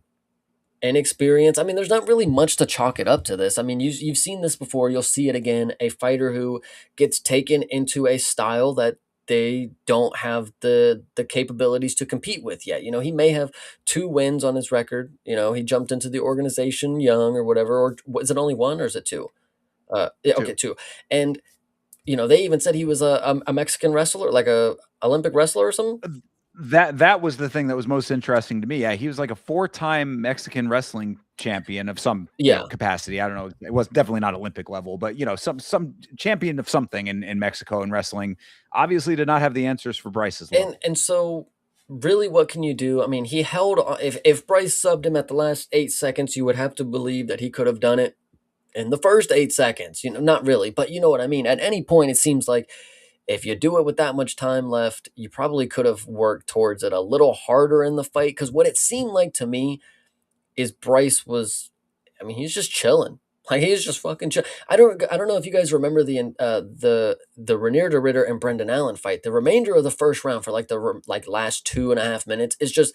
inexperience. I mean, there's not really much to chalk it up to this. I mean, you've seen this before. You'll see it again. A fighter who gets taken into a style that they don't have the capabilities to compete with yet. He may have 2 wins on his record. He jumped into the organization young or whatever. Or is it only one or is it two? Yeah, okay, Too. two. And they even said he was a Mexican wrestler, like a Olympic wrestler or something. That was the thing that was most interesting to me. Yeah, he was like a 4-time Mexican wrestling champion of some Yeah, capacity. I don't know. It was definitely not Olympic level, but some champion of something in Mexico in wrestling. Obviously, did not have the answers for Bryce's luck. and so really, what can you do? I mean, he held on. If Bryce subbed him at the last 8 seconds, you would have to believe that he could have done it in the first 8 seconds. Not really, but you know what I mean. At any point, it seems like if you do it with that much time left, you probably could have worked towards it a little harder in the fight. Because what it seemed like to me is Bryce was, I mean, he's just chilling. Like he's just fucking chill. I don't know if you guys remember the Renier de Ritter and Brendan Allen fight. The remainder of the first round for like like last 2.5 minutes is just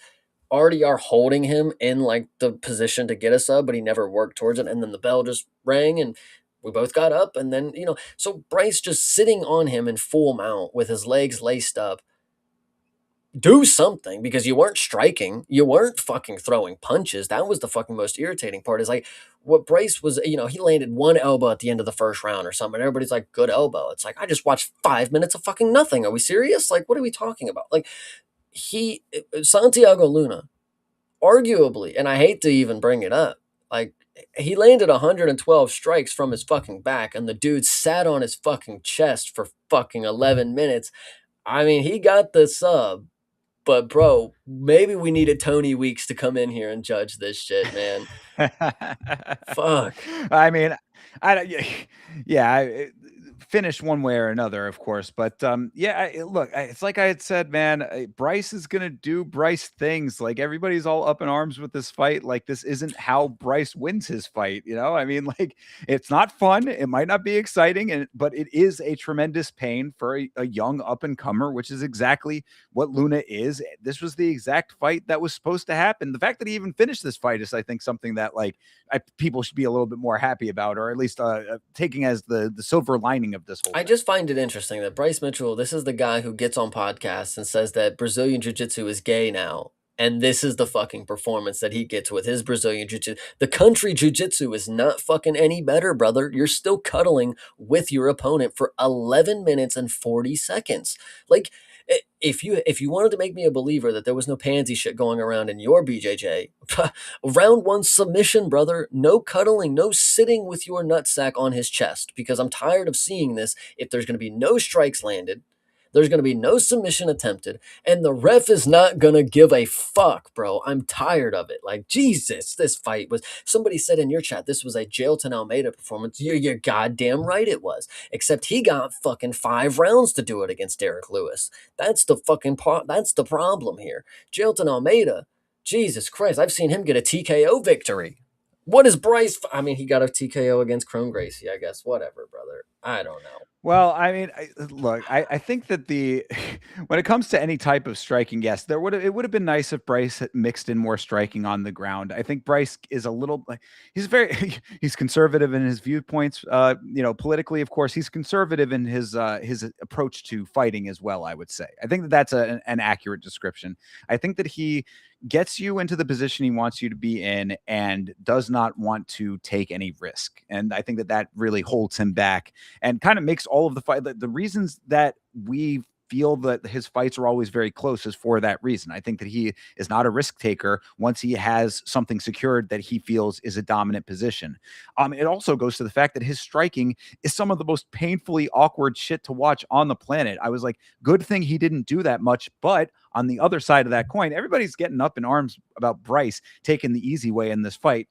RDR holding him in like the position to get a sub, but he never worked towards it. And then the bell just rang and we both got up. And then, so Bryce just sitting on him in full mount with his legs laced up. Do something because you weren't striking. You weren't fucking throwing punches. That was the fucking most irritating part is like what Bryce was, he landed one elbow at the end of the first round or something. And everybody's like, good elbow. It's like, I just watched 5 minutes of fucking nothing. Are we serious? Like, what are we talking about? Like, Santiago Luna, arguably, and I hate to even bring it up, like, he landed 112 strikes from his fucking back, and the dude sat on his fucking chest for fucking 11 minutes. I mean, he got the sub, but bro, maybe we needed Tony Weeks to come in here and judge this shit, man. Fuck. I mean, I don't. Yeah, finish one way or another, of course. But yeah, look, it's like I had said, man. Bryce is gonna do Bryce things. Like everybody's all up in arms with this fight. Like this isn't how Bryce wins his fight. You know, I mean, like it's not fun. It might not be exciting, but it is a tremendous pain for a young up and comer, which is exactly what Luna is. This was the exact fight that was supposed to happen. The fact that he even finished this fight is, I think, something that like people should be a little bit more happy about, or at least taking as the silver lining of this whole I thing. just find it interesting that Bryce Mitchell, this is the guy who gets on podcasts and says that Brazilian Jiu-Jitsu is gay now. And this is the fucking performance that he gets with his Brazilian Jiu-Jitsu. The country Jiu-Jitsu is not fucking any better, brother. You're still cuddling with your opponent for 11 minutes and 40 seconds. Like, if you wanted to make me a believer that there was no pansy shit going around in your BJJ, round one submission, brother. No cuddling, no sitting with your nutsack on his chest, because I'm tired of seeing this. If there's going to be no strikes landed, there's going to be no submission attempted, and the ref is not going to give a fuck, bro. I'm tired of it. Like, Jesus, this fight was, somebody said in your chat, this was a Jailton Almeida performance. You're goddamn right it was. Except he got fucking 5 rounds to do it against Derek Lewis. That's the fucking that's the problem here. Jailton Almeida, Jesus Christ, I've seen him get a TKO victory. What is Bryce? I mean, he got a TKO against Chrome Gracie, I guess. Whatever, brother. I don't know. Well, I mean, look, I think that the when it comes to any type of striking, yes, it would have been nice if Bryce had mixed in more striking on the ground. I think Bryce is a little like he's very he's conservative in his viewpoints. Politically, of course, he's conservative in his approach to fighting as well. I would say. I think that that's an accurate description. I think that he gets you into the position he wants you to be in and does not want to take any risk. And I think that that really holds him back and kind of makes all of the fight. The reasons that we feel that his fights are always very close is for that reason. I think that he is not a risk taker once he has something secured that he feels is a dominant position. It also goes to the fact that his striking is some of the most painfully awkward shit to watch on the planet. I was like, good thing he didn't do that much. But on the other side of that coin, everybody's getting up in arms about Bryce taking the easy way in this fight.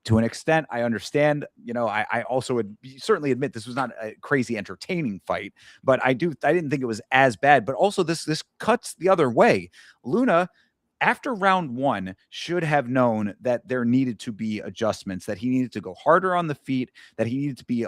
To an extent, I understand. I also would certainly admit this was not a crazy entertaining fight, but I didn't think it was as bad. But also, this cuts the other way. Luna, after round one, should have known that there needed to be adjustments, that he needed to go harder on the feet, that he needed to be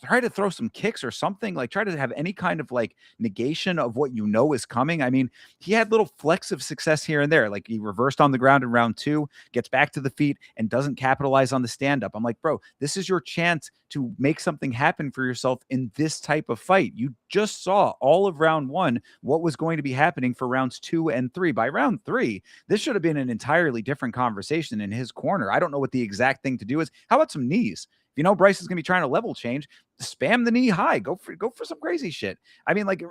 try to throw some kicks or something, like try to have any kind of like negation of what is coming. I mean, he had little flecks of success here and there. Like he reversed on the ground in round 2, gets back to the feet and doesn't capitalize on the stand up. I'm like, bro, this is your chance to make something happen for yourself in this type of fight. You just saw all of round 1 what was going to be happening for rounds 2 and 3. By round 3, this should have been an entirely different conversation in his corner. I don't know what the exact thing to do is. How about some knees? If you know Bryce is going to be trying to level change, spam the knee high. Go for some crazy shit. I mean, like,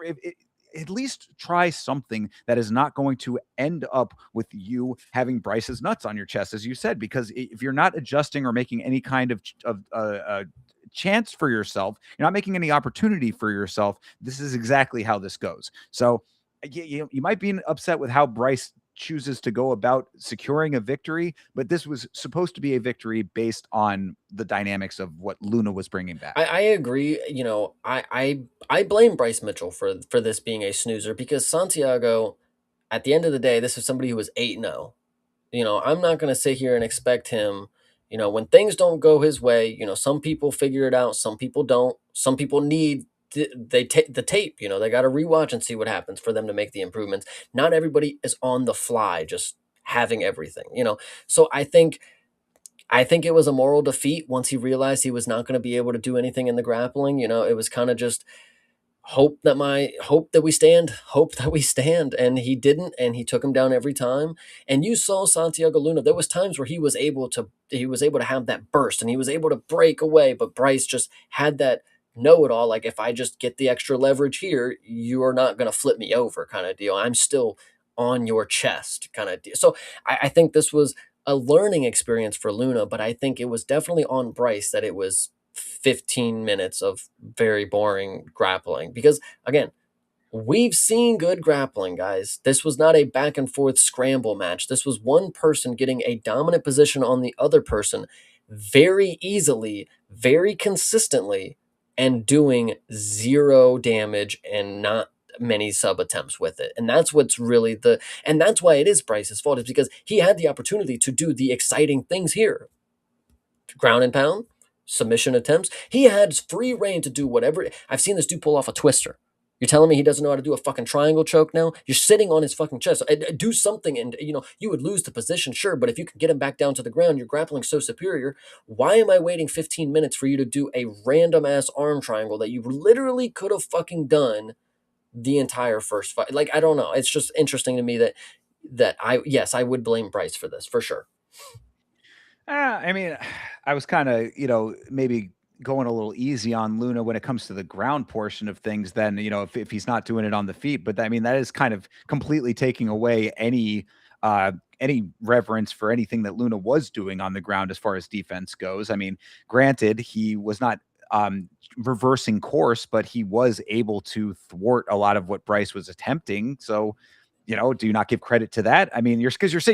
at least try something that is not going to end up with you having Bryce's nuts on your chest, as you said, because if you're not adjusting or making any kind of chance for yourself, you're not making any opportunity for yourself. This is exactly how this goes. So you might be upset with how Bryce chooses to go about securing a victory, but this was supposed to be a victory based on the dynamics of what Luna was bringing back. I agree. I blame Bryce Mitchell for this being a snoozer, because Santiago, at the end of the day, this is somebody who was 8-0. I'm not going to sit here and expect him, when things don't go his way, some people figure it out, some people don't. Some people need they take the tape, they got to rewatch and see what happens for them to make the improvements. Not everybody is on the fly just having everything, So I think it was a moral defeat once he realized he was not going to be able to do anything in the grappling. It was kind of just hope that we stand, and he didn't, and he took him down every time. And you saw Santiago Luna, there was times where he was able to have that burst and he was able to break away, but Bryce just had that know-it-all, like, if I just get the extra leverage here, you're not going to flip me over kind of deal. I'm still on your chest kind of deal. So I think this was a learning experience for Luna, but I think it was definitely on Bryce that it was 15 minutes of very boring grappling, because again, we've seen good grappling, guys. This was not a back and forth scramble match. This was one person getting a dominant position on the other person very easily, very consistently, and doing 0 damage and not many sub attempts with it. And that's what's really and that's why it is Bryce's fault, is because he had the opportunity to do the exciting things here. Ground and pound, submission attempts. He had free reign to do whatever. I've seen this dude pull off a twister. You're telling me he doesn't know how to do a fucking triangle choke now? You're sitting on his fucking chest. Do something, and you would lose the position, sure, but if you can get him back down to the ground, you're grappling so superior. Why am I waiting 15 minutes for you to do a random ass arm triangle that you literally could have fucking done the entire first fight? Like, I don't know. It's just interesting to me that I would blame Bryce for this for sure. I mean, I was kind of, maybe going a little easy on Luna when it comes to the ground portion of things. Then, if he's not doing it on the feet, but I mean, that is kind of completely taking away any reverence for anything that Luna was doing on the ground as far as defense goes. I mean, granted, he was not reversing course, but he was able to thwart a lot of what Bryce was attempting. So, do you not give credit to that? I mean, you're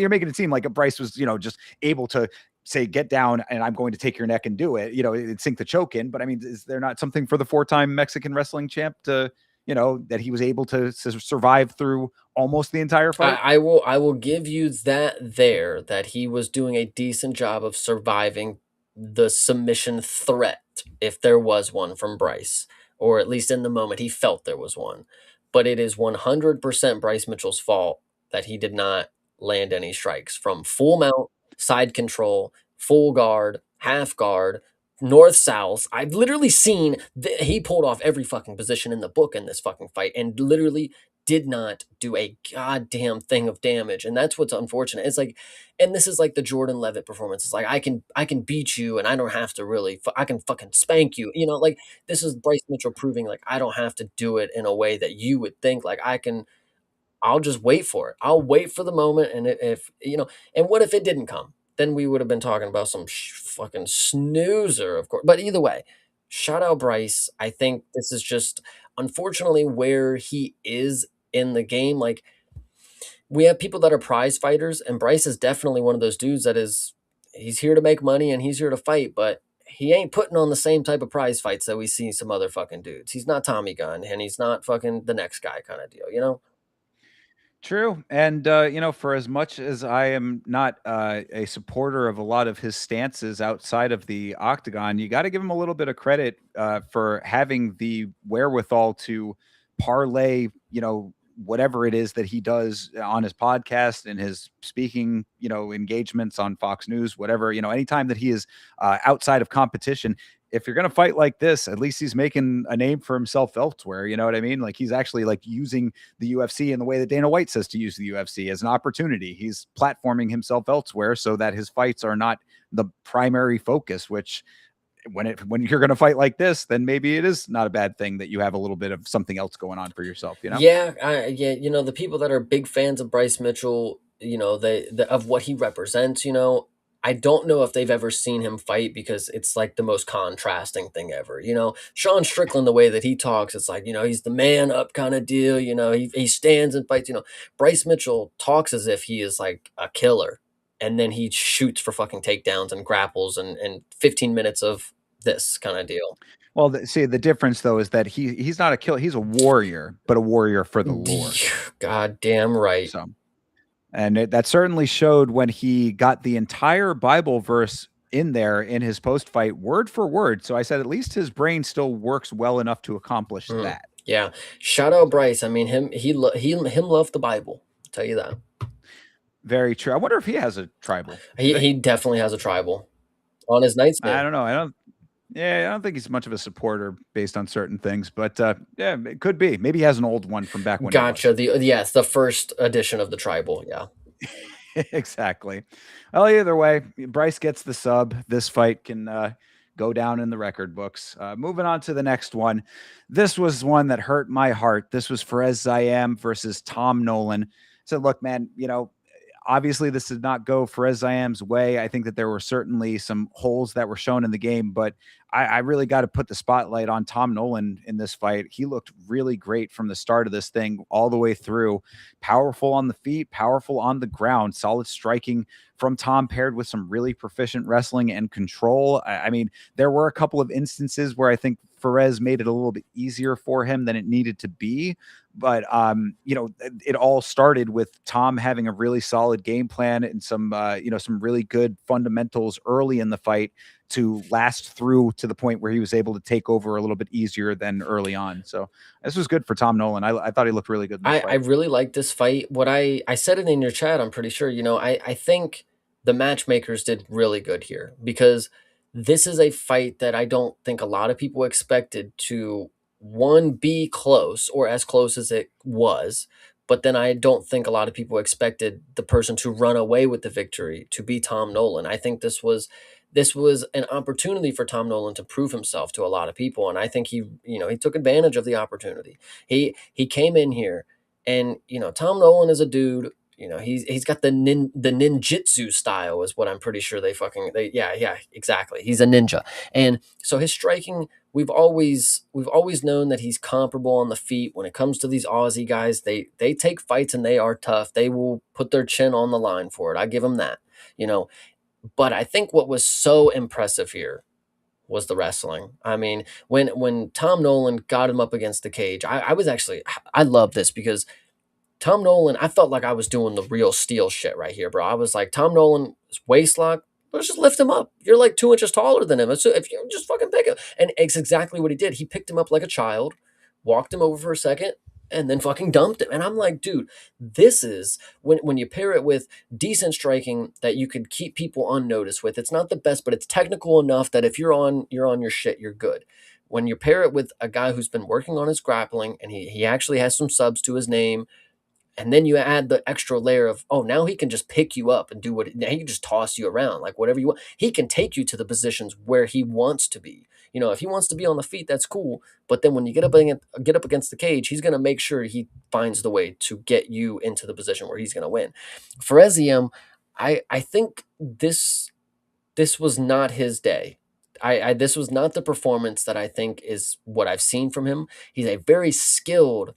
making it seem like a Bryce was, just able to say, get down and I'm going to take your neck and do it, sink the choke in. But I mean, is there not something for the 4-time Mexican wrestling champ to, that he was able to survive through almost the entire fight? I will give you that he was doing a decent job of surviving the submission threat, if there was one from Bryce, or at least in the moment he felt there was one. But it is 100% Bryce Mitchell's fault that he did not land any strikes from full mount, side control, full guard, half guard, north south. I've literally seen he pulled off every fucking position in the book in this fucking fight and literally did not do a goddamn thing of damage. And that's what's unfortunate. It's like, and this is like the Jordan Leavitt performance. It's like, I can beat you and I don't have to really, I can fucking spank you. Like, this is Bryce Mitchell proving like, I don't have to do it in a way that you would think. Like, I'll just wait for it. I'll wait for the moment. And if, and what if it didn't come? Then we would have been talking about some fucking snoozer, of course. But either way, shout out Bryce. I think this is just unfortunately where he is in the game. Like, we have people that are prize fighters, and Bryce is definitely one of those dudes he's here to make money and he's here to fight, but he ain't putting on the same type of prize fights that we see some other fucking dudes. He's not Tommy Gunn, and he's not fucking the next guy kind of deal. True. And, for as much as I am not a supporter of a lot of his stances outside of the octagon, you got to give him a little bit of credit for having the wherewithal to parlay, whatever it is that he does on his podcast and his speaking, engagements on Fox News, whatever, anytime that he is outside of competition. If you're going to fight like this, at least he's making a name for himself elsewhere. You know what I mean? Like, he's actually like using the UFC in the way that Dana White says to use the UFC, as an opportunity. He's platforming himself elsewhere so that his fights are not the primary focus, which when you're going to fight like this, then maybe it is not a bad thing that you have a little bit of something else going on for yourself, Yeah, the people that are big fans of Bryce Mitchell, of what he represents, I don't know if they've ever seen him fight, because it's like the most contrasting thing ever. Sean Strickland, the way that he talks, it's like, he's the man up kind of deal. He stands and fights. Bryce Mitchell talks as if he is like a killer, and then he shoots for fucking takedowns and grapples and 15 minutes of this kind of deal. Well, the difference though is that he's not a killer. He's a warrior, but a warrior for the Lord. God damn right. So. And that certainly showed when he got the entire Bible verse in there in his post-fight, word for word. So I said, at least his brain still works well enough to accomplish that. Yeah. Shout out Bryce. I mean, him love the Bible. I'll tell you that. Very true. I wonder if he has a tribal. He definitely has a tribal on his nightstand. I don't know. I don't think he's much of a supporter based on certain things, but yeah, it could be. Maybe he has an old one from back when. Gotcha. It's the first edition of the tribal. Yeah. Exactly. Well, either way, Bryce gets the sub. This fight can go down in the record books. Moving on to the next one. This was one that hurt my heart. This was Farés Zaim versus Tom Nolan. So look, man, obviously this did not go Farés Zaim's way. I think that there were certainly some holes that were shown in the game, but I really got to put the spotlight on Tom Nolan in this fight. He looked really great from the start of this thing all the way through. Powerful on the feet, powerful on the ground, solid striking from Tom, paired with some really proficient wrestling and control. I mean, there were a couple of instances where I think Farés made it a little bit easier for him than it needed to be. But it all started with Tom having a really solid game plan and some some really good fundamentals early in the fight to last through to the point where he was able to take over a little bit easier than early on. So this was good for Tom Nolan. I thought he looked really good in this I fight. really like this fight. What I said it in your chat, I'm pretty sure. I think the matchmakers did really good here because this is a fight that I don't think a lot of people expected to one be close or as close as it was. But then I don't think a lot of people expected the person to run away with the victory to be Tom Nolan. I think this was an opportunity for Tom Nolan to prove himself to a lot of people, and I think he took advantage of the opportunity. He came in here, and Tom Nolan is a dude. He's got the ninjutsu style is what I'm pretty sure yeah, exactly. He's a ninja, and so his striking. We've always known that he's comparable on the feet. When it comes to these Aussie guys, they take fights and they are tough. They will put their chin on the line for it. I give them that. You know, but I think what was so impressive here was the wrestling. I mean, when Tom Nolan got him up against the cage, I was actually I love this because Tom Nolan, I felt like I was doing the real steel shit right here, bro. I was like, Tom Nolan, waist lock, let's just lift him up. You're like 2 inches taller than him. So if you just fucking pick him. And it's exactly what he did. He picked him up like a child, walked him over for a second, and then fucking dumped him. And I'm like, dude, this is when you pair it with decent striking that you could keep people unnoticed with. It's not the best, but it's technical enough that if you're on your shit, you're good. When you pair it with a guy who's been working on his grappling and he actually has some subs to his name, and then you add the extra layer of, oh, now he can just pick you up and do now he can just toss you around like whatever you want. He can take you to the positions where he wants to be. If he wants to be on the feet, that's cool. But then when you get up against the cage, he's going to make sure he finds the way to get you into the position where he's going to win. For Eziem, I think this was not his day. This was not the performance that I think is what I've seen from him. He's a very skilled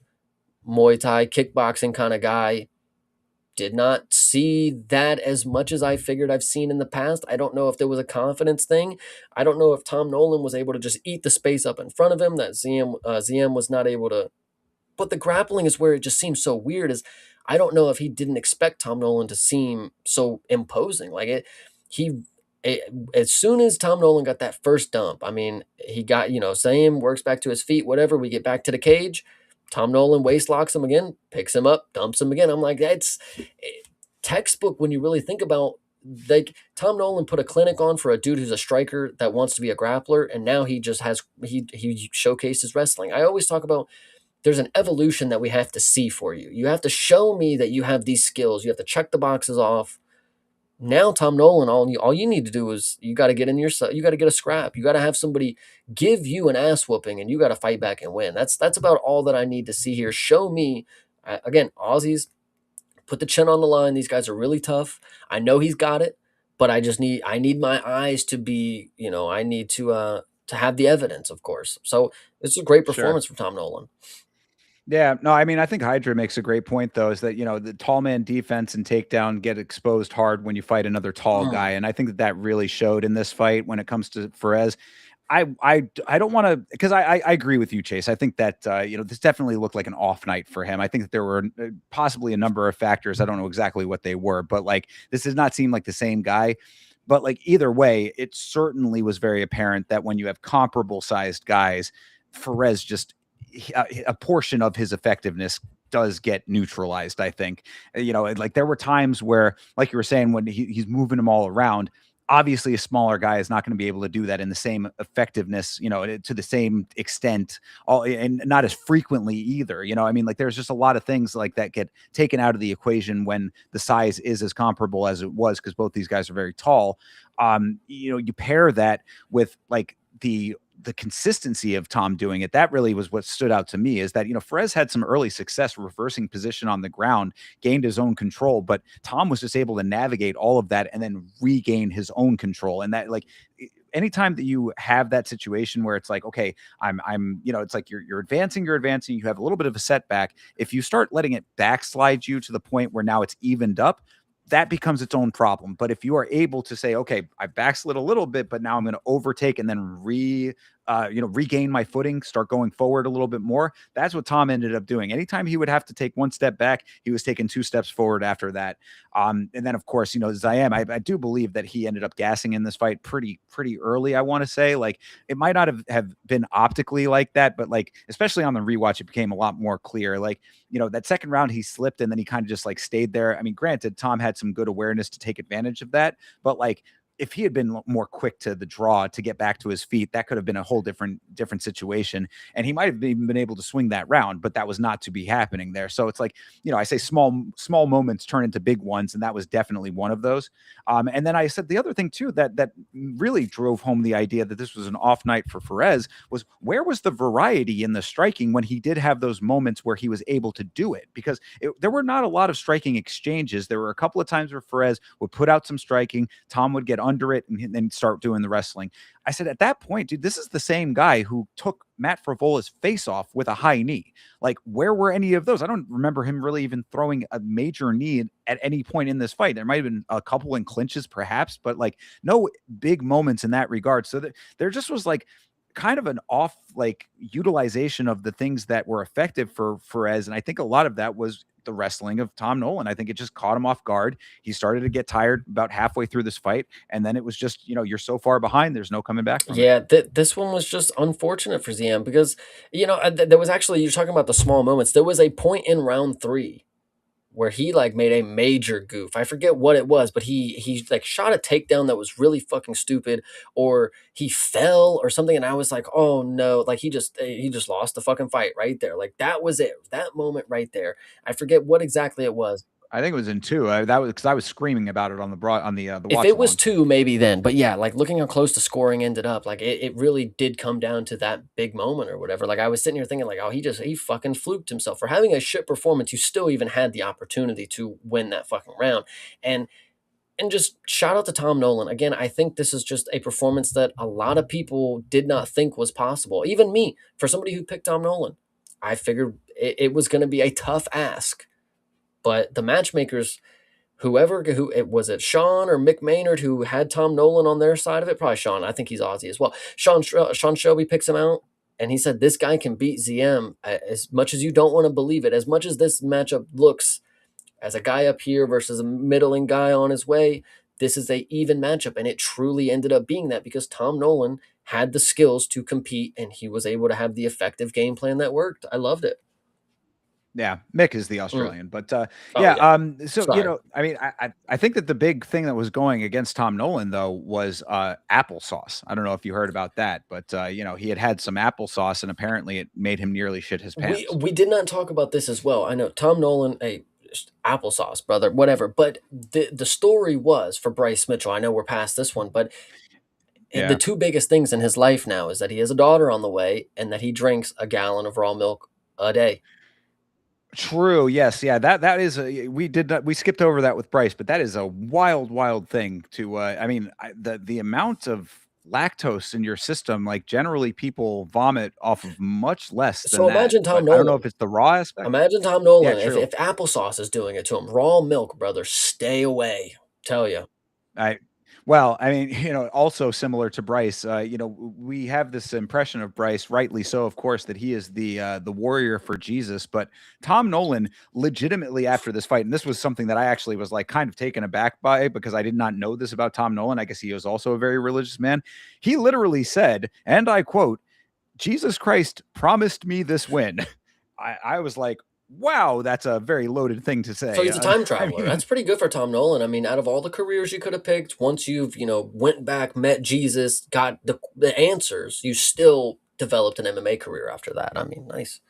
Muay Thai, kickboxing kind of guy. Did not see that as much as I figured I've seen in the past. I don't know if there was a confidence thing. I don't know if Tom Nolan was able to just eat the space up in front of him that ZM was not able to. But the grappling is where it just seems so weird. Is I don't know if he didn't expect Tom Nolan to seem so imposing. Like as soon as Tom Nolan got that first dump, I mean, he got same works back to his feet, whatever. We get back to the cage. Tom Nolan waist locks him again, picks him up, dumps him again. I'm like, that's textbook when you really think about, like, Tom Nolan put a clinic on for a dude who's a striker that wants to be a grappler, and now he just has he showcases wrestling. I always talk about there's an evolution that we have to see for you. You have to show me that you have these skills. You have to check the boxes off. Now, Tom Nolan, all you need to do is you got to get you got to get a scrap. You got to have somebody give you an ass whooping, and you got to fight back and win. That's about all that I need to see here. Show me, again, Aussies, put the chin on the line. These guys are really tough. I know he's got it, but I need my eyes to be, I need to have the evidence, of course. So it's a great performance from Tom Nolan. Yeah, no, I mean, I think Hydra makes a great point, though, is that, the tall man defense and takedown get exposed hard when you fight another tall guy. And I think that really showed in this fight when it comes to Farés. I don't want to, because I agree with you, Chase. I think that, this definitely looked like an off night for him. I think that there were possibly a number of factors. I don't know exactly what they were, but like, this does not seem like the same guy. But like, either way, it certainly was very apparent that when you have comparable sized guys, Farés just, a portion of his effectiveness does get neutralized. I think, like there were times where, like you were saying, when he's moving them all around, obviously a smaller guy is not going to be able to do that in the same effectiveness, to the same extent, and not as frequently either. I mean, like there's just a lot of things like that get taken out of the equation when the size is as comparable as it was, because both these guys are very tall. You pair that with like the consistency of Tom doing it. That really was what stood out to me, is that, Farés had some early success reversing position on the ground, gained his own control, but Tom was just able to navigate all of that and then regain his own control. And that, like, anytime that you have that situation where it's like, okay, I'm, it's like you're advancing, you have a little bit of a setback. If you start letting it backslide you to the point where now it's evened up, that becomes its own problem. But if you are able to say, okay, I backslid a little bit, but now I'm going to overtake and then regain my footing, start going forward a little bit more. That's what Tom ended up doing. Anytime he would have to take one step back, he was taking 2 steps forward after that. And then, of course, Zayam, I do believe that he ended up gassing in this fight pretty early, I want to say. Like, it might not have been optically like that, but like, especially on the rewatch, it became a lot more clear. Like, that second round, he slipped and then he kind of just like stayed there. I mean, granted, Tom had some good awareness to take advantage of that, but like, if he had been more quick to the draw to get back to his feet, that could have been a whole different situation. And he might have even been able to swing that round, but that was not to be happening there. So it's like, I say small moments turn into big ones. And that was definitely one of those. And then I said the other thing too, that really drove home the idea that this was an off night for Farés was, where was the variety in the striking when he did have those moments where he was able to do it? Because there were not a lot of striking exchanges. There were a couple of times where Farés would put out some striking, Tom would get under it and then start doing the wrestling. I said, at that point, dude, this is the same guy who took Matt Frivola's face off with a high knee. Like, where were any of those? I don't remember him really even throwing a major knee at any point in this fight. There might have been a couple in clinches, perhaps, but like no big moments in that regard. So there just was like kind of an off like utilization of the things that were effective for Farés. And I think a lot of that was the wrestling of Tom Nolan. I think it just caught him off guard. He started to get tired about halfway through this fight. And then it was just, you're so far behind, there's no coming back from it. Yeah, this one was just unfortunate for ZM because, there was actually, you're talking about the small moments. There was a point in round 3 where he like made a major goof. I forget what it was, but he like shot a takedown that was really fucking stupid, or he fell or something, and I was like, oh no, like he just lost the fucking fight right there. Like that was it, that moment right there. I forget what exactly it was. I think it was in 2. That was because I was screaming about it on the If watch it was along. 2, maybe then. But yeah, like looking how close the scoring ended up, like it really did come down to that big moment or whatever. Like I was sitting here thinking, like, oh, he fucking fluked himself for having a shit performance. You still even had the opportunity to win that fucking round. And just shout out to Tom Nolan. Again, I think this is just a performance that a lot of people did not think was possible. Even me, for somebody who picked Tom Nolan, I figured it was going to be a tough ask. But the matchmakers, who it was, it Sean or Mick Maynard who had Tom Nolan on their side of it, probably Sean. I think he's Aussie as well. Sean Shelby picks him out, and he said this guy can beat ZM as much as you don't want to believe it. As much as this matchup looks as a guy up here versus a middling guy on his way, this is a even matchup, and it truly ended up being that because Tom Nolan had the skills to compete, and he was able to have the effective game plan that worked. I loved it. Yeah, Mick is the Australian, but Oh, yeah. yeah. So Sorry. I mean, I think that the big thing that was going against Tom Nolan though was applesauce. I don't know if you heard about that, but he had some applesauce, and apparently it made him nearly shit his We pants. we did not talk about this as well. I know Tom Nolan, applesauce, brother, whatever. But the story was for Bryce Mitchell. I know we're past this one, but the Yeah. 2 biggest things in his life now is that he has a daughter on the way and that he drinks a gallon of raw milk a day. True. Yes. Yeah. That is we skipped over that with Bryce, but that is a wild thing to. I mean, the amount of lactose in your system, like generally people vomit off of much less than So that. imagine But Tom I don't know Nolan. if it's the raw aspect. Imagine Tom Yeah. Nolan True. if applesauce is doing it to him. Raw milk, brother, stay away. Tell you. I Well, I mean, also similar to Bryce, we have this impression of Bryce, rightly so, of course, that he is the warrior for Jesus. But Tom Nolan, legitimately after this fight, and this was something that I actually was like kind of taken aback by because I did not know this about Tom Nolan. I guess he was also a very religious man. He literally said, and I quote, "Jesus Christ promised me this win." I was like, wow, that's a very loaded thing to So say. he's a time I traveler. mean, That's pretty good for Tom Nolan. I mean, out of all the careers you could have picked, once you've, went back, met Jesus, got the answers, you still developed an MMA career after that. I mean, nice.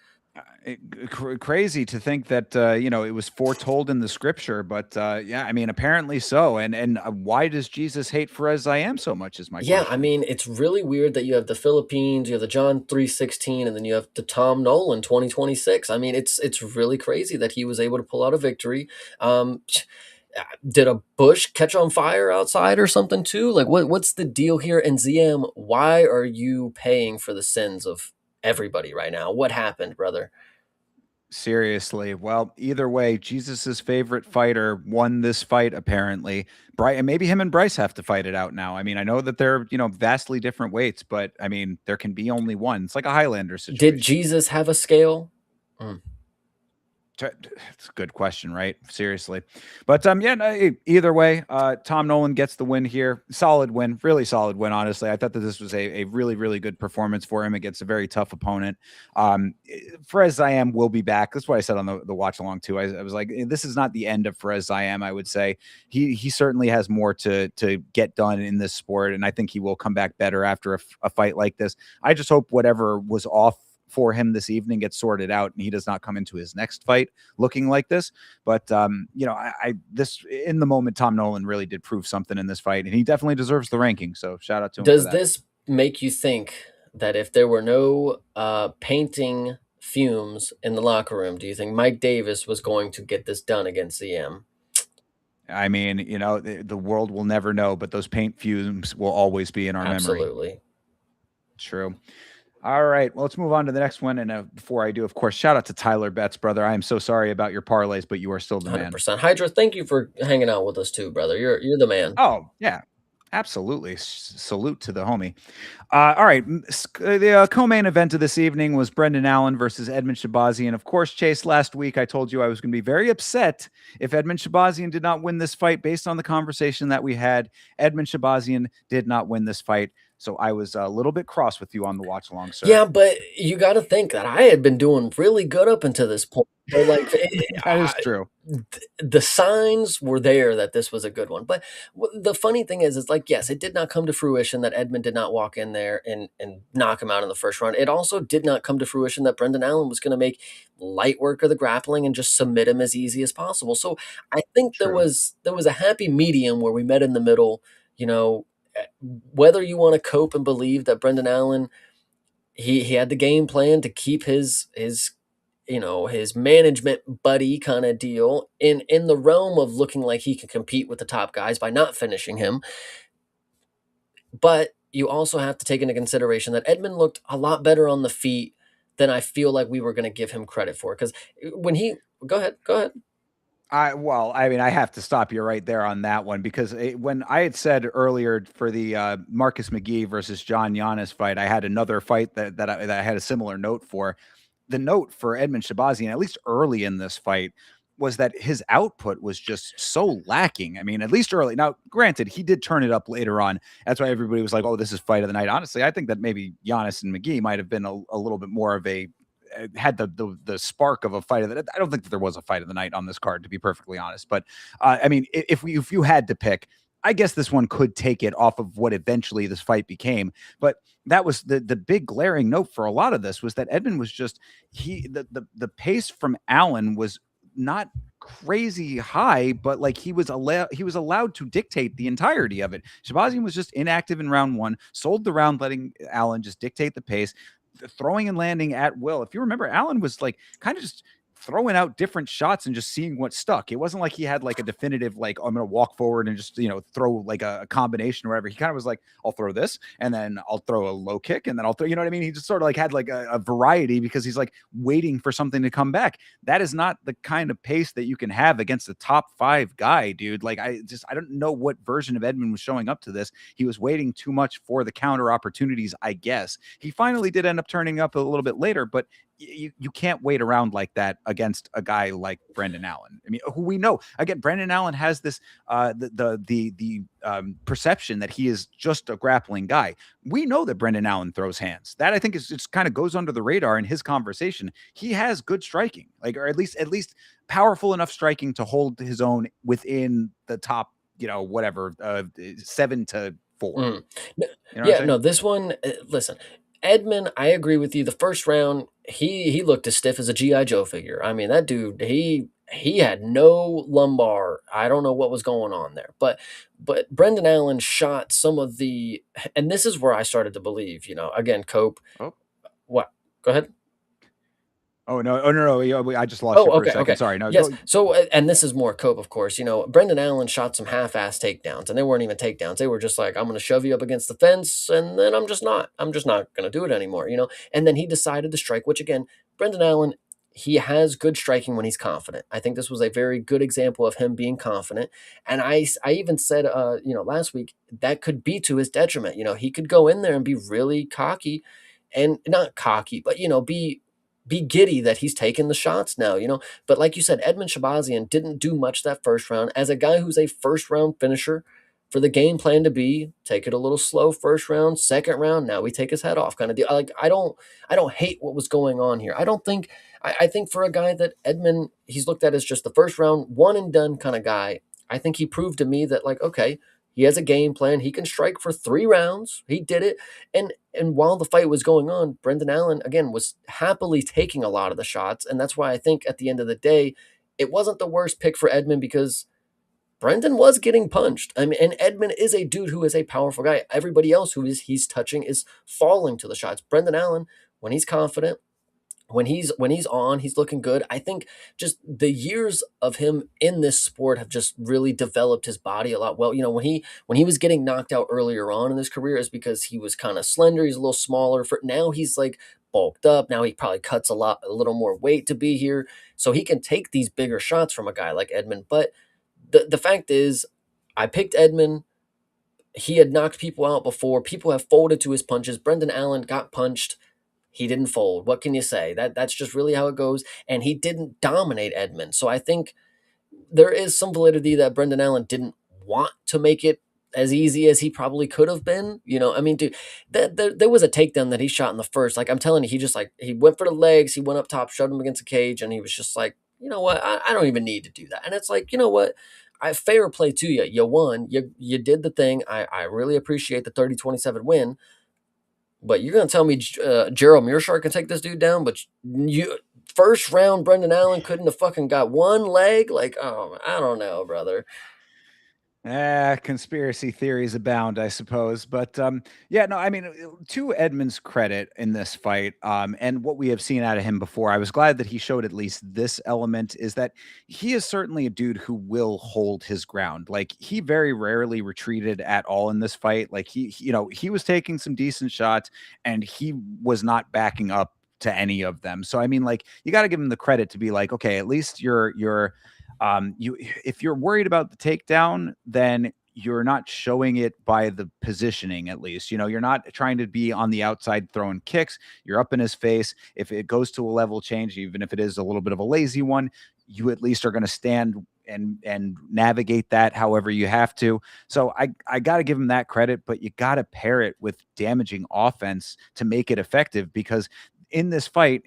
Crazy to think that it was foretold in the scripture, but yeah, I mean, apparently so. And why does Jesus hate for as I am so much? Is my Yeah, I question. mean, it's really weird that you have the Philippines, you have the John 3:16, and then you have the Tom Nolan 2026. I mean, it's really crazy that he was able to pull out a victory. Um, did a bush catch on fire outside or something too? Like, what's the deal here? And ZM, why are you paying for the sins of everybody right now? What happened, brother? Seriously. Well, either way, Jesus's favorite fighter won this fight apparently. Bryce, and maybe him and Bryce have to fight it out now. I mean, I know that they're, vastly different weights, but I mean, there can be only one. It's like a Highlander Did situation. Jesus have a scale? Mm. It's a good question, right? Seriously. But yeah, no, either way, Tom Nolan gets the win here. Solid win, really solid win, honestly. I thought that this was a really, really good performance for him against a very tough opponent. Farés Zaim will be back. That's what I said on the watch along too. I was like, this is not the end of Farés Zaim, I would say. He certainly has more to get done in this sport, and I think he will come back better after a fight like this. I just hope whatever was off for him this evening gets sorted out and he does not come into his next fight looking like this. But this in the moment, Tom Nolan really did prove something in this fight, and he definitely deserves the ranking. So shout out to him for Does that. this make you think that if there were no painting fumes in the locker room, do you think Mike Davis was going to get this done against CM? I mean, the world will never know, but those paint fumes will always be in our memory. Absolutely. True. All right. Well, let's move on to the next one. And before I do, of course, shout out to Tyler Betts, brother. I am so sorry about your parlays, but you are still the man. 100%. Hydra, thank you for hanging out with us too, brother. You're the man. Oh, yeah. Absolutely. Salute to the homie. All right. The co-main event of this evening was Brendan Allen versus Edmund Shabazian. Of course, Chase, last week I told you I was going to be very upset if Edmund Shabazian did not win this fight based on the conversation that we had. Edmund Shabazian did not win this fight. So I was a little bit cross with you on the watch along, sir. Yeah, but you got to think that I had been doing really good up until this point. So like, that is true. The signs were there that this was a good one. But the funny thing is like, yes, it did not come to fruition that Edmund did not walk in there and knock him out in the first round. It also did not come to fruition that Brendan Allen was going to make light work of the grappling and just submit him as easy as possible. So I think there was a happy medium where we met in the middle. Whether you want to cope and believe that Brendan Allen, he had the game plan to keep his management buddy kind of deal in the realm of looking like he can compete with the top guys by not finishing him. But you also have to take into consideration that Edmund looked a lot better on the feet than I feel like we were going to give him credit for. Because when he go ahead. I have to stop you right there on that one because when I had said earlier for the Marcus McGhee versus John Yannis fight, I had another fight that I had a similar note for. The note for Edmund Shabazian, at least early in this fight, was that his output was just so lacking. I mean, at least early. Now, granted, he did turn it up later on. That's why everybody was like, oh, this is fight of the night. Honestly, I think that maybe Yannis and McGhee might have been a little bit more of a had the spark of a fight of the. I don't think that there was a fight of the night on this card, to be perfectly honest. But I mean, if you had to pick, I guess this one could take it off of what eventually this fight became. But that was the big glaring note for a lot of this was that Edmund was just the pace from Allen was not crazy high, but like he was allowed to dictate the entirety of it. Shabazian was just inactive in round one, sold the round, letting Allen just dictate the pace, throwing and landing at will. If you remember, Allen was like kind of just throwing out different shots and just seeing what stuck. It wasn't like he had like a definitive, like, oh, I'm going to walk forward and just, throw like a combination or whatever. He kind of was like, I'll throw this and then I'll throw a low kick and then I'll throw, you know what I mean? He just sort of like had like a variety because he's like waiting for something to come back. That is not the kind of pace that you can have against a top 5 guy, dude. Like I don't know what version of Edmund was showing up to this. He was waiting too much for the counter opportunities, I guess. He finally did end up turning up a little bit later, but you can't wait around like that against a guy like Brendan Allen. I mean, who we know again, Brendan Allen has this the perception that he is just a grappling guy. We know that Brendan Allen throws hands. That I think is just kind of goes under the radar in his conversation. He has good striking, like or at least powerful enough striking to hold his own within the top, 7 to 4. No, this one. Listen, Edmund, I agree with you. The first round, he looked as stiff as a GI Joe figure. I mean, that dude, he had no lumbar. I don't know what was going on there, but Brendan Allen shot some of the, and this is where I started to believe. Again, Cope. Oh, what? Go ahead. Oh no! I just lost you for a second. Okay. Sorry. No. Yes. So, and this is more Cope, of course. Brendan Allen shot some half-ass takedowns, and they weren't even takedowns. They were just like, I'm going to shove you up against the fence, and then I'm just not going to do it anymore. And then he decided to strike. Which again, Brendan Allen, he has good striking when he's confident. I think this was a very good example of him being confident. And I even said, last week that could be to his detriment. He could go in there and be really cocky, and not cocky, but be giddy that he's taking the shots now. But like you said, Edmund Shabazian didn't do much that first round. As a guy who's a first round finisher, for the game plan to be take it a little slow first round, second round, now we take his head off kind of deal. Like I don't hate what was going on here. I think for a guy that Edmund, he's looked at as just the first round, one and done kind of guy, I think he proved to me that, like, okay, he has a game plan. He can strike for 3 rounds. He did it. And while the fight was going on, Brendan Allen, again, was happily taking a lot of the shots. And that's why I think at the end of the day, it wasn't the worst pick for Edmund, because Brendan was getting punched. I mean, and Edmund is a dude who is a powerful guy. Everybody else he's touching is falling to the shots. Brendan Allen, when he's confident, when he's on, he's looking good. I think just the years of him in this sport have just really developed his body a lot. Well, when he was getting knocked out earlier on in his career is because he was kind of slender. He's a little smaller. For now, he's like bulked up. Now he probably cuts a little more weight to be here, so he can take these bigger shots from a guy like Edmund. But the fact is, I picked Edmund. He had knocked people out before. People have folded to his punches. Brendan Allen got punched. He didn't fold. What can you say? That's just really how it goes. And he didn't dominate Edmund. So I think there is some validity that Brendan Allen didn't want to make it as easy as he probably could have been. I mean, dude, there was a takedown that he shot in the first. Like, I'm telling you, he went for the legs. He went up top, shoved him against the cage, and he was just like, you know what? I don't even need to do that. And it's like, you know what? Fair play to you. You won. You did the thing. I really appreciate the 30-27 win. But you're gonna tell me Gerald Mearshart can take this dude down, but you first round Brendan Allen couldn't have fucking got one leg? Like, oh, I don't know, brother. Conspiracy theories abound, I suppose. But yeah, no, I mean, to Edmund's credit in this fight, and what we have seen out of him before, I was glad that he showed at least this element, is that he is certainly a dude who will hold his ground. Like, he very rarely retreated at all in this fight. Like, he was taking some decent shots, and he was not backing up to any of them. So I mean, like, you got to give him the credit to be like, okay, at least if you're worried about the takedown, then you're not showing it by the positioning. At least, you're not trying to be on the outside throwing kicks. You're up in his face. If it goes to a level change, even if it is a little bit of a lazy one, you at least are going to stand and navigate that however you have to. So I got to give him that credit, but you got to pair it with damaging offense to make it effective, because in this fight,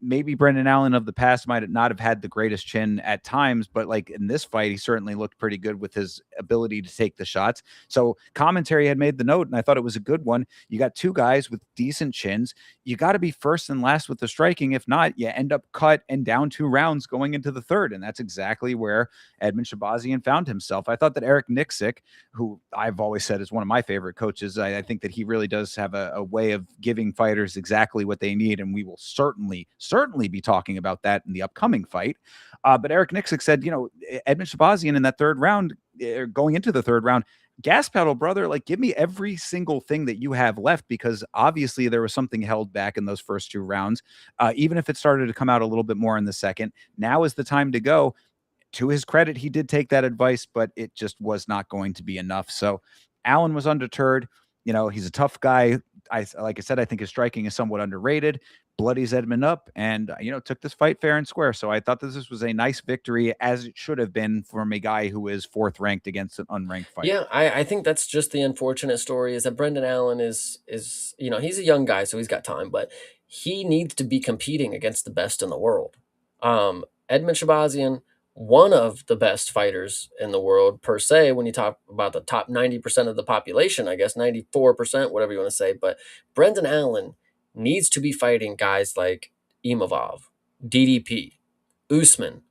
maybe Brendan Allen of the past might not have had the greatest chin at times, but like in this fight, he certainly looked pretty good with his ability to take the shots. So commentary had made the note, and I thought it was a good one. You got two guys with decent chins. You got to be first and last with the striking. If not, you end up cut and down 2 rounds going into the third. And that's exactly where Edmund Shabazian found himself. I thought that Eric Nixick, who I've always said is one of my favorite coaches, I think that he really does have a way of giving fighters exactly what they need. And we will certainly be talking about that in the upcoming fight. But Eric Nixick said, Edmund Shabazian in that third round, going into the third round, gas pedal, brother, like, give me every single thing that you have left, because obviously there was something held back in those first 2 rounds. Even if it started to come out a little bit more in the second, now is the time to go. To his credit, he did take that advice, but it just was not going to be enough. So Allen was undeterred. He's a tough guy. Like I said, I think his striking is somewhat underrated. Bloodies Edmund up, and took this fight fair and square. So I thought that this was a nice victory, as it should have been, from a guy who is fourth ranked against an unranked fighter. Yeah, I think that's just the unfortunate story, is that Brendan Allen is he's a young guy, so he's got time, but he needs to be competing against the best in the world. Edmund Shabazian, one of the best fighters in the world per se, when you talk about the top 90% of the population, I guess 94%, whatever you want to say. But Brendan Allen needs to be fighting guys like Imavov, DDP, Usman,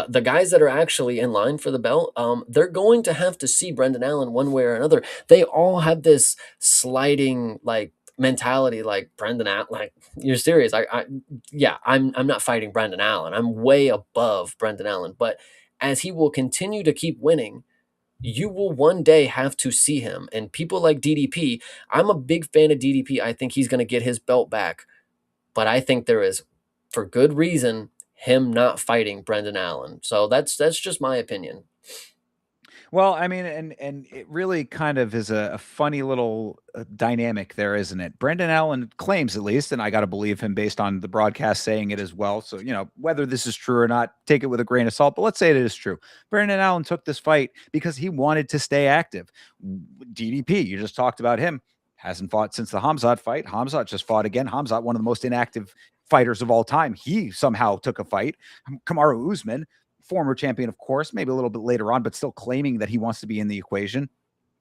the guys that are actually in line for the belt. They're going to have to see Brendan Allen one way or another. They all have this sliding like mentality, like Brendan Allen. Like, you're serious? I'm not fighting Brendan Allen. I'm way above Brendan Allen. But as he will continue to keep winning, you will one day have to see him. And people like DDP, I'm a big fan of DDP. I think he's going to get his belt back. But I think there is, for good reason, him not fighting Brendan Allen. So that's just my opinion. Well, I mean, and it really kind of is a funny little dynamic there, isn't it? Brendan Allen claims, at least, and I got to believe him based on the broadcast saying it as well. So, whether this is true or not, take it with a grain of salt. But let's say it is true. Brendan Allen took this fight because he wanted to stay active. DDP, you just talked about him, hasn't fought since the Hamzat fight. Hamzat just fought again. Hamzat, one of the most inactive fighters of all time. He somehow took a fight. Kamaru Usman, former champion, of course, maybe a little bit later on, but still claiming that he wants to be in the equation.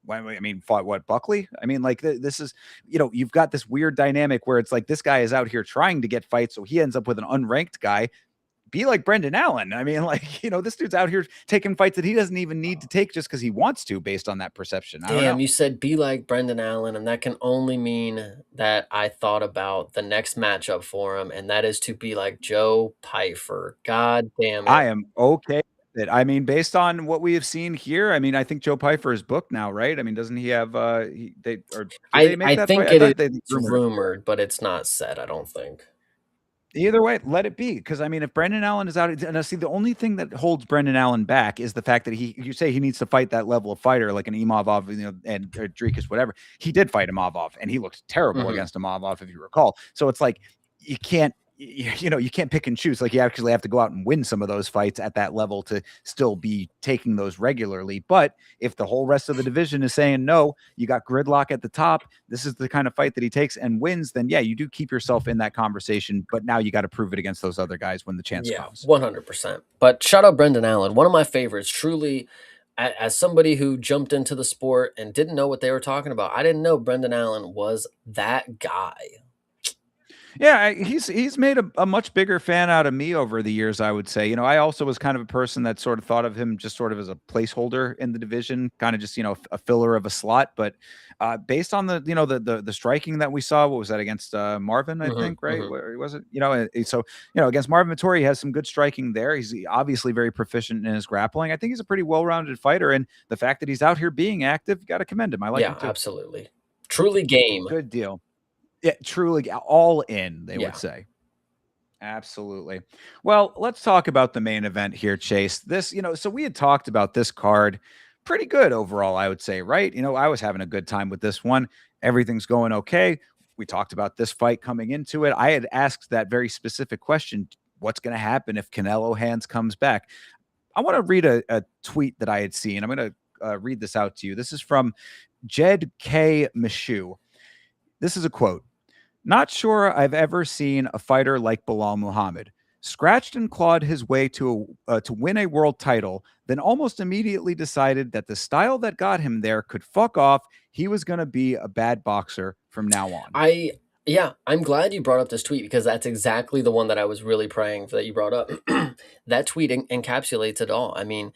I mean, fought what, Buckley? I mean, like this is, you've got this weird dynamic where it's like this guy is out here trying to get fights, so he ends up with an unranked guy. Be like Brendan Allen. I mean, like, this dude's out here taking fights that he doesn't even need to take just because he wants to, based on that perception. I don't know. Damn, you said be like Brendan Allen, and that can only mean that I thought about the next matchup for him, and that is to be like Joe Pyfer. God damn I it. am okay with it. I mean, based on what we have seen here, I mean, I think Joe Pyfer is booked now, right? I mean, doesn't he have did they make I that fight? think I it thought is they rumored it. rumored, but it's not said, I don't think. Either way, let it be. Because I mean, if Brendan Allen is out, and I see the only thing that holds Brendan Allen back is the fact that you say he needs to fight that level of fighter, like an Imavov, and or Dricus, whatever. He did fight Imavov, and he looked terrible against Imavov, if you recall. So it's like you can't, you can't pick and choose. Like you actually have to go out and win some of those fights at that level to still be taking those regularly. But if the whole rest of the division is saying no, you got gridlock at the top, this is the kind of fight that he takes and wins, then yeah, you do keep yourself in that conversation. But now you got to prove it against those other guys when the chance comes. 100%. But shout out Brendan Allen, one of my favorites. Truly, as somebody who jumped into the sport and didn't know what they were talking about, I didn't know Brendan Allen was that guy. Yeah, he's made a much bigger fan out of me over the years, I would say. I also was kind of a person that sort of thought of him just sort of as a placeholder in the division, kind of just, a filler of a slot. But based on the, the striking that we saw, what was that against Marvin, I think, right? Where was it? So, against Marvin Vettori, he has some good striking there. He's obviously very proficient in his grappling. I think he's a pretty well-rounded fighter. And the fact that he's out here being active, you got to commend him. I like him too. Absolutely. Truly game. Good deal. Yeah, truly all in, they would say. Absolutely. Well, let's talk about the main event here, Chase. This, so we had talked about this card pretty good overall, I would say, right? I was having a good time with this one. Everything's going okay. We talked about this fight coming into it. I had asked that very specific question, what's going to happen if Canelo Hands comes back? I want to read a tweet that I had seen. I'm going to read this out to you. This is from Jed K. Mishu. This is a quote. Not sure I've ever seen a fighter like Belal Muhammad. Scratched and clawed his way to win a world title, then almost immediately decided that the style that got him there could fuck off. He was going to be a bad boxer from now on. I'm glad you brought up this tweet because that's exactly the one that I was really praying for that you brought up. That tweet encapsulates it all. I mean,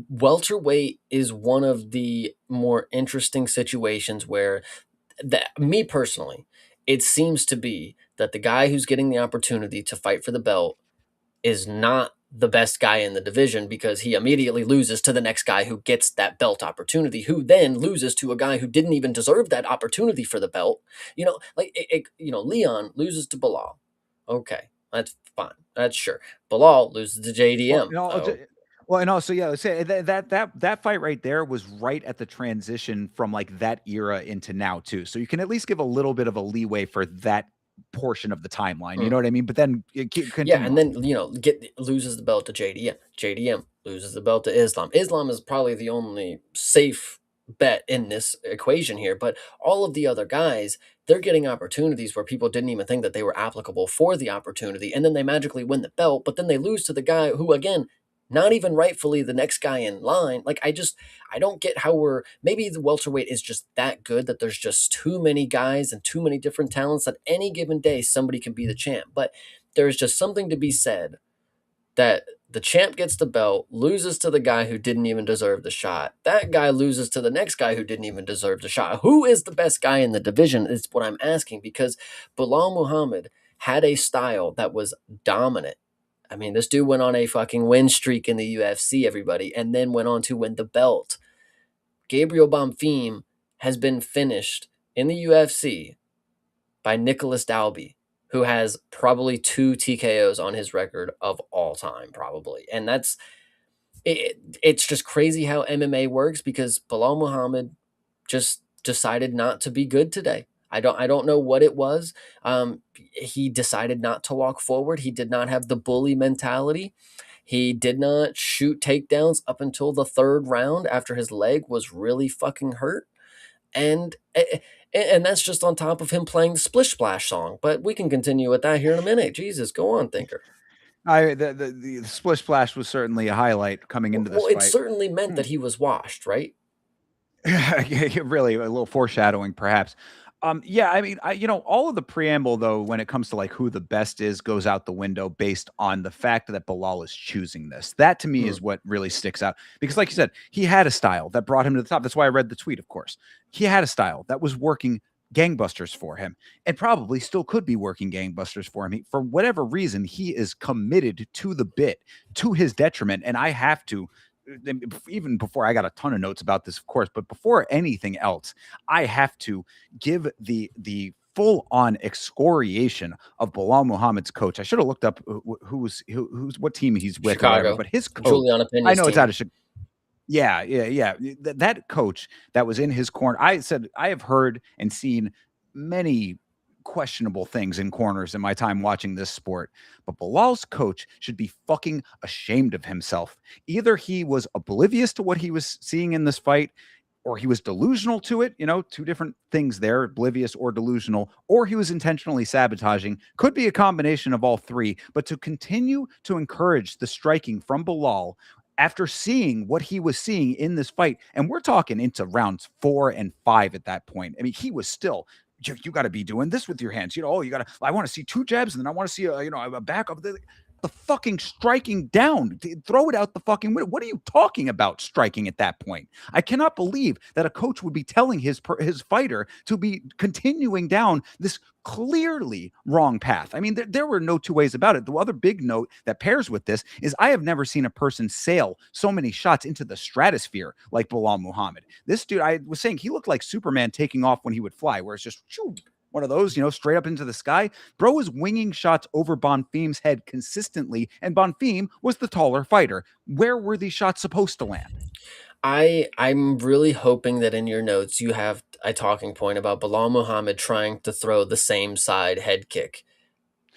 welterweight is one of the more interesting situations where me personally, it seems to be that the guy who's getting the opportunity to fight for the belt is not the best guy in the division because he immediately loses to the next guy who gets that belt opportunity, who then loses to a guy who didn't even deserve that opportunity for the belt. Leon loses to Belal. Okay, that's fine. That's sure. Belal loses to JDM. Well, and also, yeah, say that fight right there was right at the transition from like that era into now too. So you can at least give a little bit of a leeway for that portion of the timeline. You know what I mean? But then and then loses the belt to JDM. JDM loses the belt to Islam. Islam is probably the only safe bet in this equation here, but all of the other guys, they're getting opportunities where people didn't even think that they were applicable for the opportunity, and then they magically win the belt, but then they lose to the guy who, again, not even rightfully the next guy in line. Like, I don't get how maybe the welterweight is just that good that there's just too many guys and too many different talents that any given day somebody can be the champ. But there's just something to be said that the champ gets the belt, loses to the guy who didn't even deserve the shot. That guy loses to the next guy who didn't even deserve the shot. Who is the best guy in the division is what I'm asking, because Belal Muhammad had a style that was dominant. I mean, this dude went on a fucking win streak in the UFC, everybody, and then went on to win the belt. Gabriel Bonfim has been finished in the UFC by Nicholas Dalby, who has probably 2 TKOs on his record of all time, probably. And it's just crazy how MMA works because Bilal Muhammad just decided not to be good today. I don't know what it was. He decided not to walk forward. He did not have the bully mentality. He did not shoot takedowns up until the third round after his leg was really fucking hurt. And and that's just on top of him playing the Splish Splash song. But we can continue with that here in a minute. Jesus, go on, thinker. The splish splash was certainly a highlight coming into this Well, it fight. certainly meant that he was washed, right? Really, a little foreshadowing, perhaps. Yeah, I mean, all of the preamble though, when it comes to like who the best is, goes out the window based on the fact that Bilal is choosing this. That to me Mm. is what really sticks out because, like you said, he had a style that brought him to the top. That's why I read the tweet. Of course, he had a style that was working gangbusters for him and probably still could be working gangbusters for him. For whatever reason, he is committed to the bit to his detriment, and I have to even before I got a ton of notes about this, of course, but before anything else, I have to give the full on excoriation of Bilal Muhammad's coach. I should have looked up who's what team he's with or whatever, Chicago. but his coach, Juliana I Pena's know it's team. out of Chicago. Yeah. That coach that was in his corner, I said I have heard and seen many questionable things in corners in my time watching this sport, but Bilal's coach should be fucking ashamed of himself. Either he was oblivious to what he was seeing in this fight, or he was delusional to it, two different things there, oblivious or delusional, or he was intentionally sabotaging. Could be a combination of all three, but to continue to encourage the striking from Bilal after seeing what he was seeing in this fight, and we're talking into rounds 4 and 5 at that point. I mean, he was still, you got to be doing this with your hands. You got to, I want to see 2 jabs and then I want to see a back of the fucking striking down. Throw it out the fucking window. What are you talking about striking at that point? I cannot believe that a coach would be telling his fighter to be continuing down this clearly wrong path. I mean, there were no two ways about it. The other big note that pairs with this is I have never seen a person sail so many shots into the stratosphere like Bilal Muhammad. This dude, I was saying, he looked like Superman taking off when he would fly, where it's just one of those, straight up into the sky. Bro was winging shots over Bonfim's head consistently, and Bonfim was the taller fighter. Where were these shots supposed to land? I'm really hoping that in your notes you have a talking point about Bilal Muhammad trying to throw the same side head kick.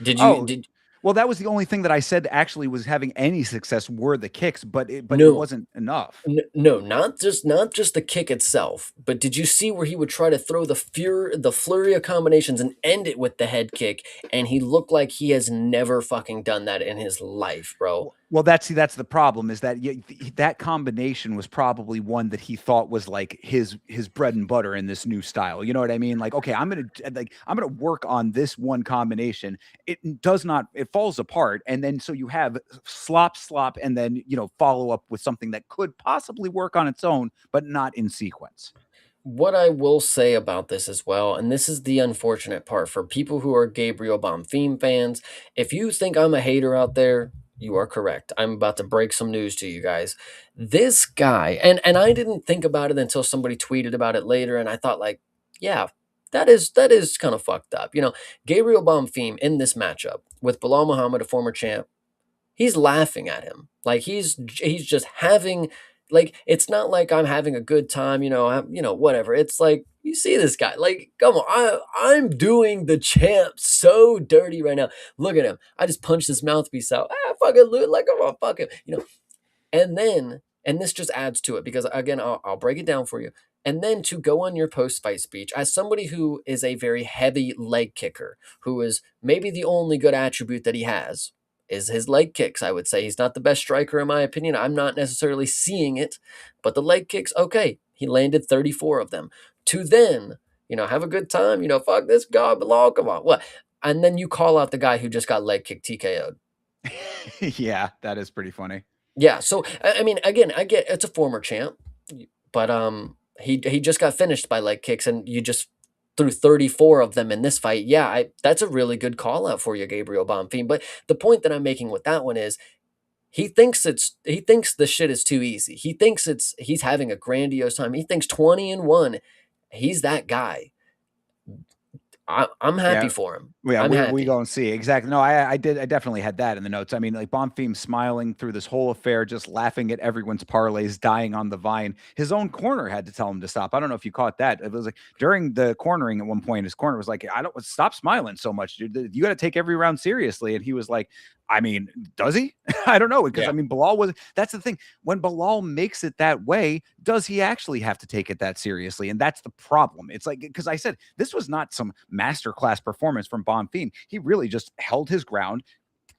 Did you Oh, did well, that was the only thing that I said actually was having any success were the kicks, but it no wasn't enough. no, not just the kick itself, but did you see where he would try to throw the flurry of combinations and end it with the head kick, and he looked like he has never fucking done that in his life, bro. Well, that's the problem is that that combination was probably one that he thought was like his bread and butter in this new style. You know what I mean? Like, okay, I'm gonna work on this one combination. It does not. It falls apart, and then so you have slop, and then follow up with something that could possibly work on its own, but not in sequence. What I will say about this as well, and this is the unfortunate part for people who are Gabriel Bonfim fans, if you think I'm a hater out there, you are correct. I'm about to break some news to you guys. This guy, and I didn't think about it until somebody tweeted about it later, and I thought like, yeah, that is kind of fucked up. Gabriel Bonfim in this matchup with Bilal Muhammad, a former champ, he's laughing at him. Like he's just having like it's not like I'm having a good time, whatever. It's like you see this guy. Like, come on, I'm doing the champ so dirty right now. Look at him. I just punched his mouthpiece out. Fucking loot like I'm gonna fuck him. And this just adds to it because again, I'll break it down for you. And then to go on your post fight speech, as somebody who is a very heavy leg kicker, who is maybe the only good attribute that he has, is his leg kicks. I would say he's not the best striker in my opinion. I'm not necessarily seeing it, but the leg kicks, okay, he landed 34 of them. To then, have a good time, fuck this guy, Bilal, come on. What? And then you call out the guy who just got leg kicked TKO'd. Yeah, that is pretty funny. Yeah, so I mean, again, I get it's a former champ, but he just got finished by leg kicks, and you just threw 34 of them in this fight. Yeah, that's a really good call out for you, Gabriel Bonfim. But the point that I'm making with that one is he thinks the shit is too easy. He thinks he's having a grandiose time. He thinks 20-1. He's that guy. I'm happy Yeah. for him. Yeah, I'm we happy. don't see exactly. No, I did. I definitely had that in the notes. I mean, like Bonfim smiling through this whole affair, just laughing at everyone's parlays, dying on the vine. His own corner had to tell him to stop. I don't know if you caught that. It was like during the cornering at one point, his corner was like, "I don't stop smiling so much, dude. You got to take every round seriously." And he was like, "I mean, does he? I don't know because I Yeah. mean, Bilal was. That's the thing. When Bilal makes it that way, does he actually have to take it that seriously? And that's the problem. It's like because I said this was not some masterclass performance from Bonfim. He really just held his ground,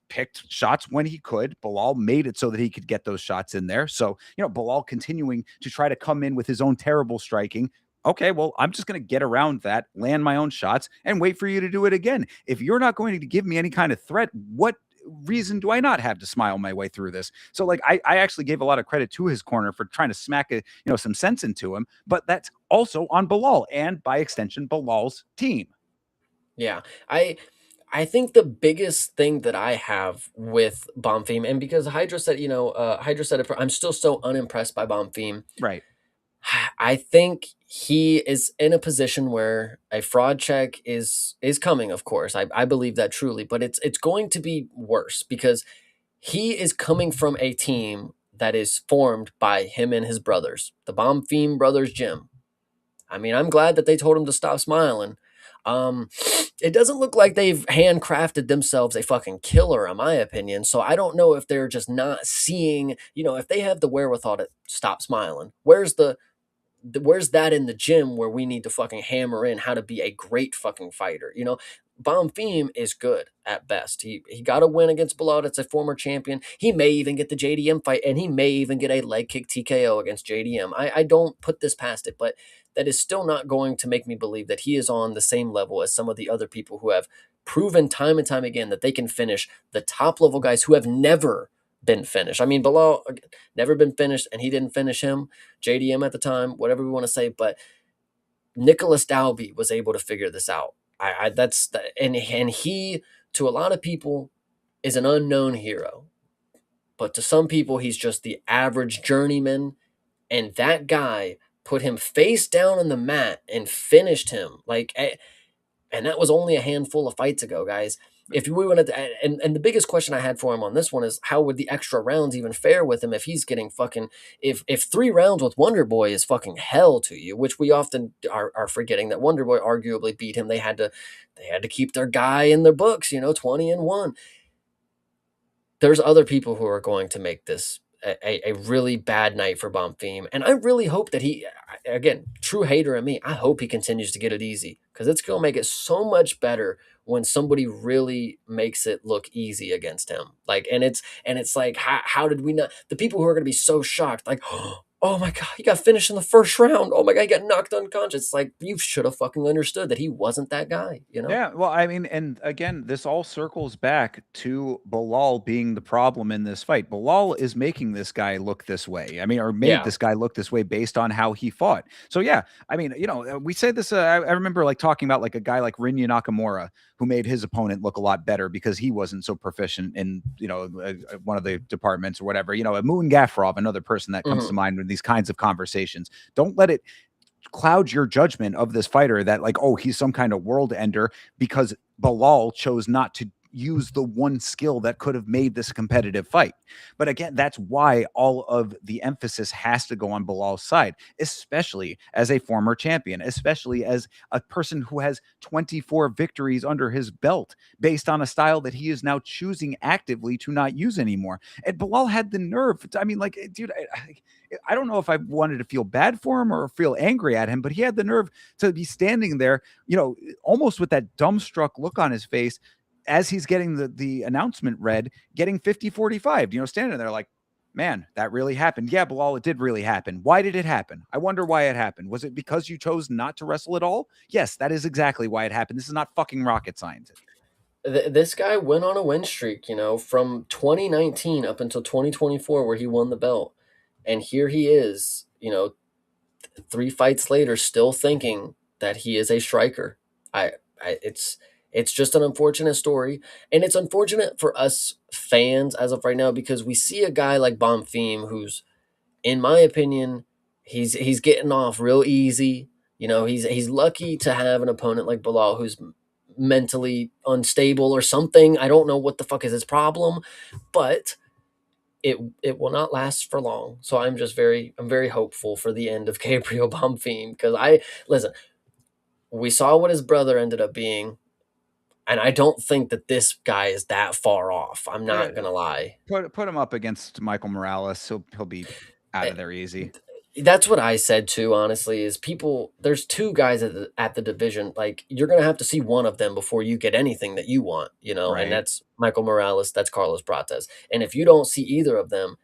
picked shots when he could. Bilal made it so that he could get those shots in there. So, Bilal continuing to try to come in with his own terrible striking. Okay, well, I'm just going to get around that, land my own shots, and wait for you to do it again. If you're not going to give me any kind of threat, what reason do I not have to smile my way through this? So like I actually gave a lot of credit to his corner for trying to smack some sense into him, but that's also on Bilal and by extension Bilal's team. Yeah. I think the biggest thing that I have with Bonfim, and because Hydra said, Hydra said it, I'm still so unimpressed by Bonfim. Right. I think he is in a position where a fraud check is coming, of course. I believe that truly, but it's going to be worse because he is coming from a team that is formed by him and his brothers, the Bonfim brothers gym. I mean, I'm glad that they told him to stop smiling. Um, it doesn't look like they've handcrafted themselves a fucking killer, in my opinion. So I don't know if they're just not seeing, if they have the wherewithal to stop smiling. Where's that in the gym where we need to fucking hammer in how to be a great fucking fighter? Bonfim is good at best. He got a win against Bilal. It's a former champion. He may even get the JDM fight, and he may even get a leg kick TKO against JDM. I don't put this past it, but that is still not going to make me believe that he is on the same level as some of the other people who have proven time and time again that they can finish the top level guys who have never been finished. I mean, Bilal never been finished, and he didn't finish him. JDM at the time, whatever we want to say, but Nicholas Dalby was able to figure this out. And he to a lot of people is an unknown hero, but to some people he's just the average journeyman. And that guy put him face down on the mat and finished him and that was only a handful of fights ago, guys. If we wanted to, and the biggest question I had for him on this one is how would the extra rounds even fare with him if he's getting fucking if 3 rounds with Wonder Boy is fucking hell to you, which we often are forgetting that Wonder Boy arguably beat him. They had to keep their guy in their books, 20-1. There's other people who are going to make this a really bad night for Bonfim. And I really hope that again, true hater in me, I hope he continues to get it easy because it's going to make it so much better when somebody really makes it look easy against him. And it's like, how did we not? The people who are going to be so shocked, like, oh my God, he got finished in the first round. Oh my God, he got knocked unconscious. It's like, you should have fucking understood that he wasn't that guy. Yeah, well, I mean, and again, this all circles back to Bilal being the problem in this fight. Bilal is making this guy look this way. I mean, or made Yeah. this guy look this way based on how he fought. So yeah, I mean, we say this. I remember like talking about like a guy like Rinya Nakamura who made his opponent look a lot better because he wasn't so proficient in one of the departments or whatever. Moon Gafrov, another person that comes to Mhm. mind in these kinds of conversations. Don't let it cloud your judgment of this fighter that like, oh, he's some kind of world ender because Bilal chose not to use the one skill that could have made this a competitive fight. But again, that's why all of the emphasis has to go on Bilal's side, especially as a former champion, especially as a person who has 24 victories under his belt based on a style that he is now choosing actively to not use anymore. And Bilal had the nerve. I mean, like, dude, I don't know if I wanted to feel bad for him or feel angry at him, but he had the nerve to be standing there, almost with that dumbstruck look on his face as he's getting the announcement read, getting 50-45, standing there like, man, that really happened. Yeah, Bilal, it did really happen. Why did it happen? I wonder why it happened. Was it because you chose not to wrestle at all? Yes, that is exactly why it happened. This is not fucking rocket science. This guy went on a win streak, from 2019 up until 2024, where he won the belt. And here he is, 3 fights later, still thinking that he is a striker. I, it's just an unfortunate story, and it's unfortunate for us fans as of right now because we see a guy like Bonfim, who's, in my opinion, he's getting off real easy. You know, he's lucky to have an opponent like Bilal who's mentally unstable or something. I don't know what the fuck is his problem, but it will not last for long. So I'm very hopeful for the end of Gabriel Bonfim because I listen. We saw what his brother ended up being, and I don't think that this guy is that far off. I'm Eh, not gonna lie. put him up against Michael Morales. He'll be out Eh, of there easy. That's what I said too, honestly, is people there's two guys at the division. Like you're gonna have to see one of them before you get anything that you want, you know, and Right. that's Michael Morales, that's Carlos Prates. And if you don't see either of them,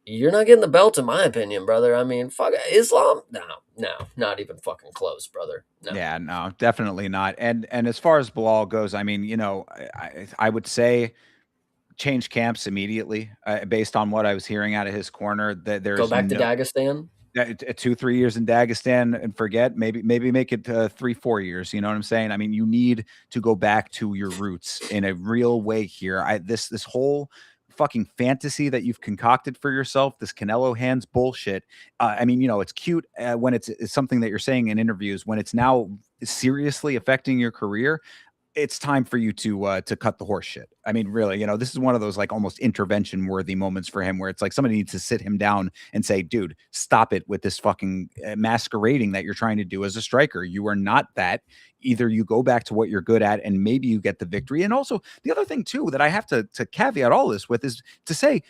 you're not getting the belt, in my opinion, brother. I mean, fuck Islam? No, no, not even fucking close, brother. No. Yeah, no, definitely not. And as far as Bilal goes, I mean, I would say change camps immediately based on what I was hearing out of his corner. That Go there's back to no Dagestan. 2-3 years in Dagestan and forget. Maybe make it 3-4 years. You know what I'm saying? I mean, you need to go back to your roots in a real way here. This whole fucking fantasy that you've concocted for yourself, this Canelo hands bullshit. I mean, it's cute when it's something that you're saying in interviews. When it's now seriously affecting your career, it's time for you to cut the horse shit. I mean, really, this is one of those like almost intervention worthy moments for him where it's like somebody needs to sit him down and say, dude, stop it with this fucking masquerading that you're trying to do as a striker. You are not that. Either you go back to what you're good at and maybe you get the victory. And also the other thing too that I have to caveat all this with is to say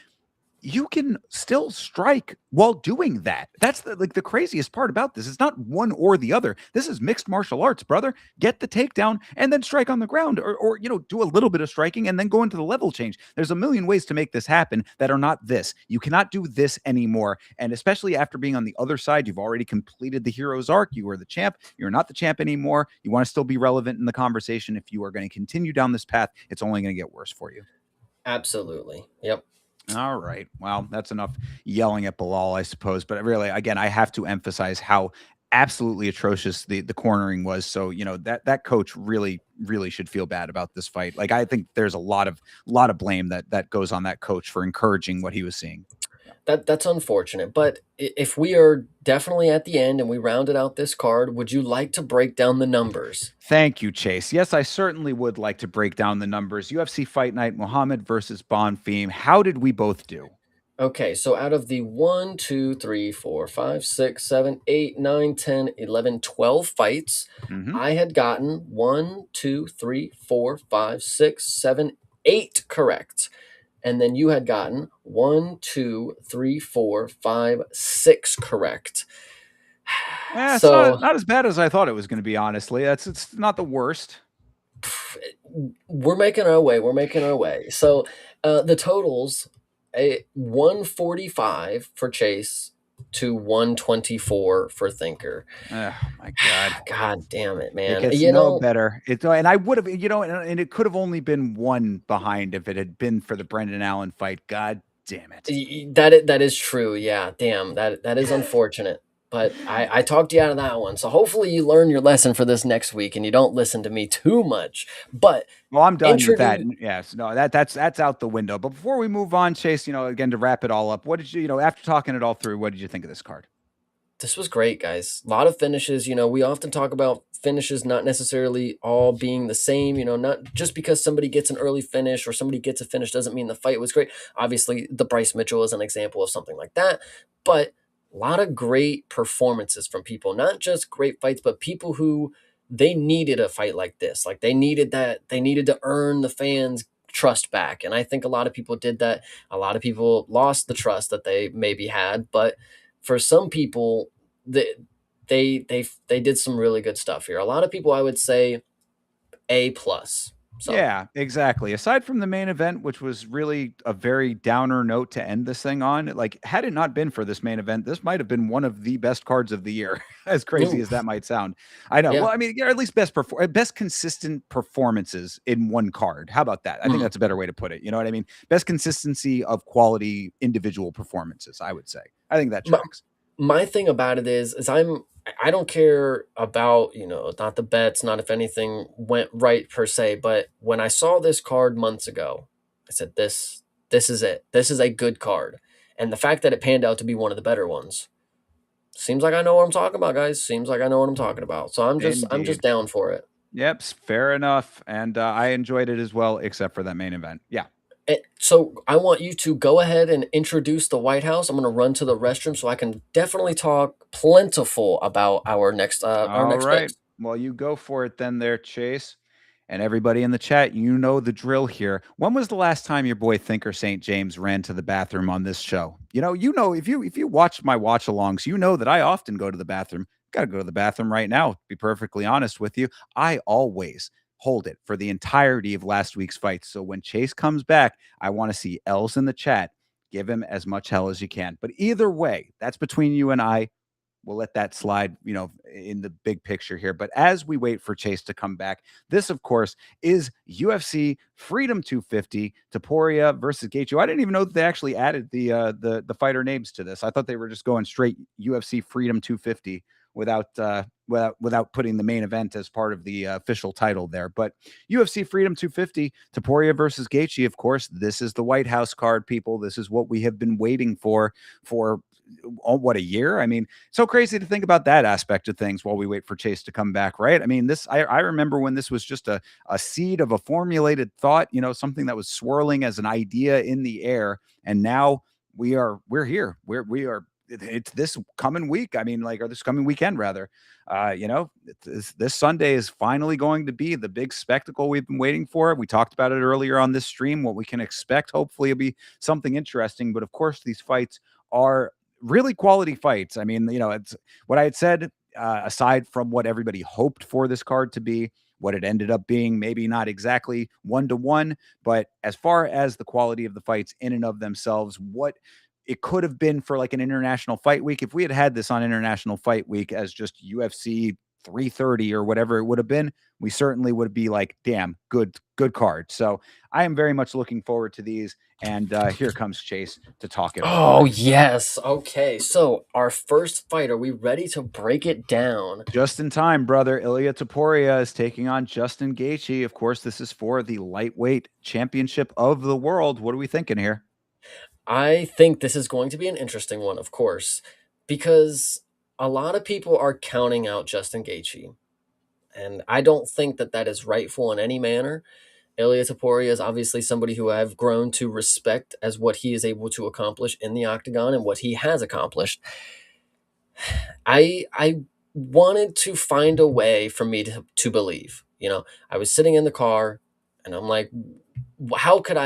you can still strike while doing that. That's the craziest part about this. It's not one or the other. This is mixed martial arts, brother. Get the takedown and then strike on the ground, or do a little bit of striking and then go into the level change. There's a million ways to make this happen that are not this. You cannot do this anymore. And especially after being on the other side, you've already completed the hero's arc. You are the champ. You're not the champ anymore. You want to still be relevant in the conversation. If you are going to continue down this path, it's only going to get worse for you. Absolutely. Yep. All right. Well, that's enough yelling at Bilal, I suppose. But really, again, I have to emphasize how absolutely atrocious the cornering was. So, that coach really should feel bad about this fight. Like I think there's a lot of blame that goes on that coach for encouraging what he was seeing. That's unfortunate. But if we are definitely at the end and we rounded out this card, would you like to break down the numbers? Thank you, Chase. Yes, I certainly would like to break down the numbers. UFC Fight Night, Muhammad versus Bonfim. How did we both do? Okay, so out of the 1, 2, 3, 4, 5, 6, 7, 8, 9, 10, 11, 12 fights, Mm-hmm. I had gotten 1, 2, 3, 4, 5, 6, 7, 8 correct. And then you had gotten 1, 2, 3, 4, 5, 6 correct. Yeah, it's So not as bad as I thought it was going to be. Honestly, it's not the worst. we're making our way. We're making our way. So the totals: 145 for Chase to 124 for Thinker. Oh my god. God damn it, It man! gets You no know, better. And I would have, and it could have only been one behind if it had been for the Brendan Allen fight. God damn it. that is true. Yeah, damn that is unfortunate. But I talked you out of that one. So hopefully you learn your lesson for this next week and you don't listen to me too much. But Well, I'm done with that. introduce. Yes, no, that's out the window. But before we move on, Chase, again to wrap it all up, what did after talking it all through, what did you think of this card? This was great, guys. A lot of finishes. We often talk about finishes not necessarily all being the same. Not just because somebody gets an early finish or somebody gets a finish doesn't mean the fight was great. Obviously, the Bryce Mitchell is an example of something like that. But a lot of great performances from people, not just great fights, but people who they needed a fight like this. Like they needed that. They needed to earn the fans' trust back. And I think a lot of people did that. A lot of people lost the trust that they maybe had, but for some people, they they did some really good stuff here. A lot of people, I would say, A plus. So Yeah, exactly. Aside from the main event, which was really a very downer note to end this thing on, like had it not been for this main event, this might have been one of the best cards of the year. As crazy as that oof, might sound, I know. yeah. Well, I mean, at least best consistent performances in one card. How about that? I think Mm. that's a better way to put it. You know what I mean? Best consistency of quality individual performances. I would say. I think that My, tracks. my thing about it is I don't care about, not the bets, not if anything went right per se, but when I saw this card months ago, I said this is it. This is a good card. And the fact that it panned out to be one of the better ones, Seems like I know what I'm talking about, guys. Seems like I know what I'm talking about. So I'm just Indeed. down for it. Yep, fair enough. And I enjoyed it as well, except for that main event. Yeah. So I want you to go ahead and introduce the White House. I'm going to run to the restroom so I can definitely talk plentiful about our All next right. picks. Well, you go for it then there, Chase. And everybody in the chat, you know the drill here. When was the last time your boy Thinker St. James ran to the bathroom on this show? If you watch my watch alongs, you know that I often go to the bathroom. Got to go to the bathroom right now. To be perfectly honest with you, I always hold it for the entirety of last week's fights. So when Chase comes back, I want to see L's in the chat. Give him as much hell as you can. But either way, that's between you and I. We'll let that slide, in the big picture here. But as we wait for Chase to come back, this, of course, is UFC Freedom 250, Topuria versus Gaethje. I didn't even know that they actually added the fighter names to this. I thought they were just going straight UFC Freedom 250 without putting the main event as part of the official title there. But UFC Freedom 250, Topuria versus Gaethje. Of course, this is the White House card, people. This is what we have been waiting for what, a year? I mean, so crazy to think about that aspect of things while we wait for Chase to come back, right? I mean, I remember when this was just a seed of a formulated thought, something that was swirling as an idea in the air, and now we're here. It's this coming week. I mean, or this coming weekend rather. This Sunday is finally going to be the big spectacle we've been waiting for. We talked about it earlier on this stream. What we can expect, hopefully, will be something interesting. But of course, these fights are really quality fights. I mean, it's what I had said, aside from what everybody hoped for this card to be, what it ended up being, maybe not exactly 1-to-1, but as far as the quality of the fights in and of themselves, what it could have been for like an international fight week. If we had this on international fight week as just UFC 330 or whatever it would have been, we certainly would be like, damn, good card. So I am very much looking forward to these. And here comes Chase to talk it all Oh, through. yes. Okay. So, our first fight, are we ready to break it down? Just in time, brother. Ilia Topuria is taking on Justin Gaethje. Of course, this is for the lightweight championship of the world. What are we thinking here? I think this is going to be an interesting one, of course, because a lot of people are counting out Justin Gaethje, and I don't think that that is rightful in any manner. Ilia Topuria is obviously somebody who I've grown to respect as what he is able to accomplish in the octagon and what he has accomplished. I wanted to find a way for me to believe. I was sitting in the car and I'm like, how could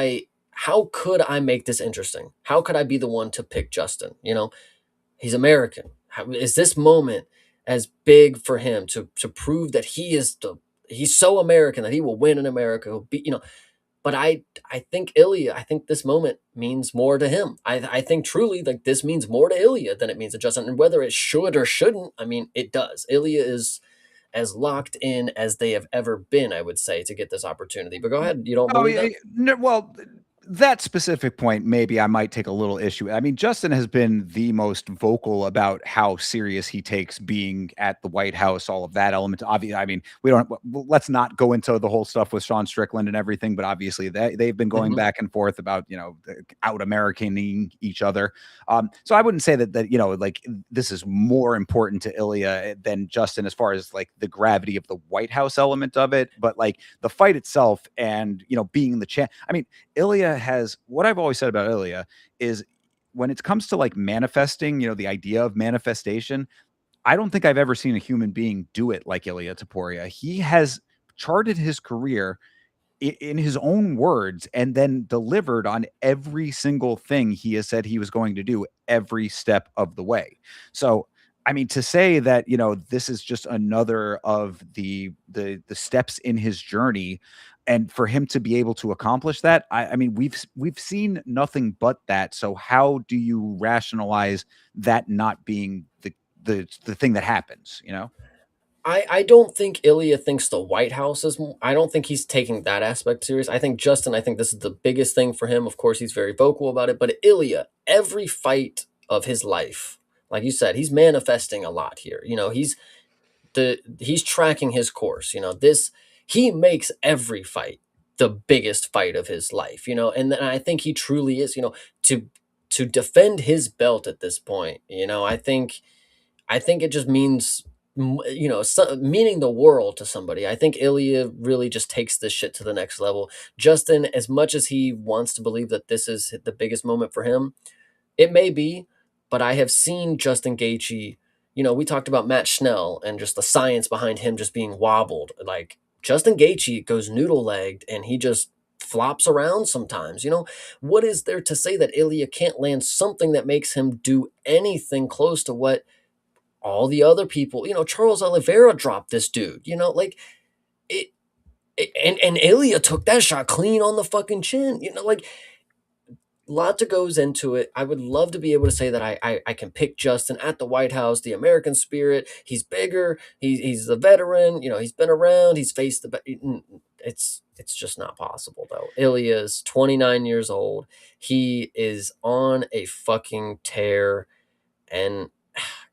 I make this interesting? How could I be the one to pick Justin? He's American. Is this moment as big for him to prove that he's so American that he will win in America? He'll be, but I think Ilya, I think this moment means more to him. I think truly like this means more to Ilya than it means to Justin. And whether it should or shouldn't, I mean, it does. Ilya is as locked in as they have ever been, I would say, to get this opportunity. But go ahead. You don't Oh, believe yeah, that? no, well, that specific point, maybe I might take a little issue. I mean, Justin has been the most vocal about how serious he takes being at the White House, all of that element. Obviously, I mean, let's not go into the whole stuff with Sean Strickland and everything, but obviously they've been going Mhm. back and forth about, out Americaning each other. So I wouldn't say that, like this is more important to Ilya than Justin as far as like the gravity of the White House element of it. But like the fight itself and, being the champ, I mean, Ilya has what I've always said about Ilya is when it comes to like manifesting, the idea of manifestation, I don't think I've ever seen a human being do it like Ilya Taporia. He has charted his career in his own words and then delivered on every single thing he has said he was going to do every step of the way. So, I mean, to say that, this is just another of the steps in his journey, and for him to be able to accomplish that, I mean, we've seen nothing but that. So how do you rationalize that not being the thing that happens, I don't think Ilya thinks the White House is. I don't think he's taking that aspect serious. I think Justin. I think this is the biggest thing for him. Of course, he's very vocal about it. But Ilya, every fight of his life, like you said, he's manifesting a lot here. He's tracking his course. He makes every fight the biggest fight of his life. And I think he truly is. To defend his belt at this point. I think it just means, meaning the world to somebody. I think Ilya really just takes this shit to the next level. Justin, as much as he wants to believe that this is the biggest moment for him, it may be, but I have seen Justin Gaethje. We talked about Matt Schnell and just the science behind him just being wobbled. Like Justin Gaethje goes noodle legged and he just flops around sometimes. What is there to say that Ilya can't land something that makes him do anything close to what all the other people? Charles Oliveira dropped this dude. Like it. And Ilya took that shot clean on the fucking chin. Like lot that goes into it. I would love to be able to say that I can pick Justin at the White House, the American spirit. He's bigger. He's the veteran. He's been around. He's faced it's just not possible though. Ilya's 29 years old. He is on a fucking tear, and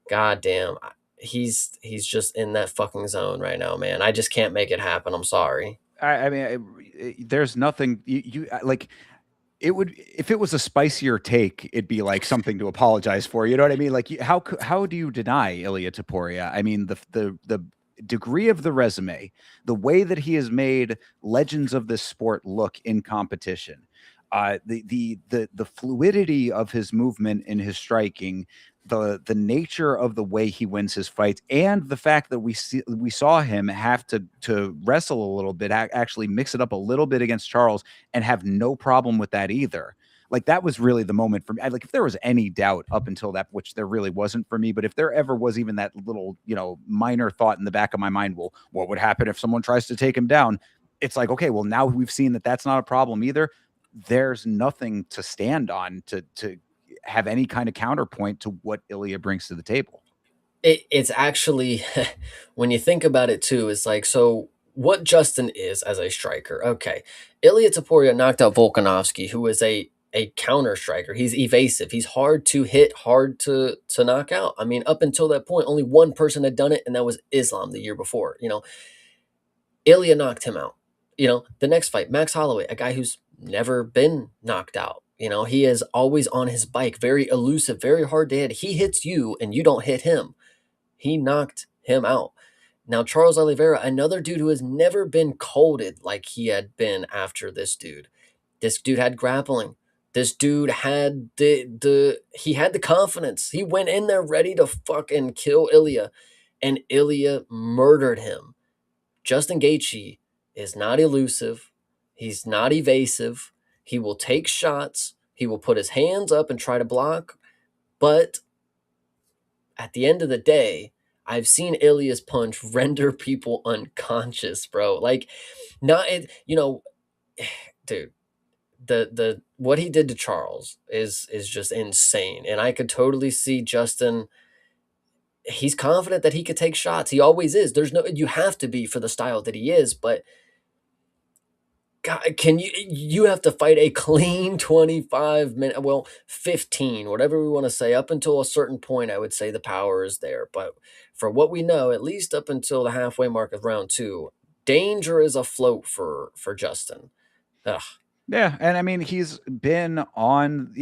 goddamn, he's just in that fucking zone right now, man. I just can't make it happen. I'm sorry. I mean, there's nothing you like. It would, if it was a spicier take, it'd be like something to apologize for. You know what I mean? Like, how do you deny Ilya Taporia? I mean, the degree of the resume, the way that he has made legends of this sport look in competition, the fluidity of his movement and his striking, the nature of the way he wins his fights, and the fact that we saw him have to wrestle a little bit, actually mix it up a little bit against Charles, and have no problem with that either. Like, that was really the moment for me. Like, if there was any doubt up until that, which there really wasn't for me, but if there ever was even that little, minor thought in the back of my mind, well, what would happen if someone tries to take him down? It's like, okay, well, now we've seen that that's not a problem either. There's nothing to stand on to have any kind of counterpoint to what Ilya brings to the table. It's actually, when you think about it too, it's like, so what Justin is as a striker. Okay. Ilya Taporia knocked out Volkanovski, who is a counter striker. He's evasive. He's hard to hit, hard to knock out. I mean, up until that point, only one person had done it, and that was Islam the year before. Ilya knocked him out. The next fight, Max Holloway, a guy who's never been knocked out. He is always on his bike, very elusive, very hard to hit. He hits you and you don't hit him. He knocked him out. Now, Charles Oliveira, another dude who has never been colded like he had been after this dude. This dude had grappling. This dude had he had the confidence. He went in there ready to fucking kill Ilya, and Ilya murdered him. Justin Gaethje is not elusive. He's not evasive. He will take shots. He will put his hands up and try to block. But at the end of the day, I've seen Ilya's punch render people unconscious, bro. Like, not it, dude. The what he did to Charles is just insane, and I could totally see Justin. He's confident that he could take shots. He always is. You have to be for the style that he is, but God, you have to fight a clean 25 minute, well, 15, whatever we want to say. Up until a certain point, I would say the power is there. But for what we know, at least up until the halfway mark of round 2, danger is afloat for Justin. Ugh. Yeah, and I mean, he's been on,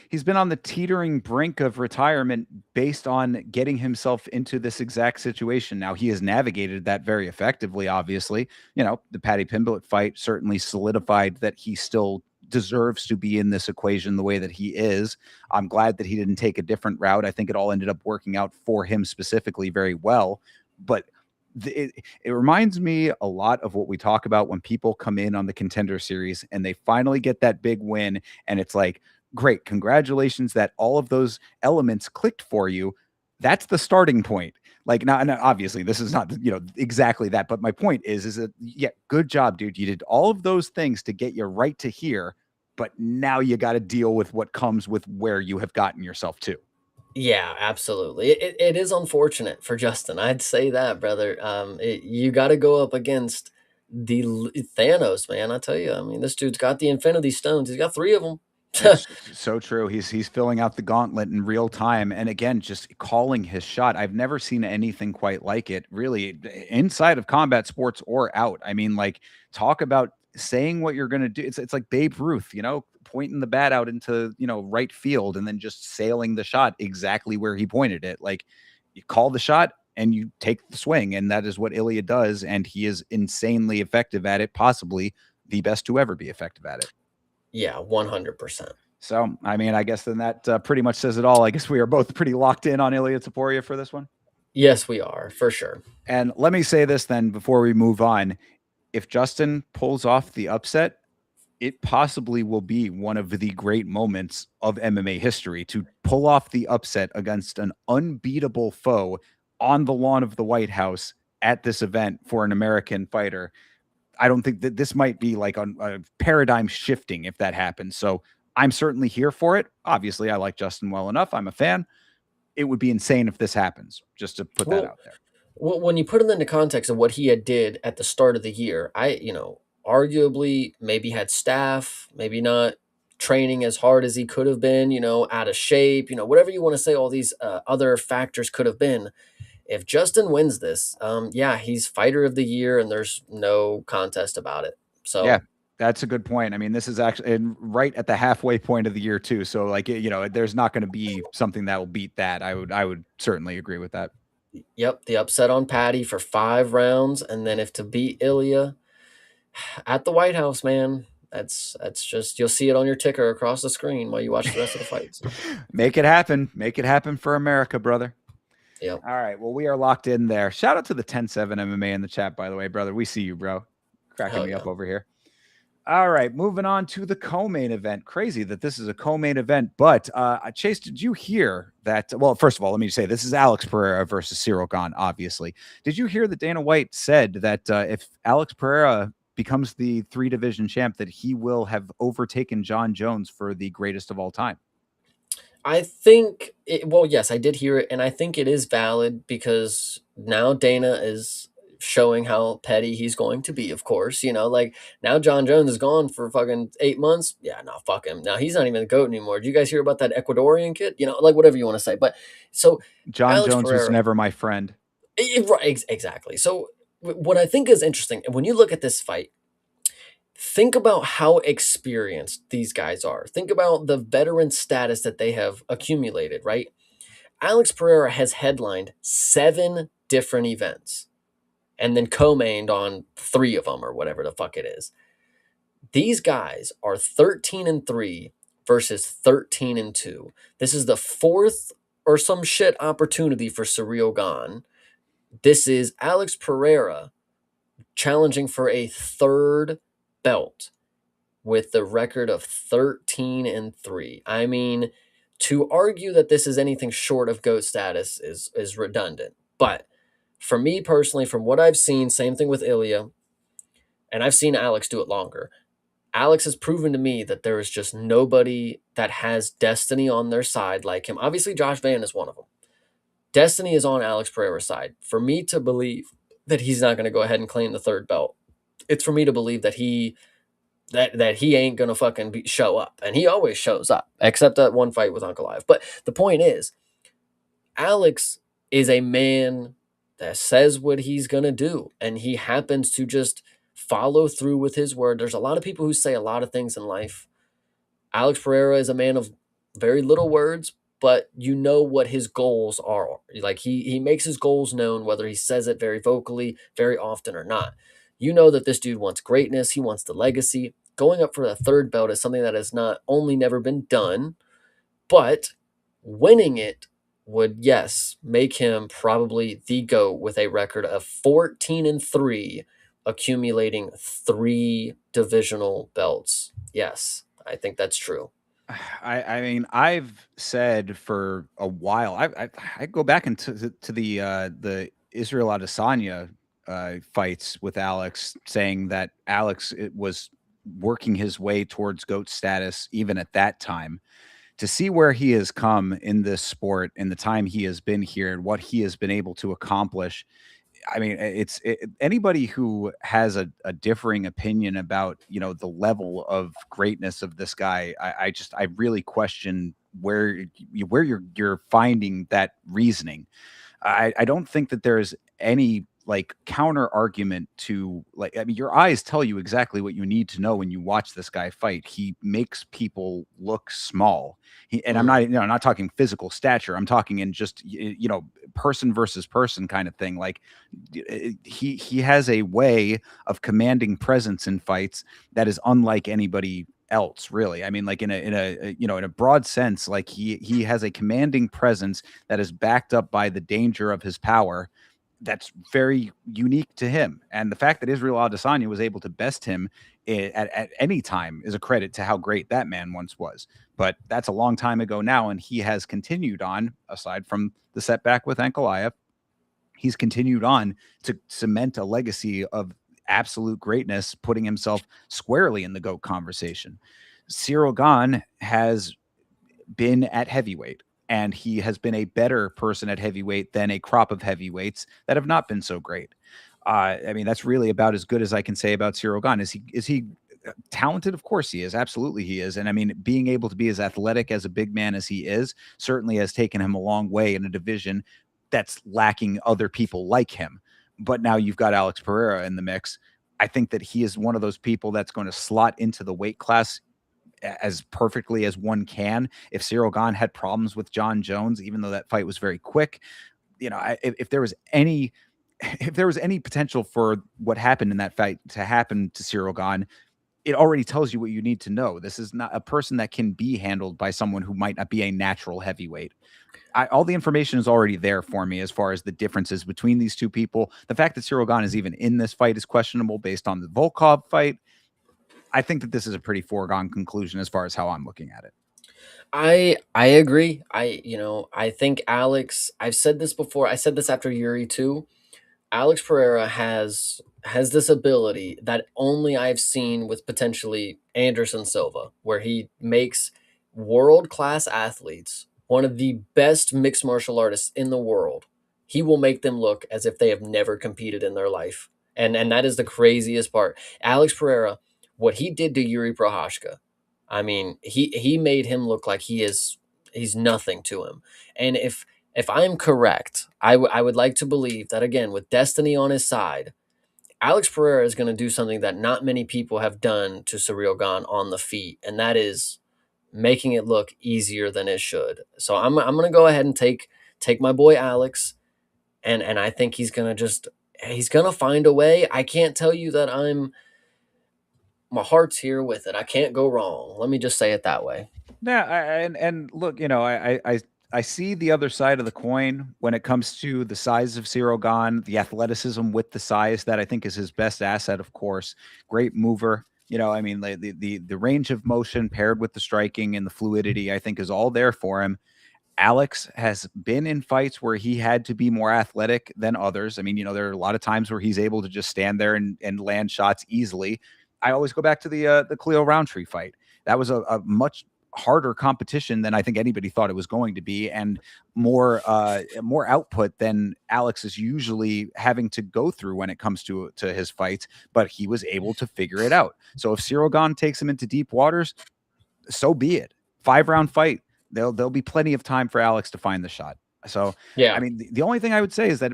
he's been on the teetering brink of retirement based on getting himself into this exact situation. Now, he has navigated that very effectively, obviously. The Paddy Pimblett fight certainly solidified that he still deserves to be in this equation the way that he is. I'm glad that he didn't take a different route. I think it all ended up working out for him specifically very well. But it reminds me a lot of what we talk about when people come in on the Contender Series and they finally get that big win, and it's like, great, congratulations that all of those elements clicked for you. That's the starting point. Like, now, and obviously this is not, exactly that, but my point is that, yeah, good job, dude. You did all of those things to get you right to here, but now you got to deal with what comes with where you have gotten yourself to. Yeah, absolutely. It is unfortunate for Justin. I'd say that, brother. You got to go up against Thanos, man. I tell you, I mean, this dude's got the Infinity Stones. He's got 3 of them. It's so true. He's filling out the gauntlet in real time, and again, just calling his shot. I've never seen anything quite like it, really, inside of combat sports or out. I mean, like, talk about saying what you're going to do. It's like Babe Ruth, pointing the bat out into right field and then just sailing the shot exactly where he pointed it. Like, you call the shot and you take the swing. And that is what Ilya does. And he is insanely effective at it, possibly the best to ever be effective at it. Yeah, 100%. So, I mean, I guess then that pretty much says it all. I guess we are both pretty locked in on Ilya Taporia for this one. Yes, we are, for sure. And let me say this then before we move on. If Justin pulls off the upset, it possibly will be one of the great moments of MMA history to pull off the upset against an unbeatable foe on the lawn of the White House at this event for an American fighter. I don't think that this might be like a paradigm shifting if that happens. So I'm certainly here for it. Obviously, I like Justin well enough. I'm a fan. It would be insane if this happens, just to put that out there. Well, when you put it into context of what he did at the start of the year, arguably maybe had staff, maybe not training as hard as he could have been, out of shape, whatever you want to say, all these other factors could have been. If Justin wins this, he's fighter of the year and there's no contest about it. So yeah, that's a good point. I mean, this is actually right at the halfway point of the year too. So like, there's not going to be something that will beat that. I would certainly agree with that. Yep. The upset on Patty for 5 rounds. And then if to beat Ilya at the White House, man, that's just, you'll see it on your ticker across the screen while you watch the rest of the fights. Make it happen. Make it happen for America, brother. Yep. All right. Well, we are locked in there. Shout out to the 10-7 MMA in the chat, by the way, brother. We see you, bro. Cracking me up over here. All right. Moving on to the co-main event. Crazy that this is a co-main event. But Chase, did you hear that? Well, first of all, let me say this is Alex Pereira versus Ciryl Gane, obviously. Did you hear that Dana White said that if Alex Pereira becomes the 3-division champ, that he will have overtaken John Jones for the greatest of all time? I think, yes, I did hear it, and I think it is valid because now Dana is showing how petty he's going to be, of course. Like, now John Jones is gone for fucking 8 months. Yeah, no, fuck him. Now he's not even the GOAT anymore. Did you guys hear about that Ecuadorian kid? Like, whatever you want to say. But so John Alex Jones Pereira, was never my friend. Right, exactly. So what I think is interesting, when you look at this fight, think about how experienced these guys are. Think about the veteran status that they have accumulated, right? Alex Pereira has headlined 7 different events and then co-mained on 3 of them or whatever the fuck it is. These guys are 13-3 versus 13-2. This is the 4th or some shit opportunity for Ciryl Gane. This is Alex Pereira challenging for a 3rd belt with the record of 13-3. I mean, to argue that this is anything short of GOAT status is redundant. But for me personally, from what I've seen, same thing with Ilya, and I've seen Alex do it longer. Alex has proven to me that there is just nobody that has destiny on their side like him. Obviously, Josh Van is one of them. Destiny is on Alex Pereira's side. For me to believe that he's not going to go ahead and claim the 3rd belt, it's for me to believe that he ain't gonna fucking show up, and he always shows up, except that one fight with Uncle Live. But the point is, Alex is a man that says what he's gonna do, and he happens to just follow through with his word. There's a lot of people who say a lot of things in life. Alex Pereira is a man of very little words, but you know what his goals are. Like, he makes his goals known, whether he says it very vocally, very often or not. You know that this dude wants greatness. He wants the legacy. Going up for the 3rd belt is something that has not only never been done, but winning it would, yes, make him probably the GOAT with a record of 14-3, accumulating 3 divisional belts. Yes, I think that's true. I mean, I've said for a while, I go back into the Israel Adesanya fights with Alex, saying that Alex was working his way towards GOAT status even at that time. To see where he has come in this sport in the time he has been here and what he has been able to accomplish. I mean, anybody who has a differing opinion about, the level of greatness of this guy, I really question where you're finding that reasoning. I don't think that there's any like counter argument to, like, I mean, your eyes tell you exactly what you need to know when you watch this guy fight. He makes people look small. And I'm Mm. not, I'm not talking physical stature. I'm talking in just, person versus person kind of thing. Like, he has a way of commanding presence in fights that is unlike anybody else, really. I mean, like, in a broad sense, like, he has a commanding presence that is backed up by the danger of his power that's very unique to him. And the fact that Israel Adesanya was able to best him at any time is a credit to how great that man once was. But that's a long time ago now, and he has continued on, aside from the setback with Ankalaev, he's continued on to cement a legacy of absolute greatness, putting himself squarely in the GOAT conversation. Cyril Gane has been at heavyweight, and he has been a better person at heavyweight than a crop of heavyweights that have not been so great. I mean, that's really about as good as I can say about Cyril Gane. Is he talented? Of course he is. Absolutely he is. And I mean, being able to be as athletic as a big man as he is certainly has taken him a long way in a division that's lacking other people like him. But now you've got Alex Pereira in the mix. I think that he is one of those people that's going to slot into the weight class as perfectly as one can. If Cyril Gane had problems with John Jones, even though that fight was very quick, if there was any if there was any potential for what happened in that fight to happen to Cyril Gane, it already tells you what you need to know. This is not a person that can be handled by someone who might not be a natural heavyweight. All the information is already there for me as far as the differences between these two people. The fact that Cyril Gane is even in this fight is questionable based on the Volkov fight. I think that this is a pretty foregone conclusion as far as how I'm looking at it. I agree. I think Alex. I've said this before. I said this after Yuri too. Alex Pereira has this ability that only I've seen with potentially Anderson Silva, where he makes world class athletes, one of the best mixed martial artists in the world. He will make them look as if they have never competed in their life, and that is the craziest part. Alex Pereira, what he did to Yuri Prohashka, I mean, he made him look like he's nothing to him, and if I'm correct, I would like to believe that, again, with destiny on his side, Alex Pereira is going to do something that not many people have done to Cyril Gane on the feet, and that is making it look easier than it should. So I'm going to go ahead and take my boy Alex, and I think he's going to find a way. I can't tell you that my heart's here with it. I can't go wrong. Let me just say it that way. Yeah, and look, I see the other side of the coin when it comes to the size of Cyril Gane, the athleticism with the size that I think is his best asset. Of course, great mover. I mean, the range of motion paired with the striking and the fluidity, I think, is all there for him. Alex has been in fights where he had to be more athletic than others. I mean, there are a lot of times where he's able to just stand there and land shots easily. I always go back to the Cleo Roundtree fight. That was a much harder competition than I think anybody thought it was going to be, and more output than Alex is usually having to go through when it comes to his fights. But he was able to figure it out. So if Cyril Gane takes him into deep waters, so be it. 5-round fight. There'll be plenty of time for Alex to find the shot. So, I Yeah. mean, the only thing I would say is that,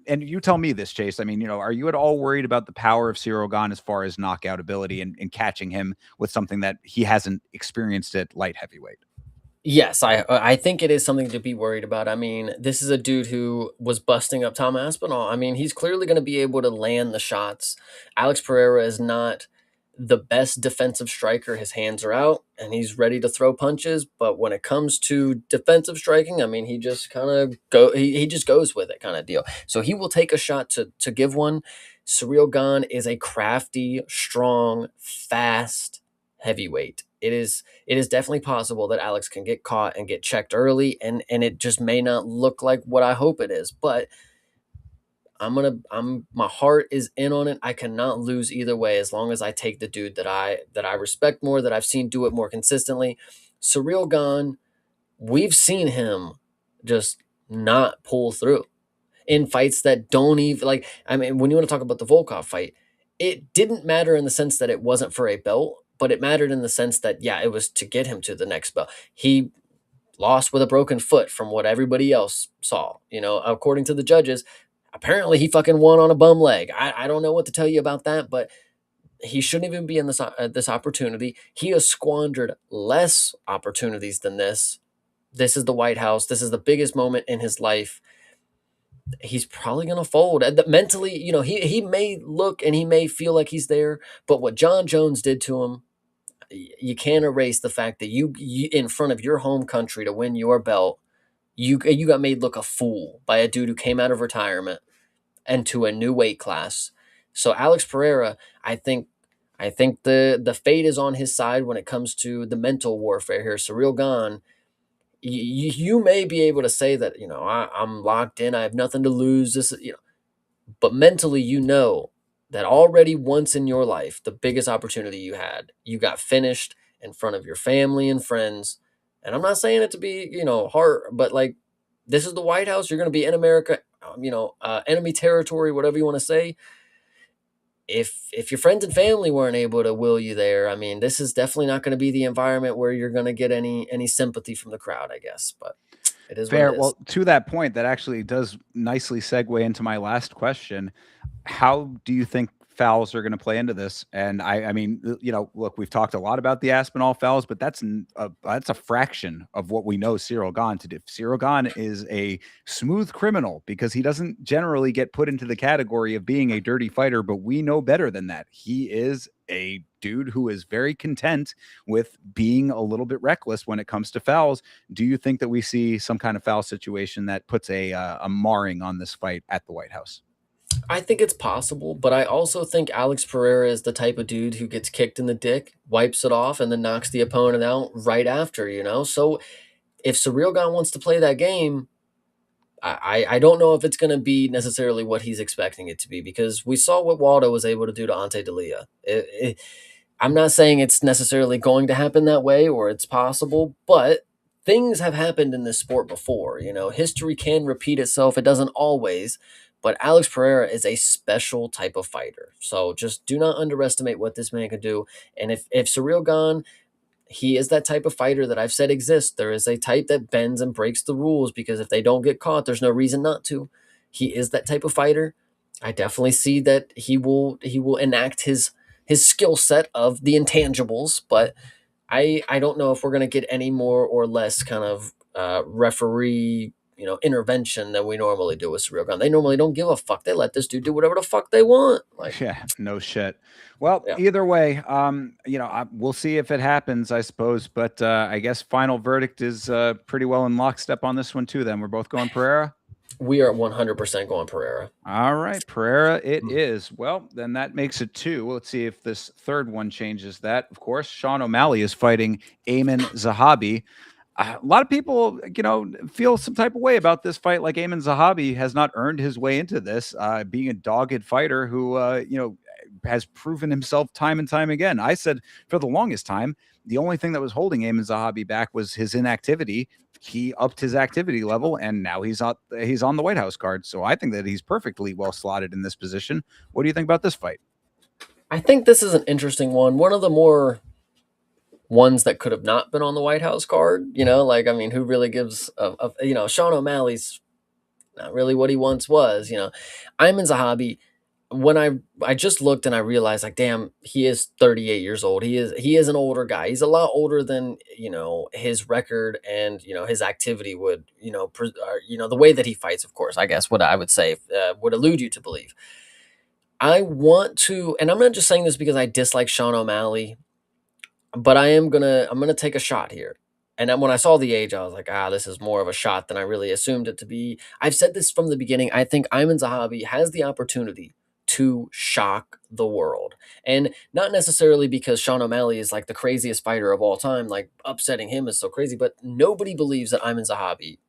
and you tell me this, Chase. I mean, are you at all worried about the power of Cyril Gane as far as knockout ability and catching him with something that he hasn't experienced at light heavyweight? Yes, I think it is something to be worried about. I mean, this is a dude who was busting up Tom Aspinall. I mean, he's clearly going to be able to land the shots. Alex Pereira is not the best defensive striker. His hands are out and he's ready to throw punches, but when it comes to defensive striking, I mean, he just kind of he just goes with it, kind of deal. So he will take a shot to give one. Cyril Gane is a crafty, strong, fast heavyweight. It is definitely possible that Alex can get caught and get checked early, and it just may not look like what I hope it is. But my heart is in on it. I cannot lose either way as long as I take the dude that I respect more, that I've seen do it more consistently. Cyril Gane, we've seen him just not pull through in fights that don't even, like, I mean, when you want to talk about the Volkov fight, it didn't matter in the sense that it wasn't for a belt, but it mattered in the sense that, yeah, it was to get him to the next belt. He lost with a broken foot from what everybody else saw. According to the judges, Apparently, he fucking won on a bum leg. I don't know what to tell you about that, but he shouldn't even be in this opportunity. He has squandered less opportunities than this. This is the White House. This is the biggest moment in his life. He's probably going to fold. And mentally, he may look and he may feel like he's there, but what John Jones did to him, you can't erase the fact that you in front of your home country to win your belt, you got made look a fool by a dude who came out of retirement and to a new weight class. So Alex Pereira, I think the fate is on his side when it comes to the mental warfare here. Ciryl Gane, you may be able to say that I'm locked in. I have nothing to lose. But mentally, that already once in your life, the biggest opportunity you had, you got finished in front of your family and friends. And I'm not saying it to be hard, but like this is the White House. You're going to be in America, enemy territory, whatever you want to say. If your friends and family weren't able to will you there, I mean, this is definitely not going to be the environment where you're going to get any sympathy from the crowd, I guess. But it is what Fair. it is. Well, to that point, that actually does nicely segue into my last question. How do you think fouls are going to play into this? And I mean, look, we've talked a lot about the Aspinall fouls, but that's a fraction of what we know Ciryl Gane to do. Ciryl Gane is a smooth criminal because he doesn't generally get put into the category of being a dirty fighter, but we know better than that. He is a dude who is very content with being a little bit reckless when it comes to fouls. Do you think that we see some kind of foul situation that puts a marring on this fight at the White House? I think it's possible, but I also think Alex Pereira is the type of dude who gets kicked in the dick, wipes it off, and then knocks the opponent out right after. So if Ciryl Gane wants to play that game, I don't know if it's going to be necessarily what he's expecting it to be, because we saw what Waldo was able to do to Ante Delia. I'm not saying it's necessarily going to happen that way or it's possible, but things have happened in this sport before. History can repeat itself. It doesn't always, but Alex Pereira is a special type of fighter. So just do not underestimate what this man can do. And if Ciryl Gane, he is that type of fighter that I've said exists. There is a type that bends and breaks the rules because if they don't get caught, there's no reason not to. He is that type of fighter. I definitely see that he will enact his skill set of the intangibles, but I don't know if we're gonna get any more or less kind of referee intervention than we normally do with Ciryl Gane. They normally don't give a fuck. They let this dude do whatever the fuck they want. Like, Yeah, no shit. Well, yeah. either way, we'll see if it happens, I suppose. But I guess final verdict is pretty well in lockstep on this one too. Then we're both going Pereira. We are 100% going Pereira. All right, Pereira it is. Well, then that makes it two. Let's see if this third one changes that. Of course, Sean O'Malley is fighting Amin Zahabi. A lot of people, feel some type of way about this fight. Like Amin Zahabi has not earned his way into this, being a dogged fighter who, has proven himself time and time again. I said for the longest time, the only thing that was holding Amin Zahabi back was his inactivity. He upped his activity level, and now he's on the White House card. So I think that he's perfectly well slotted in this position. What do you think about this fight? I think this is an interesting one. One of the more ones that could have not been on the White House card. I mean, who really gives Sean O'Malley's not really what he once was. Ayman Zahabi. When I just looked and I realized, like, damn, he is 38 years old. He is an older guy. He's a lot older than his record and his activity would the way that he fights. Of course, I guess what I would say would elude you to believe. I want to, and I'm not just saying this because I dislike Sean O'Malley, but I'm gonna take a shot here. And then when I saw the age, I was like, this is more of a shot than I really assumed it to be. I've said this from the beginning. I think Ayman Zahabi has the opportunity to shock the world. And not necessarily because Sean O'Malley is like the craziest fighter of all time, like upsetting him is so crazy, but nobody believes that Ayman Zahabi.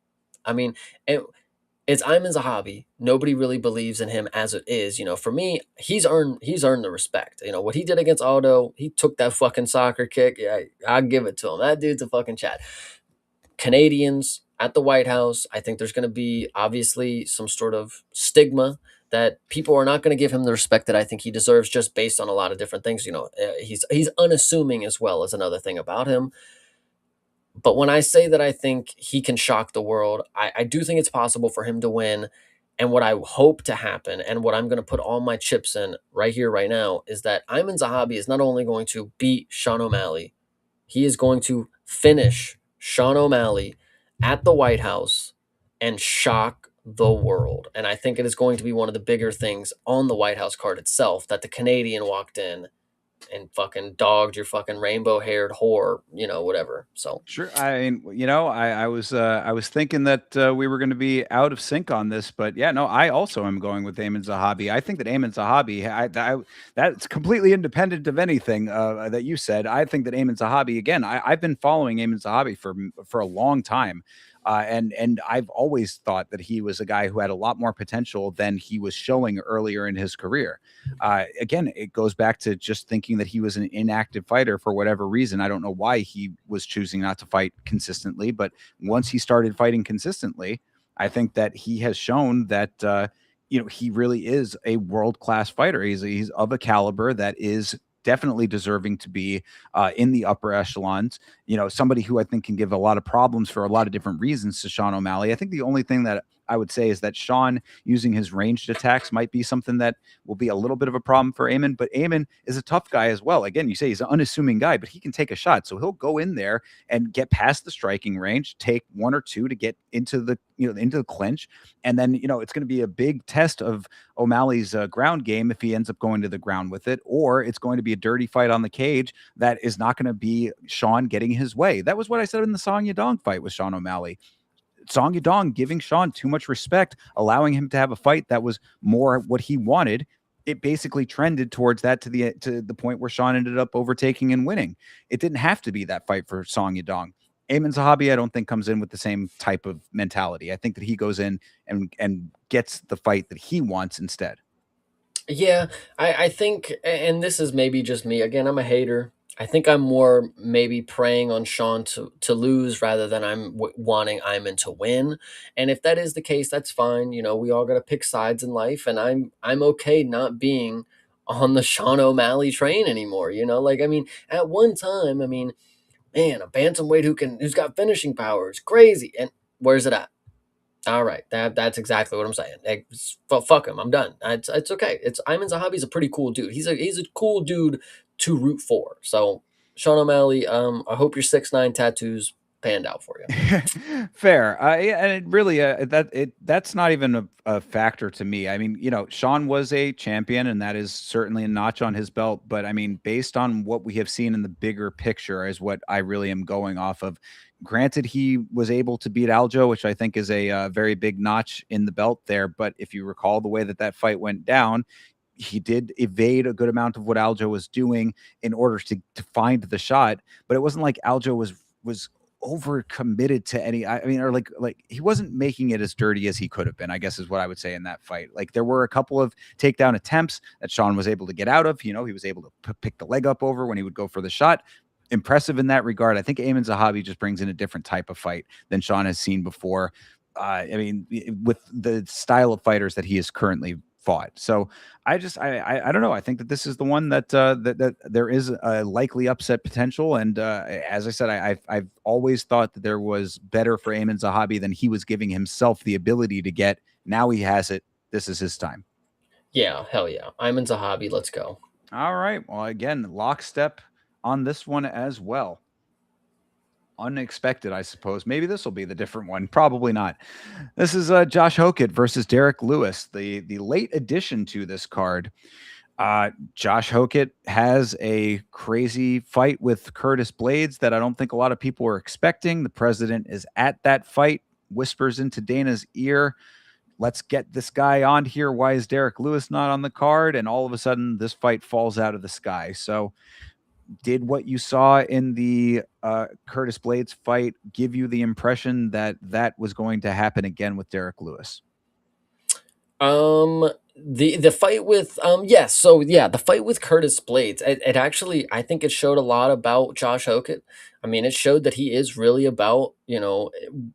I mean, it's Ayman Zahabi. Nobody really believes in him as it is. For me, he's earned the respect. What he did against Aldo, he took that fucking soccer kick. Yeah, I'll give it to him. That dude's a fucking chat. Canadians at the White House, I think there's going to be obviously some sort of stigma that people are not going to give him the respect that I think he deserves just based on a lot of different things. He's unassuming as well as another thing about him. But when I say that I think he can shock the world, I do think it's possible for him to win. And what I hope to happen, and what I'm going to put all my chips in right here, right now, is that Ayman Zahabi is not only going to beat Sean O'Malley, he is going to finish Sean O'Malley at the White House and shock the world. And I think it is going to be one of the bigger things on the White House card itself, that the Canadian walked in and fucking dogged your fucking rainbow haired whore, whatever. So Sure. I mean, I was thinking that we were going to be out of sync on this, but yeah, no, I also am going with Ayman Zahabi. I think that Ayman Zahabi, that's completely independent of anything that you said. I think that Ayman Zahabi, again, I've been following Ayman Zahabi for a long time. And I've always thought that he was a guy who had a lot more potential than he was showing earlier in his career. Again, it goes back to just thinking that he was an inactive fighter for whatever reason. I don't know why he was choosing not to fight consistently, but once he started fighting consistently, I think that he has shown that he really is a world-class fighter. He's of a caliber that is definitely deserving to be in the upper echelons. Somebody who I think can give a lot of problems for a lot of different reasons to Sean O'Malley. I think the only thing that I would say is that Sean using his ranged attacks might be something that will be a little bit of a problem for Ayman, but Ayman is a tough guy as well. Again, you say he's an unassuming guy, but he can take a shot. So he'll go in there and get past the striking range, take one or two to get into the clinch. And then, it's going to be a big test of O'Malley's ground game if he ends up going to the ground with it, or it's going to be a dirty fight on the cage that is not going to be Sean getting his way. That was what I said in the Song Yadong fight with Sean O'Malley. Song Yadong giving Sean too much respect, allowing him to have a fight that was more what he wanted. It basically trended towards that to the point where Sean ended up overtaking and winning. It didn't have to be that fight for Song Yadong. Ayman Zahabi, I don't think comes in with the same type of mentality. I think that he goes in and gets the fight that he wants instead. yeah, I think, and this is maybe just me. Again, I'm a hater. I think I'm more maybe preying on Sean to lose rather than I'm wanting Iman to win. And if that is the case, that's fine. We all got to pick sides in life, and I'm okay not being on the Sean O'Malley train anymore. Like, I mean, at one time, I mean, man, a bantamweight who's got finishing power is crazy. And where's it at? All right, that's exactly what I'm saying. Like, fuck him. I'm done. It's okay. It's Ayman Zahabi's a pretty cool dude. He's a cool dude to root for. So, Sean O'Malley, I hope your 6ix9ine tattoos panned out for you. Fair. Yeah, and it really that's not even a factor to me. I mean, Sean was a champion, and that is certainly a notch on his belt. But I mean, based on what we have seen in the bigger picture, is what I really am going off of. Granted, he was able to beat Aljo, which I think is a very big notch in the belt there. But if you recall the way that fight went down, he did evade a good amount of what Aljo was doing in order to find the shot. But it wasn't like Aljo was over committed to any. I mean, or like he wasn't making it as dirty as he could have been, I guess is what I would say in that fight. Like, there were a couple of takedown attempts that Sean was able to get out of. He was able to pick the leg up over when he would go for the shot. Impressive in that regard. I think Ayman Zahabi just brings in a different type of fight than Sean has seen before. I mean, with the style of fighters that he is currently fought. So I don't know. I think that this is the one that there is a likely upset potential. And as I said, I've always thought that there was better for Ayman Zahabi than he was giving himself the ability to get. Now he has it. This is his time. Yeah, hell yeah. Ayman Zahabi, let's go. All right. Well, again, lockstep on this one as well. Unexpected, I suppose. Maybe this will be the different one. Probably not. This is Josh Hokett versus Derek Lewis, the late addition to this card. Josh Hokett has a crazy fight with Curtis Blades that I don't think a lot of people were expecting. The president is at that fight, whispers into Dana's ear, let's get this guy on here. Why is Derek Lewis not on the card? And all of a sudden, this fight falls out of the sky. So did what you saw in the Curtis Blades fight give you the impression that that was going to happen again with Derek Lewis? The fight with yes, so yeah, the fight with Curtis Blades, it actually, I think it showed a lot about Josh Hokett. I mean, it showed that he is really about,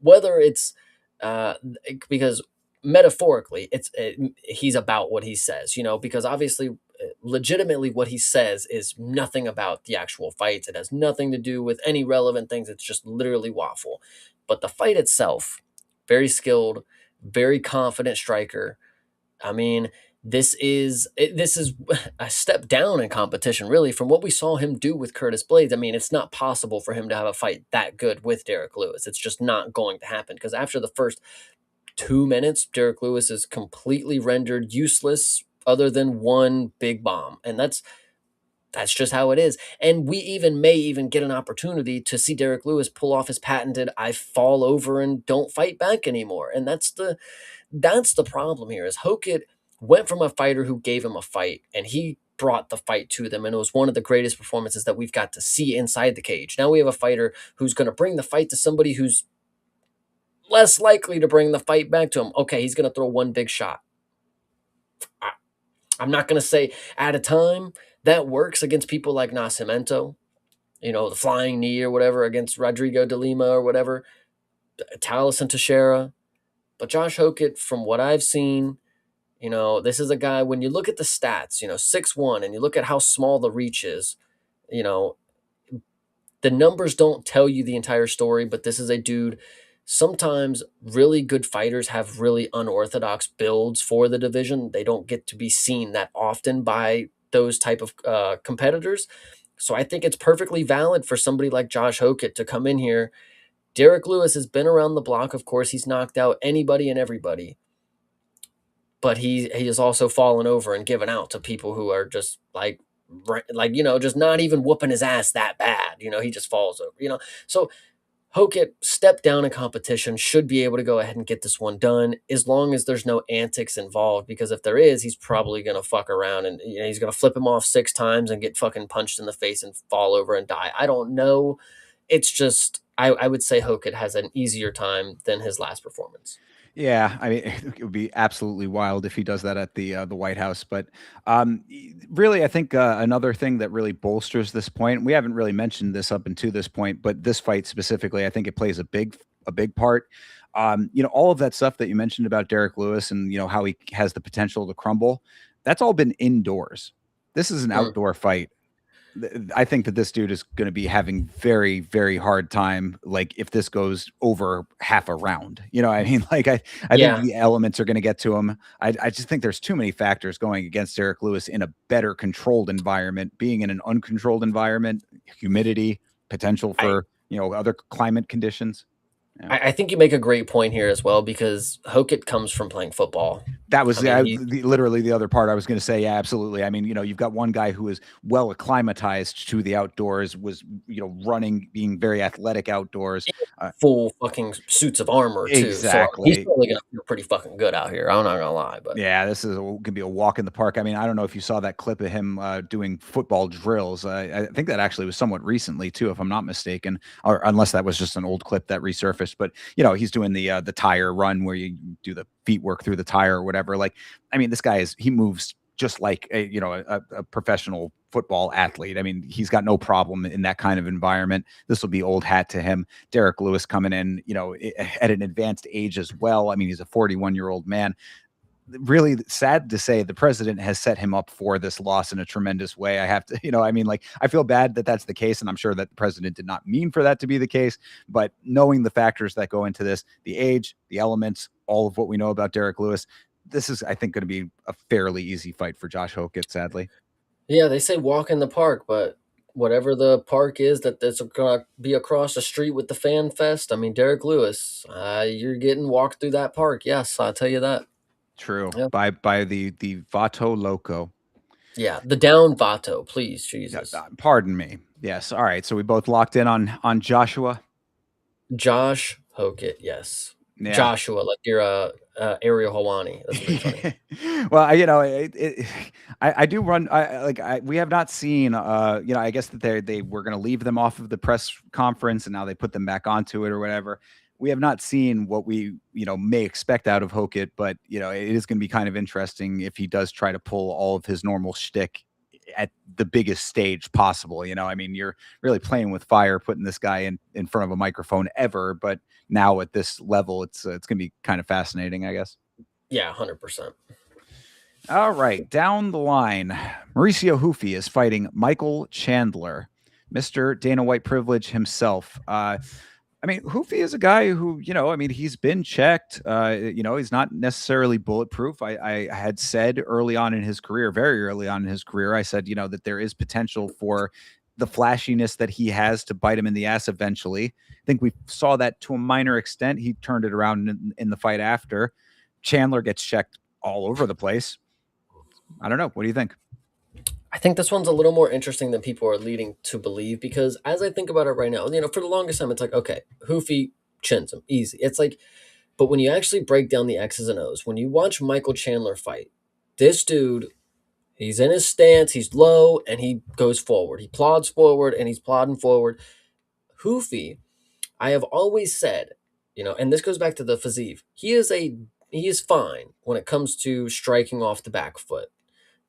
whether it's because metaphorically he's about what he says, because obviously, legitimately, what he says is nothing about the actual fights. It has nothing to do with any relevant things. It's just literally waffle. But the fight itself, very skilled, very confident striker. I mean, this is a step down in competition, really, from what we saw him do with Curtis Blades. I mean, it's not possible for him to have a fight that good with Derek Lewis. It's just not going to happen because after the first 2 minutes, Derek Lewis is completely rendered useless other than one big bomb. And that's just how it is. And we may even get an opportunity to see Derek Lewis pull off his patented I fall over and don't fight back anymore. And that's the problem here is Hokit went from a fighter who gave him a fight and he brought the fight to them. And it was one of the greatest performances that we've got to see inside the cage. Now we have a fighter who's going to bring the fight to somebody who's less likely to bring the fight back to him. Okay, he's going to throw one big shot. I'm not going to say at a time that works against people like Nascimento, the flying knee or whatever against Rodrigo de Lima or whatever, Taliesin Teixeira. But Josh Hokit, from what I've seen, this is a guy, when you look at the stats, 6'1", and you look at how small the reach is, the numbers don't tell you the entire story, but this is a dude. Sometimes really good fighters have really unorthodox builds for the division. They don't get to be seen that often by those type of competitors. So I think it's perfectly valid for somebody like Josh Hokit to come in here. Derek Lewis has been around the block. Of course, he's knocked out anybody and everybody. But he has also fallen over and given out to people who are just just not even whooping his ass that bad. He just falls over, So Hokit, step down in competition, should be able to go ahead and get this one done as long as there's no antics involved. Because if there is, he's probably going to fuck around and he's going to flip him off 6 times and get fucking punched in the face and fall over and die. I don't know. It's just, I would say Hokit has an easier time than his last performance. Yeah, I mean, it would be absolutely wild if he does that at the White House. But really, I think another thing that really bolsters this point, we haven't really mentioned this up until this point, but this fight specifically, I think it plays a big part. All of that stuff that you mentioned about Derek Lewis and how he has the potential to crumble, that's all been indoors. This is an outdoor fight. I think that this dude is going to be having very, very hard time. Like if this goes over half a round, I mean, like I think the elements are going to get to him. I just think there's too many factors going against Derek Lewis in a better controlled environment. Being in an uncontrolled environment, humidity, potential for other climate conditions. Yeah. I think you make a great point here as well because Hokit comes from playing football. That was literally the other part I was going to say. Yeah, absolutely. I mean, you've got one guy who is well acclimatized to the outdoors, was, running, being very athletic outdoors. Full fucking suits of armor, too. Exactly. So he's probably going to feel pretty fucking good out here. I'm not going to lie. But yeah, this is going to be a walk in the park. I mean, I don't know if you saw that clip of him doing football drills. I think that actually was somewhat recently, too, if I'm not mistaken, or unless that was just an old clip that resurfaced. But, he's doing the tire run where you do the feet work through the tire or whatever. Like, I mean, this guy he moves just like a professional football athlete. I mean, he's got no problem in that kind of environment. This will be old hat to him. Derek Lewis coming in, at an advanced age as well. I mean, he's a 41-year-old man. Really sad to say the president has set him up for this loss in a tremendous way. I have to, I mean, like, I feel bad that that's the case. And I'm sure that the president did not mean for that to be the case, but knowing the factors that go into this, the age, the elements, all of what we know about Derek Lewis, this is, I think, going to be a fairly easy fight for Josh Hokit, sadly. Yeah, they say walk in the park, but whatever the park is that's going to be across the street with the fan fest, I mean, Derek Lewis, you're getting walked through that park. Yes, I'll tell you that. True. Yeah. By the Vato Loco. Yeah, the down Vato, please, Jesus. Pardon me. Yes. All right. So we both locked in on Joshua. Josh Hokit, yes. Yeah. Joshua, like you're Ariel Hawani. That's pretty funny. Well, I do run. We have not seen. I guess that they were going to leave them off of the press conference, and now they put them back onto it or whatever. We have not seen what we, may expect out of Hokit, but, it is going to be kind of interesting if he does try to pull all of his normal shtick at the biggest stage possible. I mean, you're really playing with fire, putting this guy in front of a microphone ever, but now at this level, it's going to be kind of fascinating, I guess. Yeah, 100%. All right, down the line, Mauricio Hufi is fighting Michael Chandler, Mr. Dana White privilege himself. I I mean, Hoofy is a guy who, I mean, he's been checked. He's not necessarily bulletproof. I had said early on in his career, very early on in his career, I said, that there is potential for the flashiness that he has to bite him in the ass eventually. I think we saw that to a minor extent. He turned it around in the fight after. Chandler gets checked all over the place. I don't know. What do you think? I think this one's a little more interesting than people are leading to believe because as I think about it right now, for the longest time, it's like, okay, Hoofy chins him, easy. It's like, but when you actually break down the X's and O's, when you watch Michael Chandler fight, this dude, he's in his stance, he's low, and he goes forward. He plods forward, and he's plodding forward. Hoofy, I have always said, and this goes back to the physique. He is fine when it comes to striking off the back foot.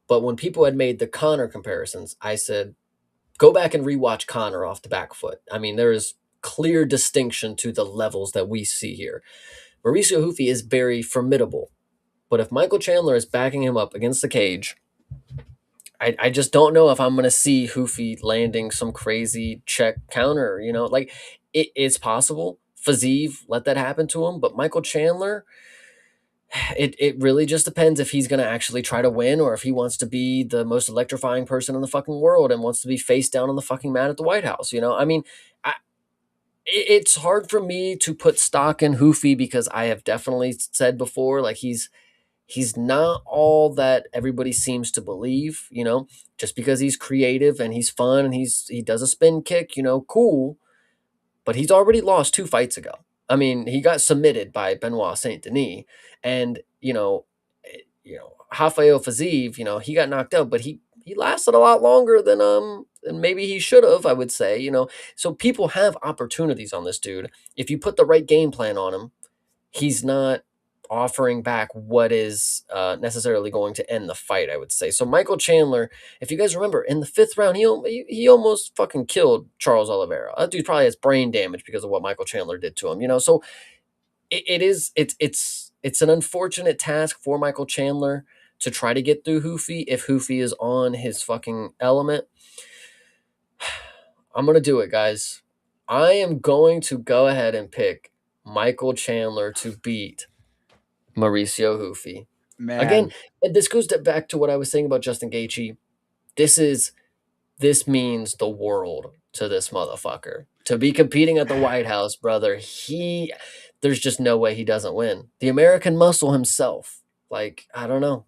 But when people had made the Connor comparisons, I said, go back and rewatch Connor off the back foot. I mean, there is clear distinction to the levels that we see here. Mauricio Hoofy is very formidable. But if Michael Chandler is backing him up against the cage, I just don't know if I'm going to see Hoofy landing some crazy check counter. Like it's possible. Fazeev let that happen to him, but Michael Chandler, it really just depends if he's going to actually try to win or if he wants to be the most electrifying person in the fucking world and wants to be face down on the fucking mat at the White House. I mean, it's hard for me to put stock in Hoofy because I have definitely said before, like he's not all that everybody seems to believe, just because he's creative and he's fun and he does a spin kick, cool. But he's already lost 2 fights ago. I mean, he got submitted by Benoit Saint Denis, and Rafael Fazeev, he got knocked out, but he lasted a lot longer than maybe he should have. I would say, so people have opportunities on this dude. If you put the right game plan on him, he's not offering back what is necessarily going to end the fight, I would say. So Michael Chandler, if you guys remember, in the 5th round, he almost fucking killed Charles Oliveira. That dude probably has brain damage because of what Michael Chandler did to him. So it's an unfortunate task for Michael Chandler to try to get through Hoofy if Hoofy is on his fucking element. I'm gonna do it, guys. I am going to go ahead and pick Michael Chandler to beat Mauricio Hoofy. Man, Again, and this goes back to what I was saying about Justin Gaethje. This means the world to this motherfucker. To be competing at the White House, brother, there's just no way he doesn't win. The American Muscle himself. Like, I don't know.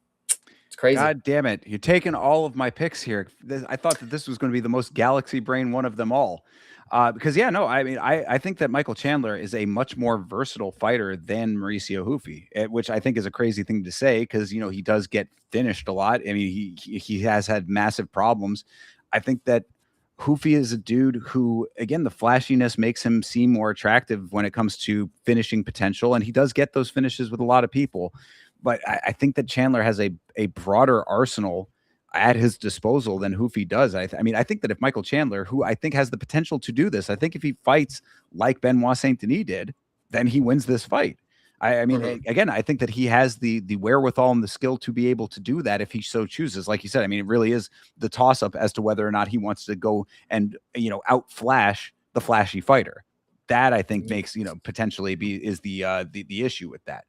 It's crazy. God damn it. You're taking all of my picks here. I thought that this was going to be the most galaxy brain one of them all. Because I mean, I think that Michael Chandler is a much more versatile fighter than Mauricio Hoofy, which I think is a crazy thing to say because, he does get finished a lot. I mean, he has had massive problems. I think that Hoofy is a dude who, again, the flashiness makes him seem more attractive when it comes to finishing potential. And he does get those finishes with a lot of people. But I think that Chandler has a broader arsenal at his disposal than Hoofy does. I mean, I think that if Michael Chandler, who I think has the potential to do this, I think if he fights like Benoit Saint Denis did, then he wins this fight. I mean, again, I think that he has the wherewithal and the skill to be able to do that if he so chooses. Like you said, I mean, it really is the toss up as to whether or not he wants to go and outflash the flashy fighter. That I think makes potentially is the issue with that.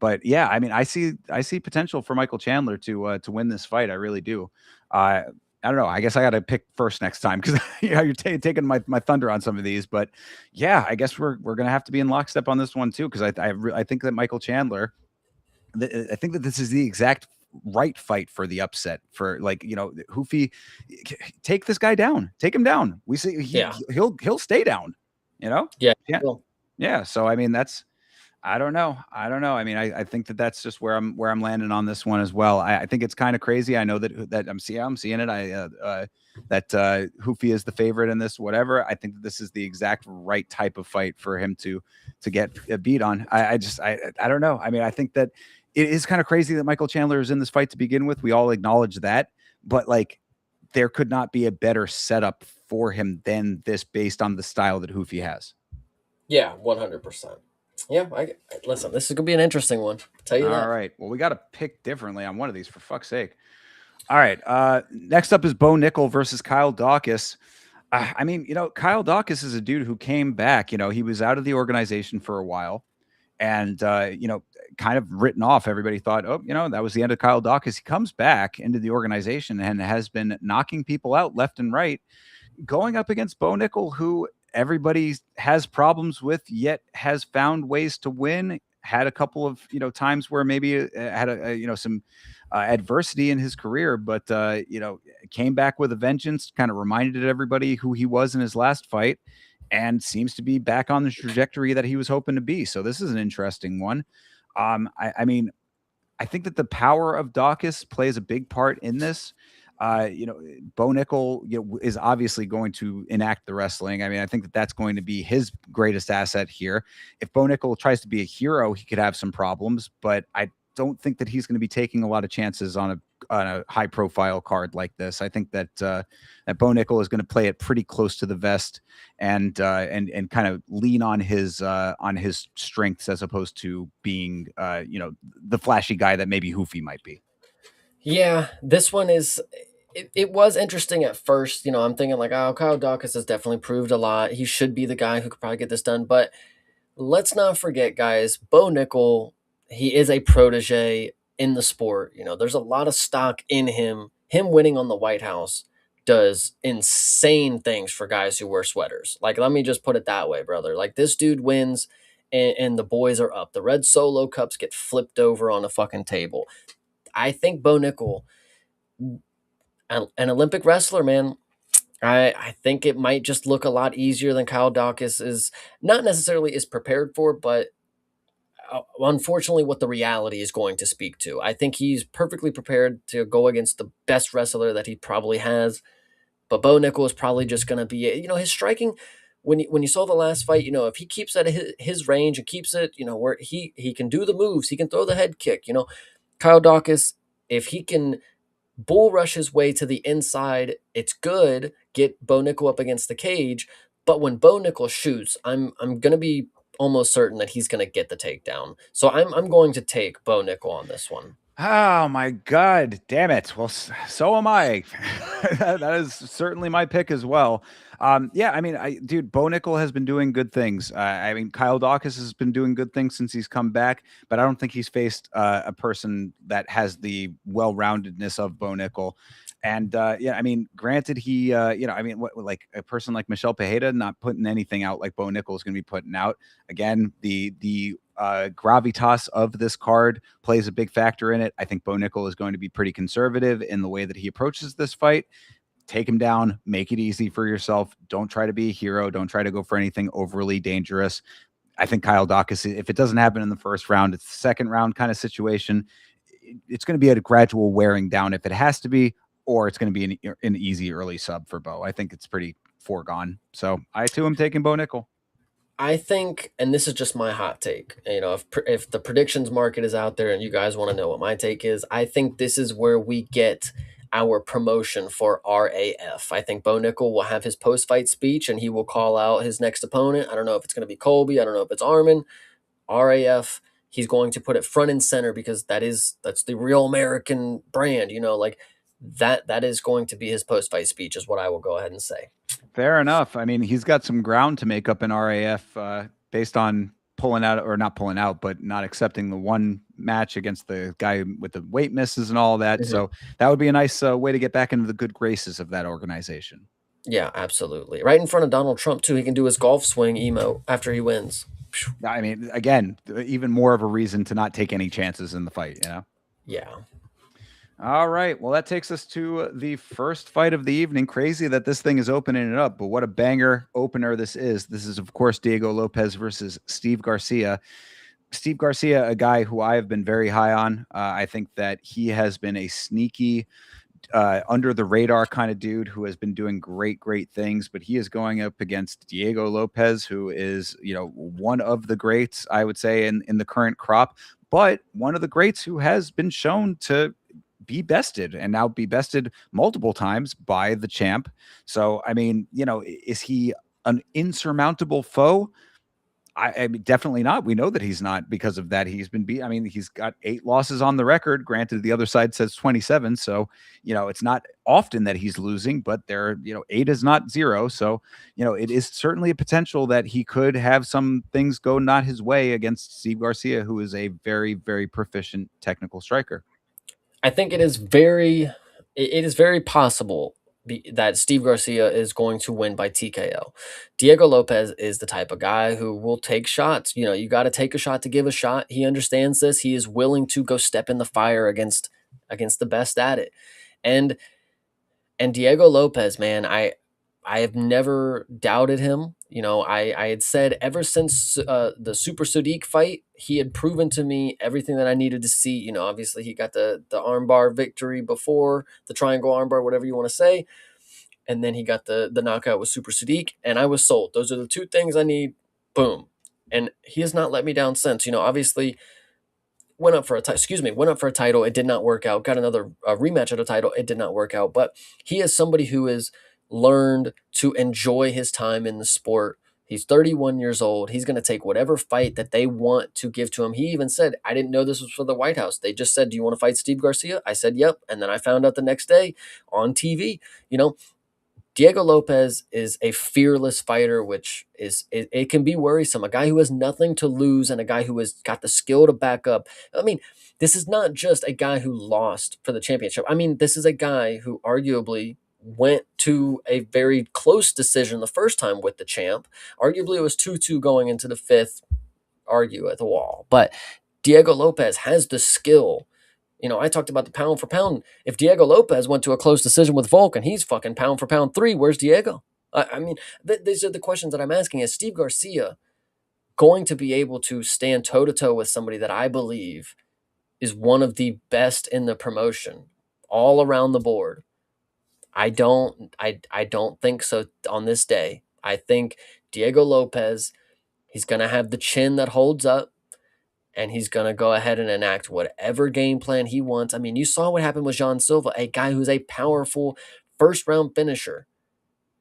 But yeah, I mean, I see potential for Michael Chandler to win this fight. I really do. I don't know. I guess I got to pick first next time because you're taking my thunder on some of these. But yeah, I guess we're gonna have to be in lockstep on this one too because I think that Michael Chandler, I think that this is the exact right fight for the upset for Hoofy. Take this guy down. Take him down. We see he'll stay down. Yeah. Yeah. So I mean I don't know. I mean, I think that that's just where I'm landing on this one as well. I think it's kind of crazy. I know that I'm seeing it. That Hoofy is the favorite in this, whatever. I think that this is the exact right type of fight for him to get beat on. I don't know. I mean, I think that it is kind of crazy that Michael Chandler is in this fight to begin with. We all acknowledge that, but there could not be a better setup for him than this based on the style that Hoofy has. Yeah, 100%. Yeah, listen, this is going to be an interesting one. I'll tell you that. All right. Well, we got to pick differently on one of these, for fuck's sake. All right. Next up is Bo Nickel versus Kyle Dawkins. I mean, Kyle Dawkins is a dude who came back. He was out of the organization for a while, and kind of written off. Everybody thought, oh, that was the end of Kyle Dawkins. He comes back into the organization and has been knocking people out left and right, going up against Bo Nickel, who everybody has problems with, yet has found ways to win. Had a couple of times where maybe had some adversity in his career, but came back with a vengeance. Kind of reminded everybody who he was in his last fight, and seems to be back on the trajectory that he was hoping to be. So this is an interesting one. I mean, I think that the power of Dawkins plays a big part in this. Bo Nickel is obviously going to enact the wrestling. I mean, I think that that's going to be his greatest asset here. If Bo Nickel tries to be a hero, he could have some problems, but I don't think that he's going to be taking a lot of chances on a high profile card like this. I think that that Bo Nickel is going to play it pretty close to the vest and kind of lean on his strengths as opposed to being the flashy guy that maybe Hoofy might be. Yeah, this one is. It was interesting at first. I'm thinking like, oh, Kyle Dawkins has definitely proved a lot. He should be the guy who could probably get this done. But let's not forget, guys, Bo Nickel, he is a protege in the sport. There's a lot of stock in him. Him winning on the White House does insane things for guys who wear sweaters. Like, let me just put it that way, brother. Like, this dude wins and the boys are up. The red solo cups get flipped over on a fucking table. I think Bo Nickel, an Olympic wrestler, man. I think it might just look a lot easier than Kyle Dawkins is not necessarily is prepared for, but unfortunately what the reality is going to speak to. I think he's perfectly prepared to go against the best wrestler that he probably has, but Bo Nickel is probably just going to be, his striking. When you saw the last fight, if he keeps at his range and keeps it, where he can do the moves, he can throw the head kick. Kyle Dawkins, if he can bull rush his way to the inside, it's good. Get Bo Nickel up against the cage, but when Bo Nickel shoots, I'm gonna be almost certain that he's gonna get the takedown. So I'm going to take Bo Nickel on this one. Oh my God, damn it. Well, so am I. That is certainly my pick as well. Yeah, I mean, dude, Bo Nickel has been doing good things. I mean, Kyle Dawkins has been doing good things since he's come back, but I don't think he's faced a person that has the well-roundedness of Bo Nickel. And yeah, I mean, granted, he, I mean, like a person like Michelle Pajeda not putting anything out like Bo Nickel is going to be putting out. Again, the gravitas of this card plays a big factor in it. I think Bo Nickel is going to be pretty conservative in the way that he approaches this fight. Take him down, make it easy for yourself. Don't try to be a hero. Don't try to go for anything overly dangerous. I think Kyle Dawkins, if it doesn't happen in the first round, it's the second round kind of situation. It's going to be a gradual wearing down if it has to be, or it's going to be an easy early sub for Bo. I think it's pretty foregone. So I too am taking Bo Nickel. I think, and this is just my hot take. If the predictions market is out there and you guys want to know what my take is, I think this is where we get our promotion for RAF. I think Bo Nickel will have his post fight speech and he will call out his next opponent. I don't know if it's going to be Colby. I don't know if it's Armin. RAF. He's going to put it front and center because that's the real American brand. Like that is going to be his post fight speech. Is what I will go ahead and say. Fair enough. I mean, he's got some ground to make up in RAF based on pulling out or not pulling out, but not accepting the one match against the guy with the weight misses and all that. Mm-hmm. So that would be a nice way to get back into the good graces of that organization. Yeah, absolutely. Right in front of Donald Trump, too. He can do his golf swing emo after he wins. I mean, again, even more of a reason to not take any chances in the fight, Yeah. All right. Well, that takes us to the first fight of the evening. Crazy that this thing is opening it up, but what a banger opener this is. This is, of course, Diego Lopez versus Steve Garcia. Steve Garcia, a guy who I have been very high on. I think that he has been a sneaky, under the radar kind of dude who has been doing great things, but he is going up against Diego Lopez, who is, one of the greats, I would say, in the current crop, but one of the greats who has been shown to be bested and now be bested multiple times by the champ. So, I mean, is he an insurmountable foe? I mean, definitely not. We know that he's not because of that. He's been beat. I mean, he's got 8 losses on the record. Granted, the other side says 27. So, it's not often that he's losing, but 8 is not 0. So, it is certainly a potential that he could have some things go not his way against Steve Garcia, who is a very, very proficient technical striker. I think it is very possible that Steve Garcia is going to win by TKO. Diego Lopez is the type of guy who will take shots. You got to take a shot to give a shot. He understands this. He is willing to go step in the fire against the best at it. And Diego Lopez, man, I have never doubted him. I had said ever since the Super Sadiq fight, he had proven to me everything that I needed to see. Obviously he got the armbar victory before, the triangle armbar, whatever you want to say, and then he got the knockout with Super Sadiq, and I was sold. Those are the two things I need. Boom, and he has not let me down since. Obviously went up for a title. It did not work out. Got another rematch at a title. It did not work out. But he is somebody who has learned to enjoy his time in the sport. He's 31 years old. He's going to take whatever fight that they want to give to him. He even said, I didn't know this was for the White House. They just said, do you want to fight Steve Garcia? I said, yep. And then I found out the next day on TV. Diego Lopez is a fearless fighter, which it can be worrisome. A guy who has nothing to lose and a guy who has got the skill to back up. I mean, this is not just a guy who lost for the championship. I mean, this is a guy who arguably went to a very close decision the first time with the champ. Arguably, it was 2-2 going into the fifth, argue at the wall. But Diego Lopez has the skill. I talked about the pound for pound. If Diego Lopez went to a close decision with Volk and he's fucking pound for pound 3, where's Diego? I mean, these are the questions that I'm asking. Is Steve Garcia going to be able to stand toe to toe with somebody that I believe is one of the best in the promotion all around the board? I don't think so on this day. I think Diego Lopez, he's going to have the chin that holds up, and he's going to go ahead and enact whatever game plan he wants. I mean, you saw what happened with Jean Silva, a guy who's a powerful first-round finisher,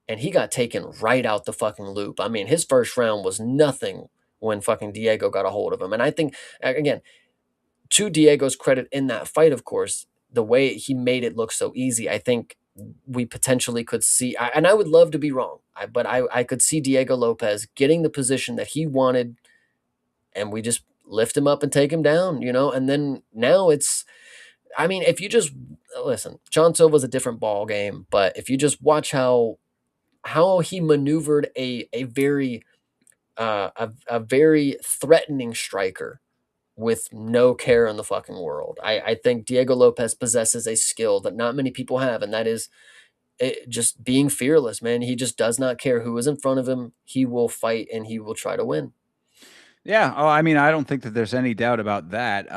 and he got taken right out the fucking loop. I mean, his first round was nothing when fucking Diego got a hold of him. And I think, again, to Diego's credit in that fight, of course, the way he made it look so easy, I think we potentially could see, and I would love to be wrong, but I could see Diego Lopez getting the position that he wanted, and we just lift him up and take him down, and then now it's, I mean, if you just listen, John Silva's a different ball game, but if you just watch how he maneuvered a very a very threatening striker with no care in the fucking world, I think Diego Lopez possesses a skill that not many people have, and that is just being fearless, man. He just does not care who is in front of him. He will fight and he will try to win. Yeah. Oh, I mean, I don't think that there's any doubt about that.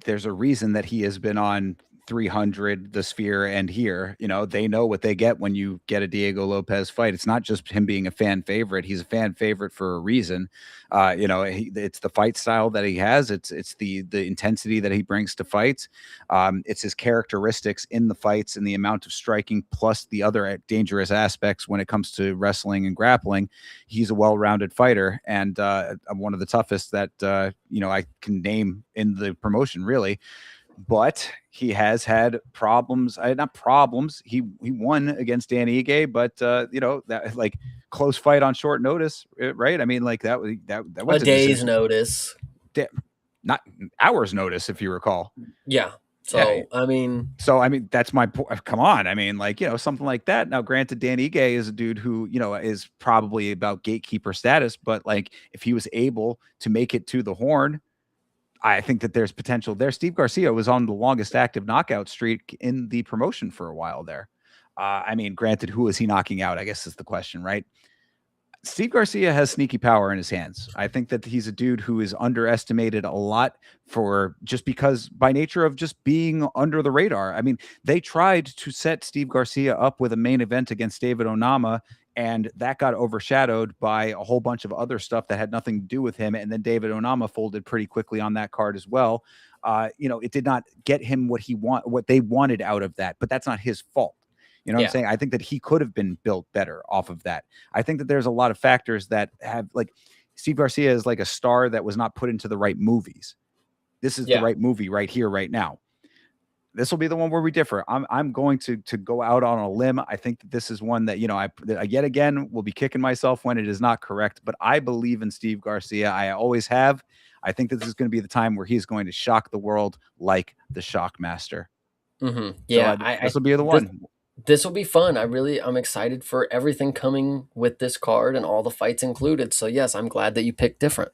There's a reason that he has been on 300, the Sphere, and here. They know what they get when you get a Diego Lopez fight. It's not just him being a fan favorite. He's a fan favorite for a reason. It's the fight style that he has. It's the intensity that he brings to fights. It's his characteristics in the fights and the amount of striking, plus the other dangerous aspects when it comes to wrestling and grappling. He's a well-rounded fighter, and one of the toughest that I can name in the promotion, really. But he has had problems. Not problems. He won against Dan Ige, but that like close fight on short notice, right? I mean, like that was A day's notice, not hours notice, if you recall. Yeah. So Yeah. I mean, that's my point. Come on. I mean, like, something like that. Now, granted, Dan Ige is a dude who, is probably about gatekeeper status, but like if he was able to make it to the horn, I think that there's potential there. Steve Garcia was on the longest active knockout streak in the promotion for a while there. I mean, granted, who is he knocking out? I guess is the question, right? Steve Garcia has sneaky power in his hands. I think that he's a dude who is underestimated a lot for just because by nature of just being under the radar. I mean, they tried to set Steve Garcia up with a main event against David Onama, and that got overshadowed by a whole bunch of other stuff that had nothing to do with him. And then David Onama folded pretty quickly on that card as well. It did not get him what they wanted out of that, but that's not his fault. You know what I'm saying? I think that he could have been built better off of that. I think that there's a lot of factors that have, like, Steve Garcia is like a star that was not put into the right movies. This is the right movie right here, right now. This will be the one where we differ. I'm going to go out on a limb. I think that this is one that, you know, I yet again will be kicking myself when it is not correct, but I believe in Steve Garcia. I always have. I think that this is going to be the time where he's going to shock the world like the Shockmaster. Yeah, So this will be the one. This will be fun. I'm excited for everything coming with this card and all the fights included. So yes, I'm glad that you picked different.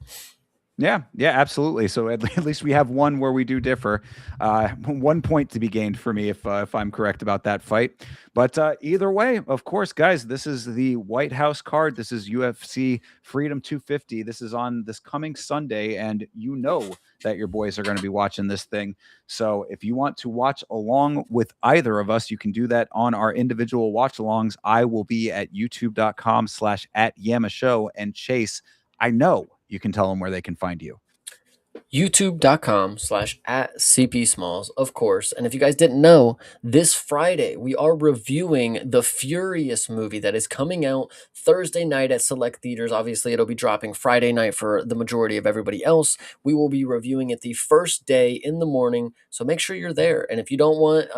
Yeah, absolutely. So at least we have one where we do differ. 1 point to be gained for me if I'm correct about that fight. But either way, of course, guys, this is the White House card. This is UFC Freedom 250. This is on this coming Sunday, and you know that your boys are going to be watching this thing. So if you want to watch along with either of us, you can do that on our individual watch-alongs. I will be at youtube.com/@YamaShow, and Chase, I know you can tell them where they can find you. youtube.com/@CPSmalls, of course. And if you guys didn't know, this Friday we are reviewing the Furious movie that is coming out Thursday night at select theaters. Obviously, it'll be dropping Friday night for the majority of everybody else. We will be reviewing it the first day in the morning, so make sure you're there. And if you don't want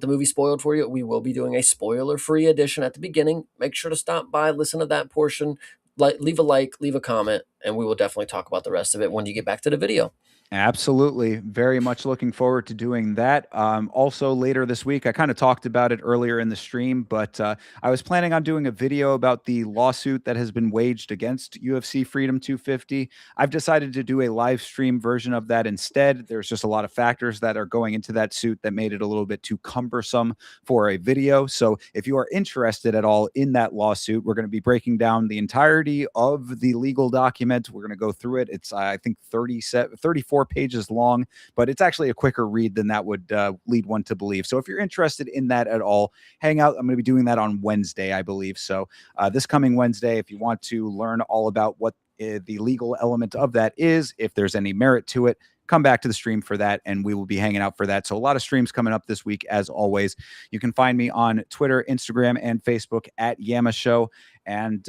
the movie spoiled for you, we will be doing a spoiler-free edition at the beginning. Make sure to stop by, listen to that portion. Leave a like, leave a comment, and we will definitely talk about the rest of it when you get back to the video. Absolutely. Very much looking forward to doing that. Also, later this week, I kind of talked about it earlier in the stream, but I was planning on doing a video about the lawsuit that has been waged against UFC Freedom 250. I've decided to do a live stream version of that instead. There's just a lot of factors that are going into that suit that made it a little bit too cumbersome for a video. So if you are interested at all in that lawsuit, we're going to be breaking down the entirety of the legal document. We're going to go through it. It's, I think, 34 pages long, but it's actually a quicker read than that would lead one to believe. So if you're interested in that at all, hang out. I'm going to be doing that on Wednesday, I believe. So this coming Wednesday, if you want to learn all about what the legal element of that is, if there's any merit to it, come back to the stream for that, and we will be hanging out for that. So a lot of streams coming up this week, as always. You can find me on Twitter, Instagram, and Facebook at YamaShow. And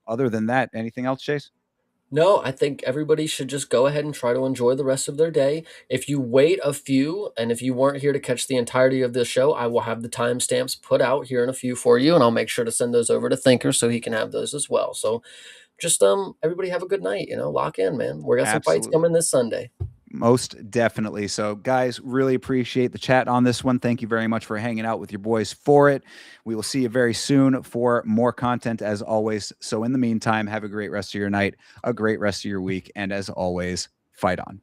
other than that, anything else, Chase? No, I think everybody should just go ahead and try to enjoy the rest of their day. If you wait a few, and if you weren't here to catch the entirety of this show, I will have the timestamps put out here in a few for you, and I'll make sure to send those over to Thinker so he can have those as well. So just everybody have a good night, lock in, man. We got some fights coming this Sunday. Most definitely. So, guys, really appreciate the chat on this one. Thank you very much for hanging out with your boys for it. We will see you very soon for more content, as always. So, in the meantime, have a great rest of your night, a great rest of your week, and as always, fight on.